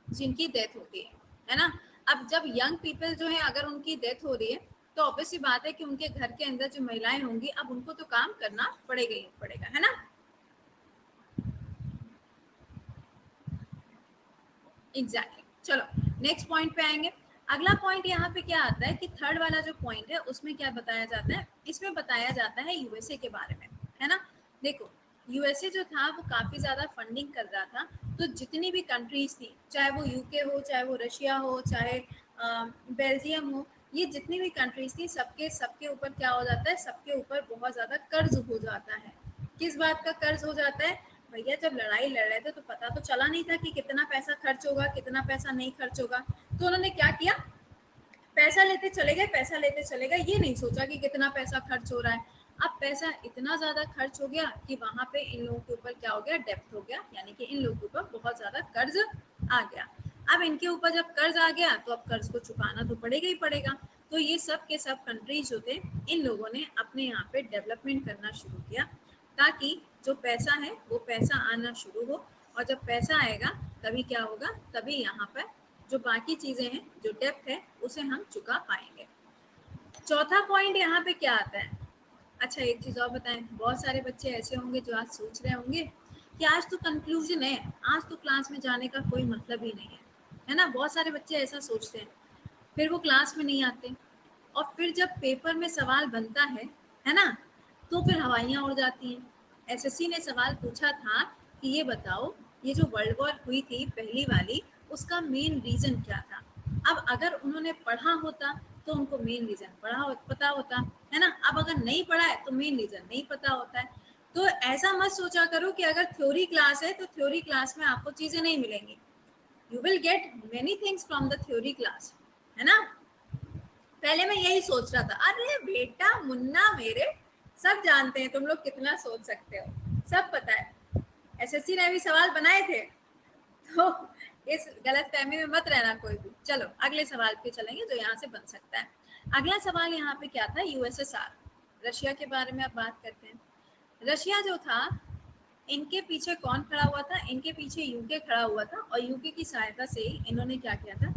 जिनकी डेथ होती है ना। अब जब यंग पीपल जो है अगर उनकी डेथ हो रही है तो ऑब्वियसली बात है कि उनके घर के अंदर जो महिलाएं होंगी अब उनको तो काम करना पड़ेगा ही पड़ेगा, है ना। एग्जैक्टली चलो नेक्स्ट पॉइंट पे आएंगे। अगला पॉइंट यहाँ पे क्या आता है कि थर्ड वाला जो पॉइंट है उसमें क्या बताया जाता है? इसमें बताया जाता है यूएसए के बारे में, है ना। देखो यूएसए जो था वो काफी ज्यादा फंडिंग कर रहा था, तो जितनी भी कंट्रीज थी, चाहे वो यूके हो, चाहे वो रशिया हो, चाहे बेल्जियम हो, ये जितनी भी कंट्रीज थी सबके सबके ऊपर क्या हो जाता है? सबके ऊपर बहुत ज्यादा कर्ज हो जाता है। किस बात का कर्ज हो जाता है? भैया जब लड़ाई लड़ रहे थे तो पता तो चला नहीं था कि कितना पैसा खर्च होगा, कितना पैसा नहीं खर्च होगा। तो उन्होंने क्या किया? पैसा लेते चले गए, पैसा लेते चले गए, ये नहीं सोचा कि कितना पैसा खर्च हो रहा है। अब पैसा इतना ज्यादा खर्च हो गया कि वहां पे इन लोगों के ऊपर क्या हो गया? डेप्थ हो गया, यानी कि इन लोगों के ऊपर बहुत ज्यादा कर्ज आ गया। अब इनके ऊपर जब कर्ज आ गया तो अब कर्ज को चुकाना तो पड़ेगा ही पड़ेगा। तो ये सब के सब कंट्रीज जो थे इन लोगों ने अपने यहाँ पे डेवलपमेंट करना शुरू किया, ताकि जो पैसा है वो पैसा आना शुरू हो, और जब पैसा आएगा तभी क्या होगा? तभी यहाँ पर जो बाकी चीजें हैं, जो डेप्थ है, उसे हम चुका पाएंगे। चौथा पॉइंट यहाँ पे क्या आता है? अच्छा एक चीज और बताएं, बहुत सारे बच्चे ऐसे होंगे जो आज सोच रहे होंगे कि आज तो कंक्लूजन है, आज तो क्लास में जाने का कोई मतलब ही नहीं है ना। बहुत सारे बच्चे ऐसा सोचते हैं, फिर वो क्लास में नहीं आते, और फिर जब पेपर में सवाल बनता है ना, तो फिर हवाइयाँ उड़ जाती हैं। एसएससी ने सवाल पूछा था कि ये बताओ, ये जो वर्ल्ड वॉर हुई थी पहली वाली, उसका मेन रीजन क्या था। अब अगर उन्होंने पढ़ा होता तो उनको मेन रीजन पता होता है ना। अब अगर नहीं पढ़ा है तो मेन रीजन नहीं पता होता है। तो ऐसा मत सोचा करो कि अगर थ्योरी क्लास है तो थ्योरी क्लास में आपको चीजें नहीं मिलेंगी। You will get many things from the theory class, है ना। पहले मैं यही सोच रहा था, अरे बेटा मुन्ना मेरे, सब जानते हैं तुम लोग कितना सोच सकते हो, सब पता है। एसएससी ने भी सवाल बनाए थे, तो इस गलत फहमी में मत रहना कोई भी। चलो अगले सवाल पे चलेंगे जो यहाँ से बन सकता है। अगला सवाल यहाँ पे क्या था, यूएसएसआर, रशिया के बारे में अब बात करते हैं। रशिया जो था, इनके पीछे कौन खड़ा हुआ था, इनके पीछे यूके खड़ा हुआ था, और यूके की सहायता से इन्होंने क्या किया था,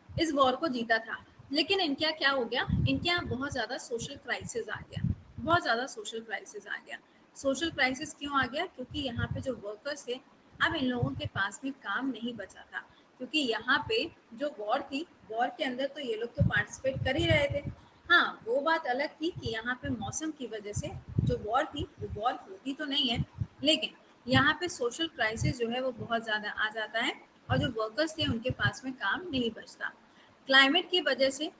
इस वॉर को जीता था। लेकिन इनके यहाँ क्या हो गया, इनके यहाँ बहुत ज़्यादा सोशल क्राइसिस आ गया, बहुत ज़्यादा सोशल क्राइसिस आ गया। सोशल क्राइसिस क्यों आ गया, क्योंकि यहाँ पे जो वर्कर्स थे, अब इन लोगों के पास में काम नहीं बचा था। क्योंकि यहाँ पे जो वॉर थी, वॉर के अंदर तो ये लोग तो पार्टिसिपेट कर ही रहे थे। हाँ, वो बात अलग थी कि यहाँ पे मौसम की वजह से जो वॉर थी वो वॉर होती तो नहीं है, लेकिन यहाँ पे सोशल क्राइसिस जो है वो बहुत ज़्यादा आ जाता है, और जो वर्कर्स थे उनके पास में काम नहीं बचता। क्लाइमेट की वजह से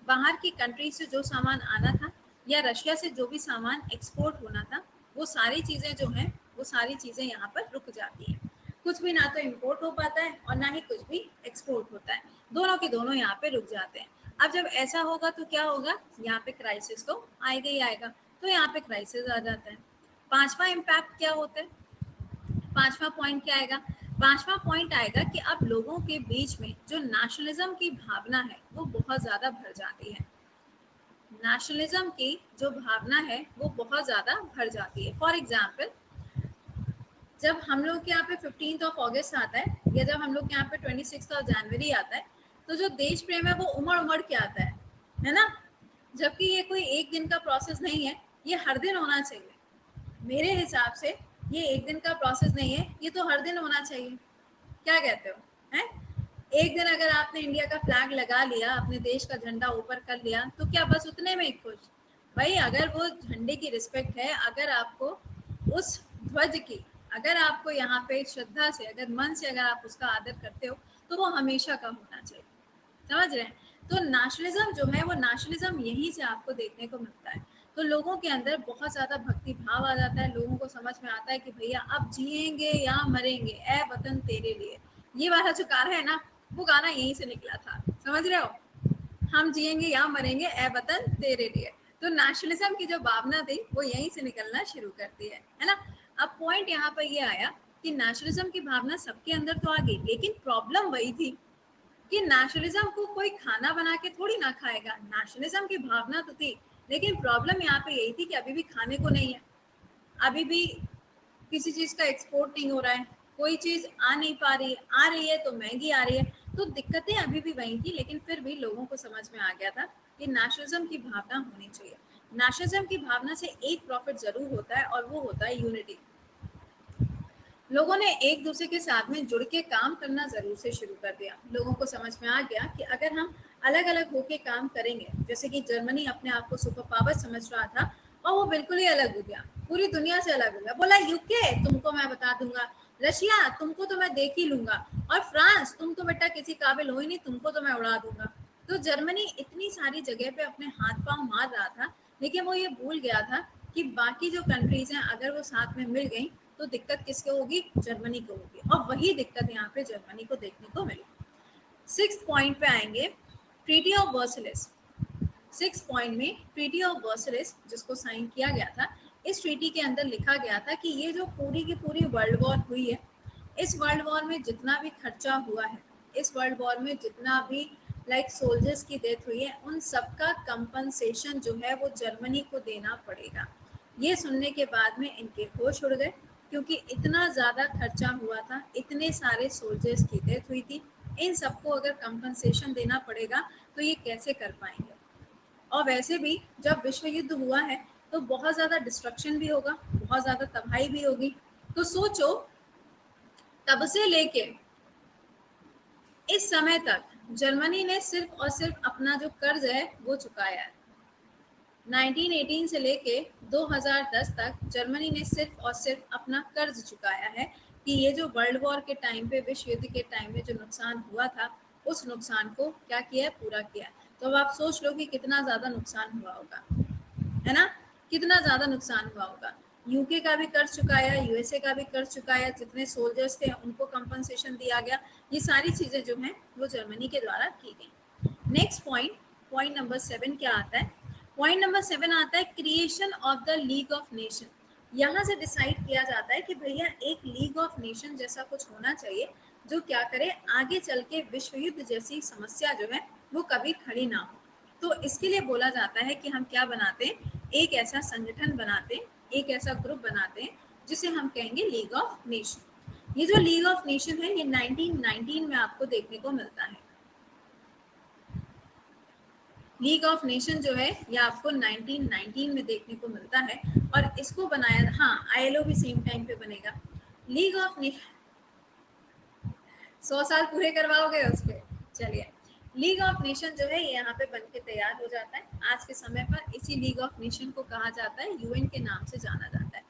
बाहर की कंट्री से जो सामान आना था, या रशिया से जो भी सामान एक्सपोर्ट होना था, वो सारी चीज़ें जो हैं, वो सारी चीज़ें यहाँ पर रुक जाती हैं। कुछ भी ना तो इम्पोर्ट हो पाता है और ना ही कुछ भी एक्सपोर्ट होता है, दोनों के दोनों यहाँ पे रुक जाते हैं। अब जब ऐसा होगा तो क्या होगा, यहाँ पे क्राइसिस तो आएगा ही आएगा, तो यहाँ पे क्राइसिस आ जाता है। पांचवा इम्पैक्ट क्या होता है, पांचवा पॉइंट क्या आएगा, पांचवा पॉइंट आएगा कि अब लोगों के बीच में जो नेशनलिज्म की भावना है वो बहुत ज्यादा भर जाती है। नेशनलिज्म की जो भावना है वो बहुत ज्यादा भर जाती है। फॉर एग्जाम्पल, जब हम लोग के यहाँ पे 15 अगस्त आता है, या जब हम लोग के यहाँ पे 26 जनवरी आता है, तो जो देश प्रेम है वो उमड़ उमड़ के आता है ना। जबकि ये कोई एक दिन का प्रोसेस नहीं है, ये हर दिन होना चाहिए। मेरे हिसाब से ये एक दिन का प्रोसेस नहीं है, ये तो हर दिन होना चाहिए। क्या कहते हो, हैं? एक दिन अगर आपने इंडिया का फ्लैग लगा लिया, अपने देश का झंडा ऊपर कर लिया, तो क्या बस उतने में खुश? भाई अगर वो झंडे की रिस्पेक्ट है, अगर आपको उस ध्वज की, अगर आपको यहाँ पे श्रद्धा से, अगर मन से अगर आप उसका आदर करते हो, तो वो हमेशा का होना चाहिए। समझ रहे हैं? तो नेशनलिज्म जो है, वो नेशनलिज्म यहीं से आपको देखने को मिलता है। तो लोगों के अंदर बहुत ज्यादा भक्ति भाव आ जाता है, लोगों को समझ में आता है कि भैया अब जिएंगे या मरेंगे, ए वतन तेरे लिए। ये वाला जो गाना है ना, वो गाना यहीं से निकला था, समझ रहे हो, हम जिएंगे या मरेंगे ए वतन तेरे लिए। तो नेशनलिज्म की जो भावना थी वो यहीं से निकलना शुरू करती है ना। अब पॉइंट यहाँ पर ये आया कि नेशनलिज्म की भावना सबके अंदर तो आ गई, लेकिन प्रॉब्लम वही थी कि नेशनलिज्म को कोई खाना बना के थोड़ी ना खाएगा। नेशनलिज्म की भावना तो थी, लेकिन प्रॉब्लम यहाँ पे यही थी कि अभी भी खाने को नहीं है, अभी भी किसी चीज का एक्सपोर्ट नहीं हो रहा है, कोई चीज आ नहीं पा रही है, आ रही है तो महंगी आ रही है। तो दिक्कतें अभी भी वही थी, लेकिन फिर भी लोगों को समझ में आ गया था कि नेशनलिज्म की भावना होनी चाहिए। नेशनलिज्म की भावना से एक प्रॉफिट जरूर होता है, और वो होता है यूनिटी। लोगों ने एक दूसरे के साथ में जुड़ के काम करना जरूर से शुरू कर दिया। लोगों को समझ में आ गया कि अगर हम अलग अलग होके काम करेंगे, जैसे कि जर्मनी अपने आप को सुपर पावर समझ रहा था, और वो बिल्कुल ही अलग हो गया, पूरी दुनिया से अलग हो गया। बोला यूके तुमको मैं बता दूंगा, रशिया तुमको तो मैं देख ही लूंगा, और फ्रांस तुम तो बेटा किसी काबिल हो ही नहीं, तुमको तो मैं उड़ा दूंगा। तो जर्मनी इतनी सारी जगह पे अपने हाथ पांव मार रहा था, लेकिन वो ये भूल गया था कि बाकी जो कंट्रीज हैं अगर वो साथ में मिल गई तो दिक्कत किसको होगी, जर्मनी को होगी। और वही दिक्कत यहाँ पे जर्मनी को देखने को मिली। 6th पॉइंट पे आएंगे, treaty of Versailles. 6th point में ट्रीटी ऑफ वर्सलिस जिसको साइन किया गया था, इस ट्रीटी के अंदर लिखा गया था कि ये जो पूरी की पूरी वर्ल्ड वॉर हुई है, इस वर्ल्ड वॉर में जितना भी खर्चा हुआ है, इस वर्ल्ड वॉर में जितना भी सोल्जर्स की डेथ हुई है, उन सबका कंपनसेशन जो है वो जर्मनी को देना पड़ेगा। ये सुनने के बाद में इनके होश उड़ गए, क्योंकि इतना ज़्यादा खर्चा हुआ था, इतने सारे सोल्जर्स की डेथ हुई थी, इन सबको अगर कंपनसेशन देना पड़ेगा तो ये कैसे कर पाएंगे। और वैसे भी जब विश्व युद्ध हुआ है तो बहुत ज़्यादा डिस्ट्रक्शन भी होगा, बहुत ज़्यादा तबाही भी होगी। तो सोचो, तब से लेके इस समय तक जर्मनी ने सिर्फ और सिर्फ अपना जो कर्ज है वो चुकाया है। 1918 से लेके 2010 तक जर्मनी ने सिर्फ और सिर्फ अपना कर्ज चुकाया है कि ये जो वर्ल्ड वॉर के टाइम पे, विश्व युद्ध के टाइम में जो नुकसान हुआ था, उस नुकसान को क्या किया है, पूरा किया है। तो अब आप सोच लो कि कितना ज़्यादा नुकसान हुआ होगा, है ना, कितना ज़्यादा नुकसान हुआ होगा। यूके का भी कर्ज चुकाया, यूएसए का भी कर्ज चुकाया, जितने सोल्जर्स थे उनको कंपनसेशन दिया गया। ये सारी चीज़ें जो हैं वो जर्मनी के द्वारा की गई। नेक्स्ट पॉइंट, पॉइंट नंबर 7 क्या आता है? पॉइंट नंबर 7 आता है creation of the league of nation. यहाँ से डिसाइड किया जाता है कि भैया एक लीग ऑफ नेशन जैसा कुछ होना चाहिए जो क्या करे, आगे चल के विश्व युद्ध जैसी समस्या जो है वो कभी खड़ी ना हो। तो इसके लिए बोला जाता है कि हम क्या बनाते हैं, एक ऐसा संगठन बनाते हैं, एक ऐसा ग्रुप बनाते हैं जिसे हम कहेंगे लीग ऑफ नेशन। ये जो लीग ऑफ नेशन है ये 1919 में आपको देखने को मिलता है। लीग ऑफ नेशन जो है ये आपको 1919 में देखने को मिलता है और इसको बनाया, हाँ आईएलओ भी सेम टाइम पे बनेगा। लीग ऑफ नेशन 100 साल पूरे करवाओगे उसके। चलिए, लीग ऑफ नेशन जो है ये यहाँ पे बन के तैयार हो जाता है। आज के समय पर इसी लीग ऑफ नेशन को कहा जाता है, यूएन के नाम से जाना जाता है।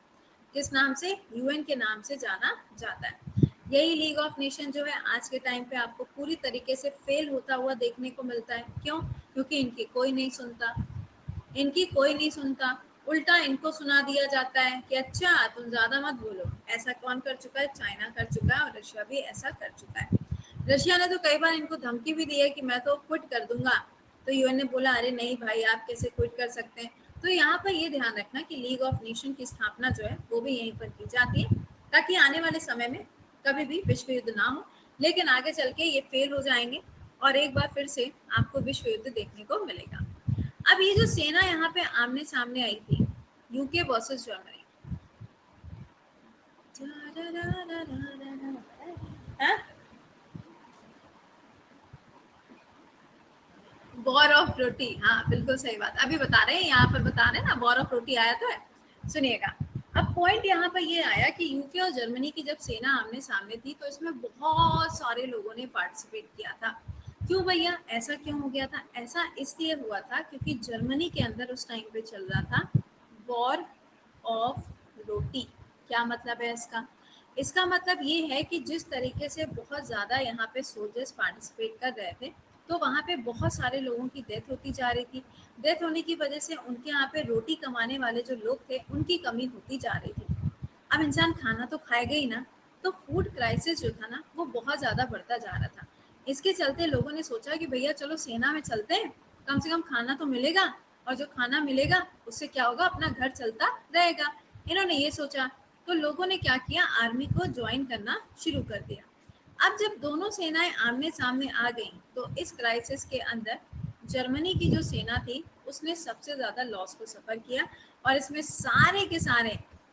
किस नाम से? यूएन के नाम से जाना जाता है। यही लीग ऑफ नेशन जो है आज के टाइम पे आपको पूरी तरीके से फेल होता हुआ देखने को मिलता है। क्यों? क्योंकि इनकी कोई नहीं सुनता, इनकी कोई नहीं सुनता, उल्टा इनको सुना दिया जाता है कि अच्छा तुम ज्यादा मत बोलो। ऐसा कौन कर चुका है? चाइना कर चुका है और रशिया भी ऐसा कर चुका है। रशिया ने तो कई बार इनको धमकी भी दी है कि मैं तो क्विट कर दूंगा, तो यूएन ने बोला अरे नहीं भाई, आप कैसे क्विट कर सकते हैं। तो यहाँ पर ये ध्यान रखना कि लीग ऑफ नेशन की स्थापना जो है वो भी यहीं पर की जाती है ताकि आने वाले समय में कभी भी विश्व युद्ध ना हो, लेकिन आगे चल के ये फेल हो जाएंगे और एक बार फिर से आपको विश्व युद्ध देखने को मिलेगा। अब ये जो सेना यहाँ पे आमने सामने आई थी, UK versus Germany, war of roti, हाँ बिल्कुल सही बात, अभी बता रहे हैं, यहाँ पर बता रहे हैं ना, वॉर ऑफ रोटी आया तो है। सुनिएगा, अब पॉइंट यहाँ पर ये आया कि यूके और जर्मनी की जब सेना आमने सामने थी तो इसमें बहुत सारे लोगों ने पार्टिसिपेट किया था। क्यों भैया, ऐसा क्यों हो गया था? ऐसा इसलिए हुआ था क्योंकि जर्मनी के अंदर उस टाइम पे चल रहा था वॉर ऑफ रोटी। क्या मतलब है इसका? इसका मतलब ये है कि जिस तरीके से बहुत ज़्यादा यहाँ पे सोल्जर्स पार्टिसिपेट कर रहे थे तो वहाँ पे बहुत सारे लोगों की डेथ होती जा रही थी। डेथ होने की वजह से उनके यहाँ पे रोटी कमाने वाले जो लोग थे उनकी कमी होती जा रही थी। अब इंसान खाना तो खाएगा ही ना, तो फूड क्राइसिस जो था ना वो बहुत ज़्यादा बढ़ता जा रहा था। इसके चलते लोगों ने सोचा कि भैया चलो सेना में चलते हैं, कम से कम खाना तो मिलेगा और जो खाना मिलेगा उससे क्या होगा, अपना घर चलता रहेगा। इन्होंने ये सोचा, तो लोगों ने क्या किया, आर्मी को ज्वाइन करना शुरू कर दिया। अब जब दोनों सेनाएं आमने सामने आ गई तो इस क्राइसिस के अंदर जर्मनी की जो सेना थी उसने सबसे ज्यादा लॉस को सफर किया और इसमें सारे के सारे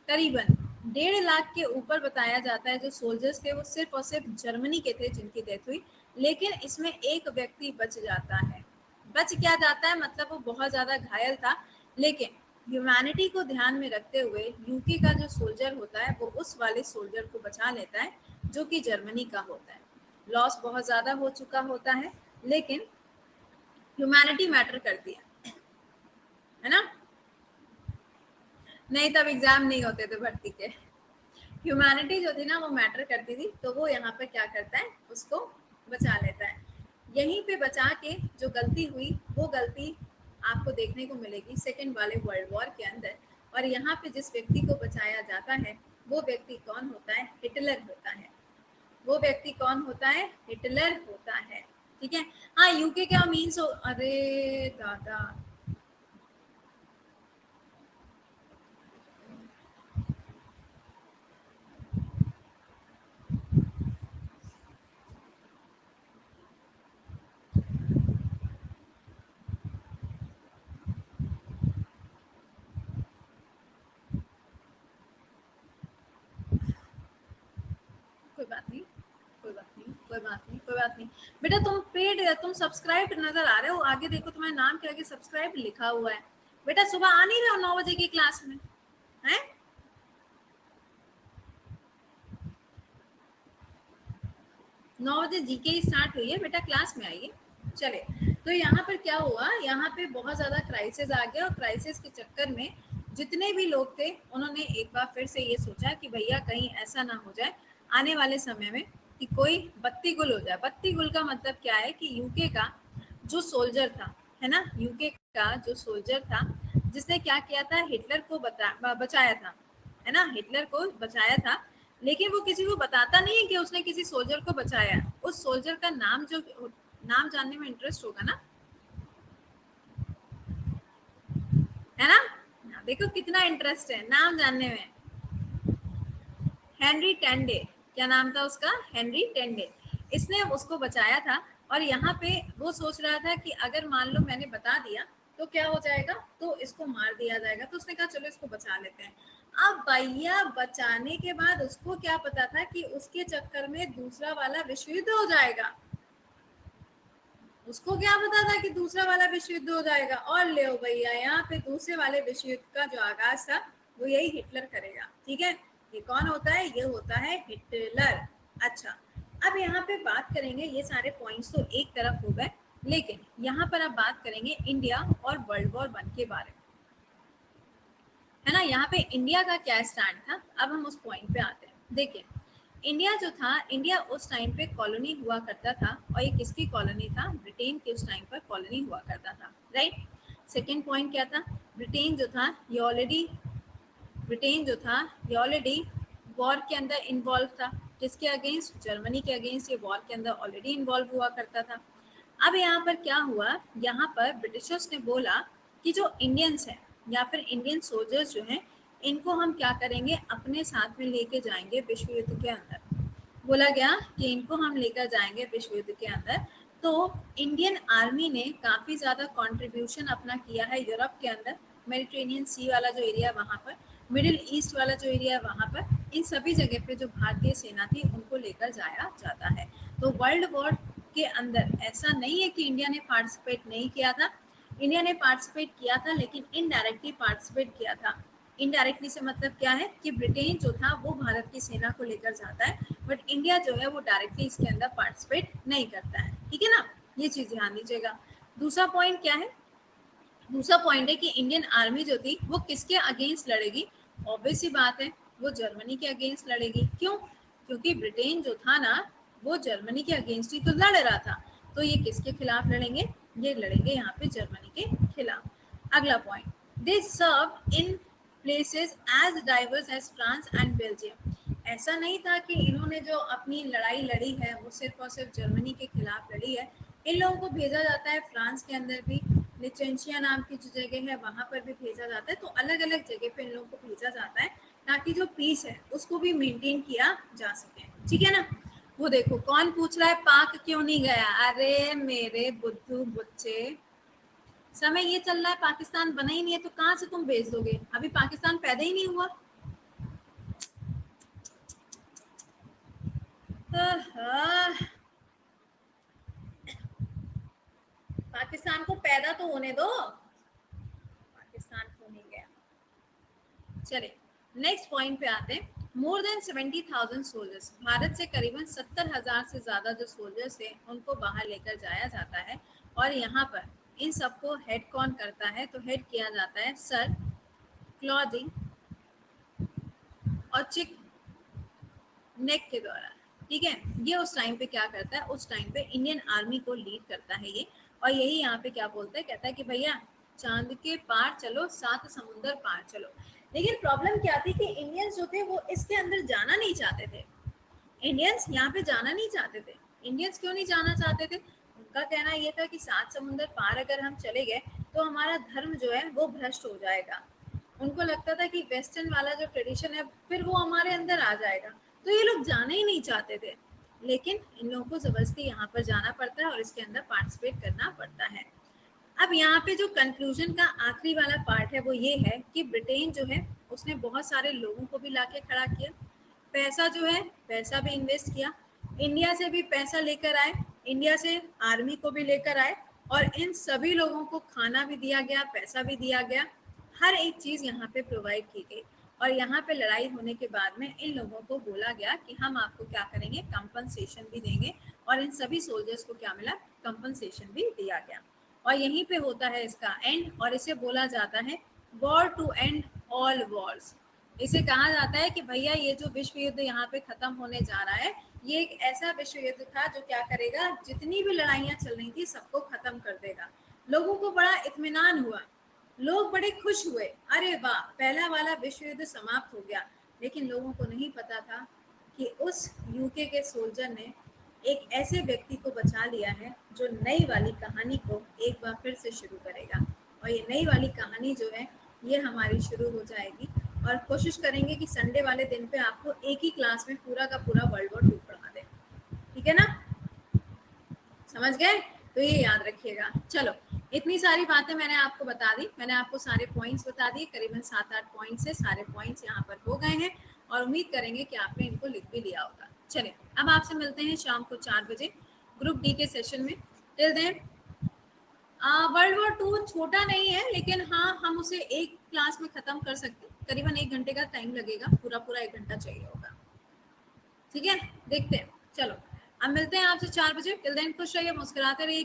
करीबन 1.5 लाख के ऊपर बताया जाता है जो सोल्जर्स थे वो सिर्फ और सिर्फ जर्मनी के थे जिनकी डेथ हुई। लेकिन इसमें एक व्यक्ति बच जाता है। बच क्या जाता है मतलब वो बहुत ज्यादा घायल था, लेकिन ह्यूमैनिटी को ध्यान में रखते हुए यूके का जो सोल्जर होता है वो उस वाले सोल्जर को बचा लेता है जो कि जर्मनी का होता है। लॉस बहुत ज्यादा हो चुका होता है लेकिन ह्यूमैनिटी मैटर करती है ना। नहीं तब एग्जाम नहीं होते थे भर्ती के। ह्यूमैनिटी जो थी ना वो मैटर करती थी, तो वो यहाँ पे क्या करता है, उसको बचा लेता है। यहीं पे बचा के जो गलती हुई वो गलती आपको देखने को मिलेगी सेकेंड वाले वर्ल्ड वॉर के अंदर। और यहाँ पे जिस व्यक्ति को बचाया जाता है वो व्यक्ति कौन होता है? हिटलर होता है। वो व्यक्ति कौन होता है? हिटलर होता है। ठीक है। हाँ, यूके क्या मीन्स हो, अरे दादा, कोई बात नहीं, कोई बात नहीं, कोई बात नहीं, कोई बात नहीं। बेटा तुम पेड, तुम सब्सक्राइब नजर आ रहे हो, आगे देखो तुम्हारे नाम के आगे सब्सक्राइब लिखा हुआ है। बेटा सुबह आ नहीं रहे हो 9 बजे की क्लास में? हैं? 9 बजे जीके स्टार्ट हुई है बेटा, क्लास में आइए। चले, तो यहाँ पर क्या हुआ, यहाँ पे बहुत ज़्यादा क्राइसिस आ गया और क्राइसिस के चक्कर में जितने भी लोग थे उन्होंने एक बार फिर से ये सोचा कि भैया कहीं ऐसा ना हो जाए आने वाले समय में कि कोई बत्ती गुल हो जाए। बत्ती गुल का मतलब क्या है कि यूके का जो सोल्जर था, है ना, यूके का जो सोल्जर था जिसने क्या किया था, हिटलर को बचाया था, है ना, हिटलर को बचाया था, लेकिन वो किसी को बताता नहीं है कि उसने किसी सोल्जर को बचाया। उस सोल्जर का नाम जो नाम जानने में इंटरेस्ट होगा ना, है ना, देखो कितना इंटरेस्ट है नाम जानने में। हेनरी टेंडे, क्या नाम था उसका, हेनरी टेंडे। इसने उसको बचाया था और यहाँ पे वो सोच रहा था कि अगर मान लो मैंने बता दिया तो क्या हो जाएगा, तो इसको मार दिया जाएगा। तो उसने कहा चलो इसको बचा लेते हैं। अब भैया बचाने के बाद उसको क्या पता था कि उसके चक्कर में दूसरा वाला विश्व युद्ध हो जाएगा। उसको क्या पता था कि दूसरा वाला विश्व युद्ध हो जाएगा। और ले भैया यहाँ पे दूसरे वाले विश्व युद्ध का जो आगाज था वो यही हिटलर करेगा। ठीक है, ये कौन होता है, ये होता है हिटलर। अच्छा, अब यहाँ पे बात करेंगे, ये सारे पॉइंट्स तो एक तरफ हो गए, लेकिन यहाँ पर अब बात करेंगे इंडिया और वर्ल्ड वॉर 1 के बारे में, है ना। यहाँ पे इंडिया का क्या स्टैंड था, अब हम उस पॉइंट पे आते हैं। देखिए, इंडिया जो था, इंडिया उस टाइम पे कॉलोनी हुआ करता था और ये किसकी कॉलोनी था, ब्रिटेन के उस टाइम पर कॉलोनी हुआ करता था, राइट। सेकेंड पॉइंट क्या था, ब्रिटेन जो था ये ऑलरेडी ब्रिटेन जो था ये ऑलरेडी वॉर के अंदर इन्वॉल्व था। किसके अगेंस्ट, जर्मनी के अगेंस्ट ये वॉर के अंदर ऑलरेडी इन्वॉल्व हुआ करता था। अब यहाँ पर क्या हुआ, यहाँ पर ब्रिटिशर्स ने बोला कि जो इंडियंस हैं या फिर इंडियन सोल्जर्स जो हैं इनको हम क्या करेंगे, अपने साथ में लेके जाएंगे विश्व युद्ध के अंदर। बोला गया कि इनको हम लेकर जाएंगे विश्व युद्ध के अंदर। तो इंडियन आर्मी ने काफ़ी ज़्यादा कंट्रीब्यूशन अपना किया है यूरोप के अंदर, मेडिटेरेनियन सी वाला जो एरिया वहाँ पर, मिडिल ईस्ट वाला जो एरिया वहाँ पर, इन सभी जगह पे जो भारतीय सेना थी उनको लेकर जाया जाता है। तो वर्ल्ड वॉर के अंदर ऐसा नहीं है कि इंडिया ने पार्टिसिपेट नहीं किया था, इंडिया ने पार्टिसिपेट किया था, लेकिन इनडायरेक्टली पार्टिसिपेट किया था। इनडायरेक्टली से मतलब क्या है कि ब्रिटेन जो था वो भारत की सेना को लेकर जाता है, बट इंडिया जो है वो डायरेक्टली इसके अंदर पार्टिसिपेट नहीं करता है। ठीक है ना, ये चीज ध्यान दीजिएगा। दूसरा पॉइंट क्या है, दूसरा पॉइंट है कि इंडियन आर्मी जो थी वो किसके अगेंस्ट लड़ेगी, ऑब्वियस सी बात है वो जर्मनी के अगेंस्ट लड़ेगी। क्यों, क्योंकि ब्रिटेन जो था ना वो जर्मनी के अगेंस्ट ही तो लड़ रहा था। तो ये किसके खिलाफ लड़ेंगे, ये लड़ेंगे यहाँ पे जर्मनी के खिलाफ। अगला point, they serve in places as diverse as France and Belgium. ऐसा नहीं था कि इन्होंने जो अपनी लड़ाई लड़ी है वो सिर्फ और सिर्फ जर्मनी के खिलाफ लड़ी है। इन लोगों को भेजा जाता है फ्रांस के अंदर भी, लिचेंशिया नाम की जो जगह है वहां पर भी भेजा जाता है। तो अलग अलग जगह पे इन लोगों को भेजा जाता है ताकि जो पीस है उसको भी मेंटेन किया जा सके। ठीक है ना। वो देखो कौन पूछ रहा है पाक क्यों नहीं गया, अरे मेरे बुद्धू बच्चे, समय ये चल रहा है पाकिस्तान बना ही नहीं है तो कहाँ से तुम भेज दोगे, अभी पाकिस्तान पैदा ही नहीं हुआ। पाकिस्तान को पैदा तो होने दो, पाकिस्तान क्यों नहीं गया। चले नेक्स्ट पॉइंट पे आते हैं। मोर देन 70,000 सोल्जर्स, भारत से करीबन 70,000 से ज्यादा जो सोल्जर्स थे उनको बाहर लेकर जाया जाता है। और यहाँ पर इन सबको हेड कौन करता है, तो हेड किया जाता है सर क्लॉदी और चिक नेक के द्वारा। ठीक है, ये उस टाइम पे क्या करता है, उस टाइम पे इंडियन आर्मी को लीड करता है ये। और यही यहाँ पे क्या बोलता है, कहता है कि भैया चांद के पार चलो, 7 समुंदर पार चलो। लेकिन प्रॉब्लम क्या थी कि इंडियंस जो थे वो इसके अंदर जाना नहीं चाहते थे। इंडियंस यहाँ पे जाना नहीं चाहते थे। इंडियंस क्यों नहीं जाना चाहते थे, उनका कहना ये था कि 7 समुंदर पार अगर हम चले गए तो हमारा धर्म जो है वो भ्रष्ट हो जाएगा। उनको लगता था कि वेस्टर्न वाला जो ट्रेडिशन है फिर वो हमारे अंदर आ जाएगा। तो ये लोग जाना ही नहीं चाहते थे, लेकिन इन लोगों को जबरदस्ती यहाँ पर जाना पड़ता है और इसके अंदर पार्टिसिपेट करना पड़ता है। अब यहाँ पे जो कंक्लूजन का आखिरी वाला पार्ट है वो ये है कि ब्रिटेन जो है उसने बहुत सारे लोगों को भी लाके खड़ा किया, पैसा जो है पैसा भी इन्वेस्ट किया, इंडिया से भी पैसा लेकर आए, इंडिया से आर्मी को भी लेकर आए, और इन सभी लोगों को खाना भी दिया गया, पैसा भी दिया गया, हर एक चीज यहाँ पे प्रोवाइड की गई। और यहाँ पे लड़ाई होने के बाद में इन लोगों को बोला गया कि हम आपको क्या करेंगे, कंपनसेशन भी देंगे। और इन सभी सोल्जर्स को क्या मिला, कंपनसेशन भी दिया गया। और यहीं पे होता है इसका एंड, और इसे बोला जाता है war to end all wars. इसे कहा जाता है कि भैया ये जो विश्व युद्ध यहाँ पे खत्म होने जा रहा है, ये एक ऐसा विश्व युद्ध था जो क्या करेगा, जितनी भी लड़ाइयाँ चल रही थी सबको खत्म कर देगा। लोगों को बड़ा इत्मीनान हुआ, लोग बड़े खुश हुए, अरे वाह पहला वाला विश्व युद्ध समाप्त हो गया। लेकिन लोगों को नहीं पता था कि उस यूके के सोल्जर ने एक ऐसे व्यक्ति को बचा लिया है जो नई वाली कहानी को एक बार फिर से शुरू करेगा। और ये नई वाली कहानी जो है ये हमारी शुरू हो जाएगी, और कोशिश करेंगे कि संडे वाले दिन पे आपको एक ही क्लास में पूरा का पूरा वर्ल्ड वॉर 2 पढ़ा दें। ठीक है ना, समझ गए? तो ये याद रखिएगा। चलो, इतनी सारी बातें मैंने आपको बता दी, मैंने आपको सारे पॉइंट्स बता दिए, करीबन 7-8 पॉइंट्स है, सारे पॉइंट्स यहाँ पर हो गए हैं और उम्मीद करेंगे कि आपने इनको लिख भी लिया होगा। चलिए, अब आपसे मिलते हैं शाम को 4 बजे ग्रुप डी के सेशन में। टिल देन वर्ल्ड वॉर 2 छोटा नहीं है, लेकिन हाँ हम उसे एक क्लास में खत्म कर सकते हैं। करीबन 1 घंटे का टाइम लगेगा, पूरा 1 घंटा चाहिए होगा। ठीक है, देखते हैं। चलो, अब मिलते हैं आपसे 4 बजे। टिल देन खुश रहिए, मुस्कुराते रहिए।